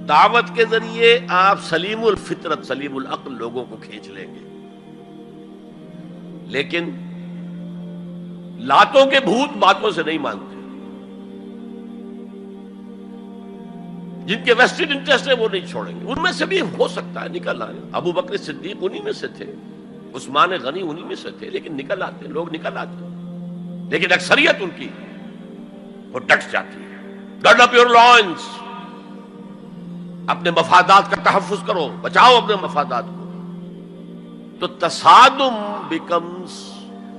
دعوت کے ذریعے آپ سلیم الفطرت، سلیم العقل لوگوں کو کھینچ لیں گے، لیکن لاتوں کے بھوت باتوں سے نہیں مانتے. جن کے ویسٹڈ انٹرسٹ ہے وہ نہیں چھوڑیں گے. ان میں سے بھی ہو سکتا ہے نکل آئے. ابو بکر صدیق انہی میں سے تھے، عثمان غنی انہی میں سے تھے، لیکن نکل آتے، لوگ نکل آتے. لیکن اکثریت ان کی وہ ڈٹ جاتی ہے. گارڈ اپ یور لائنز، اپنے مفادات کا تحفظ کرو، بچاؤ اپنے مفادات کو. تو تصادم بیکمز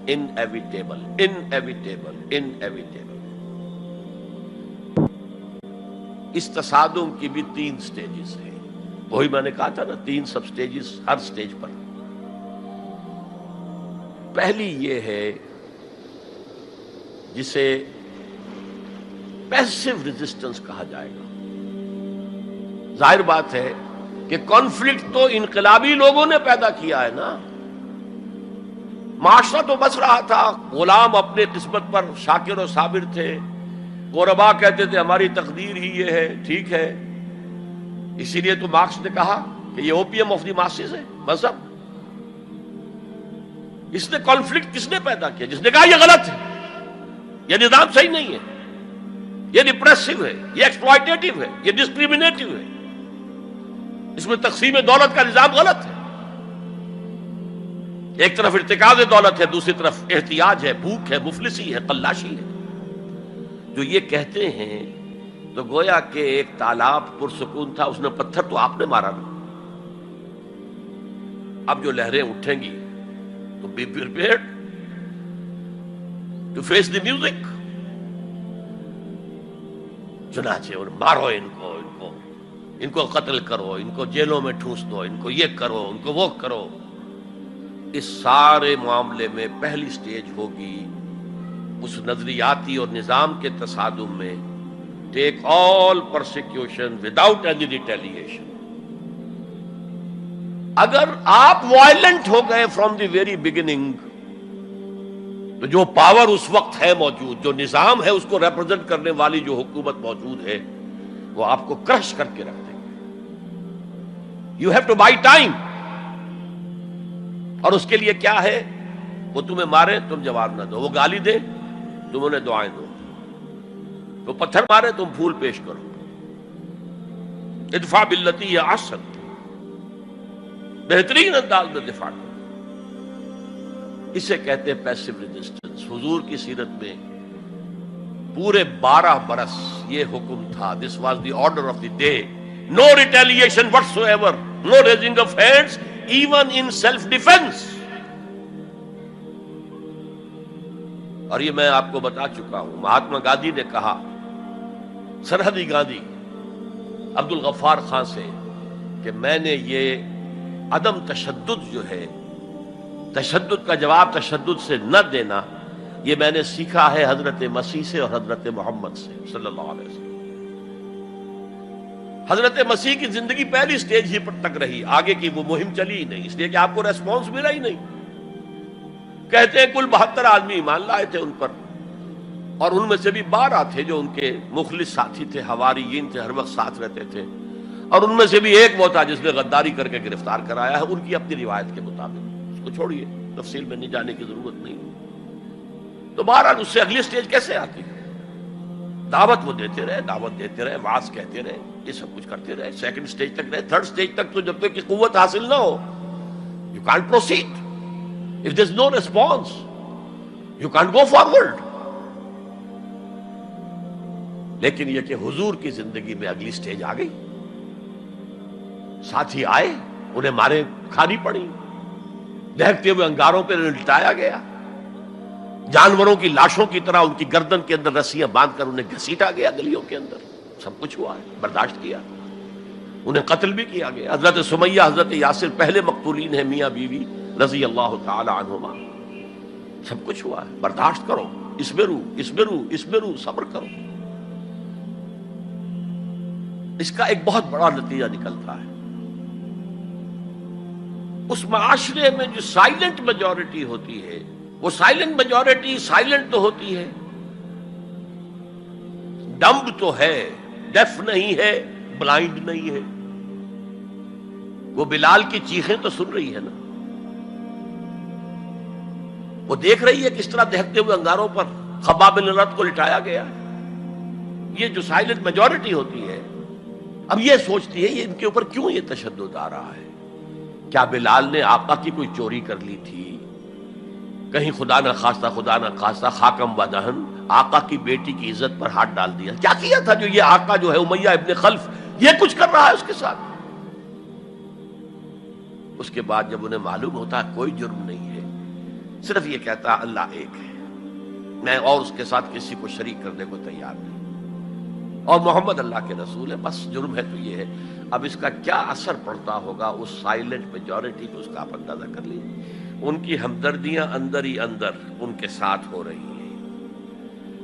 انیویٹیبل، انیویٹیبل، انیویٹیبل. اس تصادم کی بھی 3 سٹیجز ہیں. وہی میں نے کہا تھا نا، 3 سب سٹیجز ہر سٹیج پر. پہلی یہ ہے جسے پیسو ریزسٹنس کہا جائے گا. ظاہر بات ہے کہ کانفلکٹ تو انقلابی لوگوں نے پیدا کیا ہے نا. معاشرہ تو بس رہا تھا، غلام اپنے قسمت پر شاکر و صابر تھے، قربا کہتے تھے ہماری تقدیر ہی یہ ہے، ٹھیک ہے، اسی لیے تو مارکس نے کہا کہ یہ اوپیم آف دی ماسز ہے مذہب۔ اس نے کانفلکٹ کس نے پیدا کیا؟ جس نے کہا یہ غلط ہے، یہ نظام صحیح نہیں ہے، یہ ریپریسو ہے، یہ ایکسپلائٹیٹو ہے، یہ ڈسکریمنیٹو ہے، اس میں تقسیم دولت کا نظام غلط ہے۔ ایک طرف ارتکاز دولت ہے، دوسری طرف احتیاج ہے، بھوک ہے، مفلسی ہے، قلاشی ہے۔ جو یہ کہتے ہیں تو گویا کہ ایک تالاب پرسکون تھا، اس نے پتھر تو آپ نے مارا نا، اب جو لہریں اٹھیں گی تو be prepared to face the music. چنانچہ اور مارو ان کو قتل کرو، ان کو جیلوں میں ٹھونس دو، ان کو یہ کرو، ان کو وہ کرو۔ اس سارے معاملے میں پہلی سٹیج ہوگی اس نظریاتی اور نظام کے تصادم میں ٹیک آل پرسیکیوشن وداؤٹ اینی ریٹیلیشن۔ اگر آپ وائلنٹ ہو گئے فرام دی ویری بگننگ تو جو پاور اس وقت ہے موجود، جو نظام ہے اس کو ریپرزینٹ کرنے والی جو حکومت موجود ہے، وہ آپ کو کرش کر کے رکھ دیں گے۔ You have to buy time. اور اس کے لیے کیا ہے؟ وہ تمہیں مارے تم جواب نہ دو، وہ گالی دے تم انہیں دعائیں دو، وہ پتھر مارے تم پھول پیش کرو۔ ادفع باللتی ہی احسن، بہترین انداز میں دفاع کرو۔ اسے کہتے ہیں پیسو ریزسٹنس۔ حضور کی سیرت میں پورے 12 برس یہ حکم تھا، this was the order of the day, no retaliation whatsoever, no raising of hands even in self defence. اور یہ میں آپ کو بتا چکا ہوں، مہاتما گاندھی نے کہا سرحدی گاندھی عبد الغفار خان سے کہ میں نے یہ عدم تشدد جو ہے، تشدد کا جواب تشدد سے نہ دینا، یہ میں نے سیکھا ہے حضرت مسیح سے اور حضرت محمد سے صلی اللہ علیہ وسلم۔ حضرت مسیح کی زندگی پہلی سٹیج ہی پر تک رہی، آگے کی وہ مہم چلی ہی نہیں، اس لیے کہ آپ کو ریسپانس ملا ہی نہیں۔ کہتے ہیں کل 72 آدمی ایمان لائے تھے ان پر، اور ان میں سے بھی 12 تھے جو ان کے مخلص ساتھی تھے، حواریین تھے، ہر وقت ساتھ رہتے تھے، اور ان میں سے بھی ایک وہ تھا جس نے غداری کر کے گرفتار کرایا ہے، ان کی اپنی روایت کے مطابق۔ اس کو چھوڑیے، تفصیل میں نہیں جانے کی ضرورت نہیں۔ تو بہرحال اس سے اگلی سٹیج کیسے آتی ہے؟ دعوت وہ دیتے رہے، دعوت دیتے رہے، وعظ کہتے رہے، یہ سب کچھ کرتے رہے، سیکنڈ سٹیج تک رہے، تھرڈ سٹیج تک تو جب تک کہ قوت حاصل نہ ہو you can't proceed. If there's no response you can't go forward. لیکن یہ کہ حضور کی زندگی میں اگلی سٹیج آ گئی، ساتھی آئے، انہیں مارے کھانی پڑی، دہکتے ہوئے انگاروں پہ لٹایا گیا، جانوروں کی لاشوں کی طرح ان کی گردن کے اندر رسیاں باندھ کر انہیں گھسیٹا گیا گلیوں کے اندر، سب کچھ ہوا ہے، برداشت کیا، انہیں قتل بھی کیا گیا۔ حضرت سمیہ، حضرت یاسر پہلے مقتولین ہیں، میاں بیوی رضی اللہ تعالی عنہما، سب کچھ ہوا ہے، برداشت کرو، اسبرو، صبر کرو۔ اس کا ایک بہت بڑا نتیجہ نکلتا ہے، اس معاشرے میں جو سائلنٹ میجورٹی ہوتی ہے، وہ سائلنٹ میجورٹی سائلنٹ تو ہوتی ہے، ڈمب تو ہے، ڈیف نہیں ہے، بلائنڈ نہیں ہے۔ وہ بلال کی چیخیں تو سن رہی ہے نا، وہ دیکھ رہی ہے کس طرح دہکتے ہوئے انگاروں پر خباب بن الارت کو لٹایا گیا۔ یہ جو سائلنٹ میجورٹی ہوتی ہے، اب یہ سوچتی ہے یہ ان کے اوپر کیوں یہ تشدد آ رہا ہے؟ کیا بلال نے آقا کی کوئی چوری کر لی تھی؟ کہیں خدا نہ خواستہ خاکم و دہن آقا کی بیٹی کی عزت پر ہاتھ ڈال دیا؟ کیا کیا تھا جو یہ آقا جو ہے امیہ ابن خلف یہ کچھ کر رہا ہے اس کے ساتھ؟ اس کے بعد جب انہیں معلوم ہوتا ہے کوئی جرم نہیں ہے، صرف یہ کہتا ہے اللہ ایک ہے، میں اور اس کے ساتھ کسی کو شریک کرنے کو تیار نہیں، اور محمد اللہ کے رسول ہے، بس جرم ہے تو یہ ہے۔ اب اس کا کیا اثر پڑتا ہوگا اس سائلنٹ میجورٹی پہ، اس کا آپ اندازہ کر لیجیے۔ ان کی ہمدردیاں اندر ہی اندر ان کے ساتھ ہو رہی ہیں،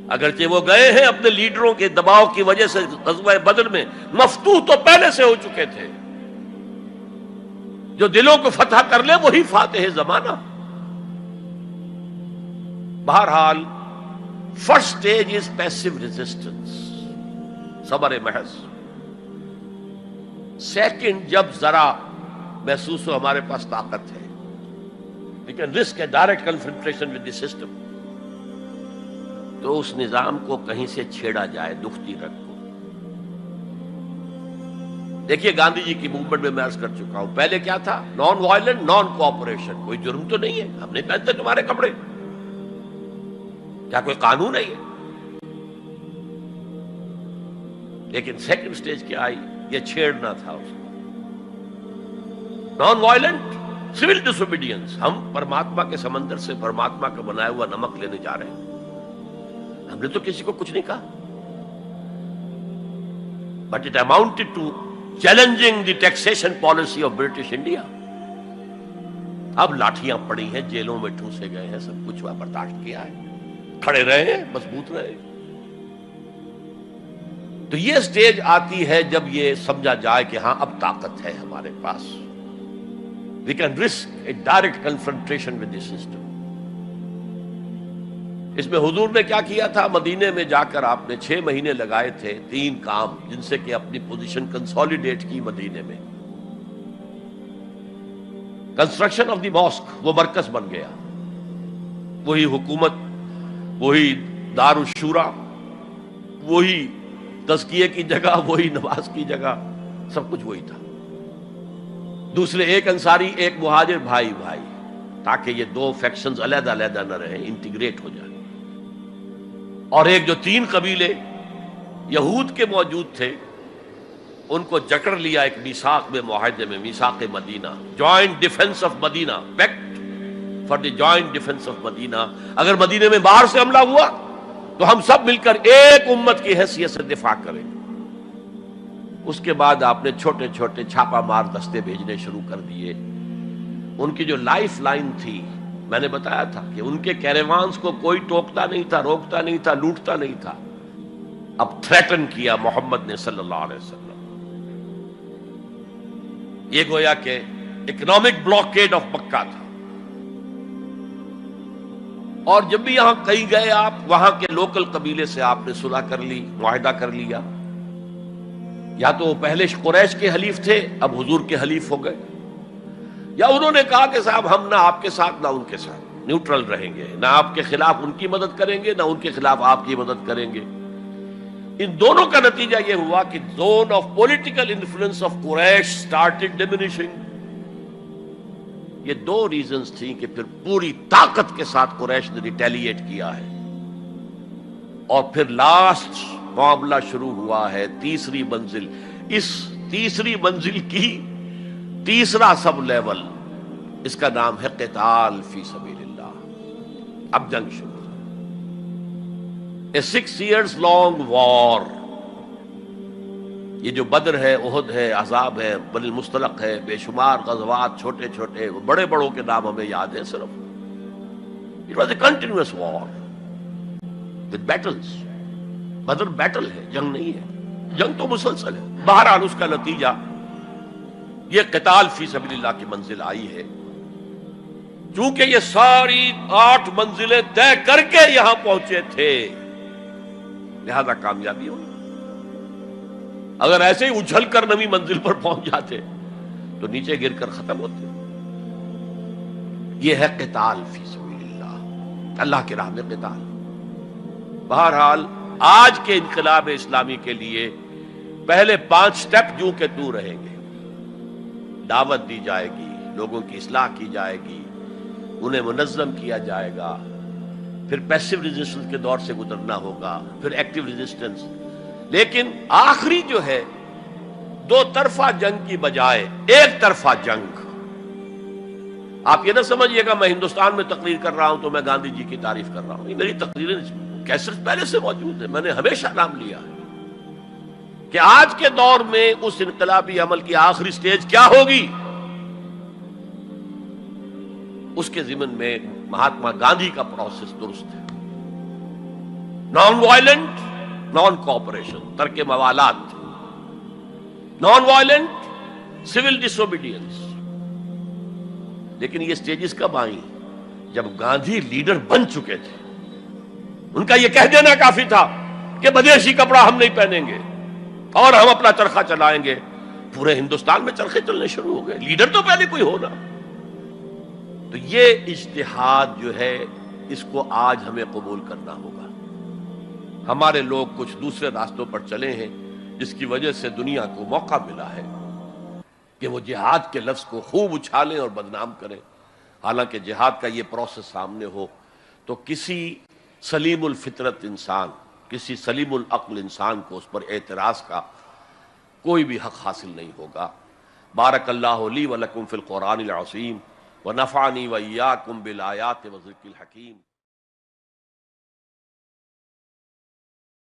اگرچہ وہ گئے ہیں اپنے لیڈروں کے دباؤ کی وجہ سے غزوہ بدر میں، مفتوح تو پہلے سے ہو چکے تھے، جو دلوں کو فتح کر لے وہی فاتح زمانہ۔ بہرحال first stage is passive resistance, صبر محض. سیکنڈ، جب ذرا محسوس ہو ہمارے پاس طاقت ہے، we can risk a direct confrontation with the system، تو اس نظام کو کہیں سے چھیڑا جائے دکھتی رگ کو. دیکھیے گاندھی جی کی موومنٹ میں عرض کر چکا ہوں، پہلے کیا تھا؟ Non violent, naan cooperation. کوئی جرم تو نہیں ہے، ہم نہیں پہنتے تمہارے کپڑے، کیا کوئی قانون ہے یہ؟ لیکن سیکنڈ سٹیج کیا آئی؟ یہ چھیڑنا تھا اس کو. نان وائلنٹ سول ڈس اوبیڈینس. ہم پرماتما کے سمندر سے پرماتما کا بنایا ہوا نمک لینے جا رہے ہیں، ہم نے تو کسی کو کچھ نہیں کہا. But it amounted to challenging the taxation policy of British India. اب لاٹھیاں پڑی ہیں، جیلوں میں ٹھوسے گئے ہیں، سب کچھ ہوا، برداشت کیا ہے، کھڑے رہے ہیں، مضبوط رہے. تو یہ سٹیج آتی ہے جب یہ سمجھا جائے کہ ہاں اب طاقت ہے ہمارے پاس. We can risk a direct confrontation with the system. اس میں حضور نے کیا کیا تھا؟ مدینے میں جا کر آپ نے 6 مہینے لگائے تھے، 3 کام جن سے کہ اپنی پوزیشن کنسالیڈیٹ کی. مدینے میں کنسٹرکشن آف دی ماسک، وہ مرکز بن گیا، وہی حکومت، وہی دار الشورا، وہی تزکیے کی جگہ، وہی نماز کی جگہ، سب کچھ وہی تھا. دوسرے، ایک انصاری ایک مہاجر، بھائی بھائی، تاکہ یہ 2 فیکشنز علیحدہ علیحدہ نہ رہیں، انٹیگریٹ ہو جائیں. اور ایک جو 3 قبیلے یہود کے موجود تھے، ان کو جکڑ لیا ایک میثاق میں، معاہدے میں، میثاق Medina, joint defence of Medina, pact for the joint defence of Medina. اگر مدینے میں باہر سے حملہ ہوا تو ہم سب مل کر ایک امت کی حیثیت سے دفاع کریں. اس کے بعد آپ نے چھوٹے چھوٹے چھاپا مار دستے بھیجنے شروع کر دیے. ان کی جو لائف لائن تھی، میں نے بتایا تھا کہ ان کے کیریوانز کو کوئی ٹوکتا نہیں تھا، روکتا نہیں تھا، لوٹتا نہیں تھا. اب تھریٹن کیا محمد نے صلی اللہ علیہ وسلم. یہ گویا کہ اکنامک بلاکیڈ آف مکہ تھا. اور جب بھی یہاں کہیں گئے آپ، وہاں کے لوکل قبیلے سے آپ نے صلح کر لی، معاہدہ کر لیا. یا تو وہ پہلے قریش کے حلیف تھے، اب حضور کے حلیف ہو گئے، یا انہوں نے کہا کہ صاحب ہم نہ آپ کے ساتھ نہ ان کے ساتھ، نیوٹرل رہیں گے، نہ آپ کے خلاف ان کی مدد کریں گے، نہ ان کے خلاف آپ کی مدد کریں گے. ان دونوں کا نتیجہ یہ ہوا کہ zone of political influence of Quraysh started diminishing. یہ 2 ریزنز تھیں کہ پھر پوری طاقت کے ساتھ قریش نے ریٹیلیٹ کیا ہے. اور پھر لاسٹ معاملہ شروع ہوا ہے، تیسری منزل. اس تیسری منزل کی تیسرا سب لیول، اس کا نام ہے قتال فی سبیل اللہ. اب جنگ شروع، a 6 years long war. یہ جو بدر ہے، احد ہے، احزاب ہے، بنی المصطلق ہے، بے شمار غزوات، چھوٹے چھوٹے بڑے بڑوں کے نام ہمیں یاد ہیں صرف. It was a continuous war with battles. Badr battle ہے، جنگ نہیں ہے، جنگ تو مسلسل ہے. بہرحال اس کا نتیجہ یہ قتال فی سبیل اللہ کی منزل آئی ہے. چونکہ یہ ساری 8 منزلیں طے کر کے یہاں پہنچے تھے، لہذا کامیابی ہوئی. اگر ایسے ہی اچھل کر نویں منزل پر پہنچ جاتے تو نیچے گر کر ختم ہوتے. یہ ہے قتال فی سبیل اللہ، اللہ کی راہ میں قتال. بہرحال آج کے انقلاب اسلامی کے لیے پہلے 5 سٹیپ جو کہ تو رہیں گے. دعوت دی جائے گی، لوگوں کی اصلاح کی جائے گی، انہیں منظم کیا جائے گا، پھر پیسو ریزسٹنس کے دور سے گزرنا ہوگا، پھر ایکٹیو ریزسٹنس. لیکن آخری جو ہے 2 طرفہ جنگ کی بجائے 1 طرفہ جنگ. آپ یہ نہ سمجھیے گا میں ہندوستان میں تقریر کر رہا ہوں تو میں گاندھی جی کی تعریف کر رہا ہوں. یہ میری تقریریں کیسٹ پہلے سے موجود ہے، میں نے ہمیشہ نام لیا ہے کہ آج کے دور میں اس انقلابی عمل کی آخری سٹیج کیا ہوگی. اس کے ضمن میں مہاتما گاندھی کا پروسیس درست ہے. نان وائلنٹ، نان کوآپریشن، ترک موالات، نان وائلنٹ، سول ڈس اوبیڈینس. لیکن یہ سٹیجز کب آئیں؟ جب گاندھی لیڈر بن چکے تھے. ان کا یہ کہہ دینا کافی تھا کہ بدیشی کپڑا ہم نہیں پہنیں گے اور ہم اپنا چرخہ چلائیں گے. پورے ہندوستان میں چرخے چلنے شروع ہو گئے. لیڈر تو پہلے کوئی ہونا. تو یہ اجتہاد جو ہے اس کو آج ہمیں قبول کرنا ہوگا. ہمارے لوگ کچھ دوسرے راستوں پر چلے ہیں جس کی وجہ سے دنیا کو موقع ملا ہے کہ وہ جہاد کے لفظ کو خوب اچھالیں اور بدنام کریں. حالانکہ جہاد کا یہ پروسیس سامنے ہو تو کسی سلیم الفطرت انسان، کسی سلیم العقل انسان کو اس پر اعتراض کا کوئی بھی حق حاصل نہیں ہوگا. بارک اللہ لی ولکم فی القرآن العظیم ونفعنی وإیاکم بالآیات وذکر الحکیم.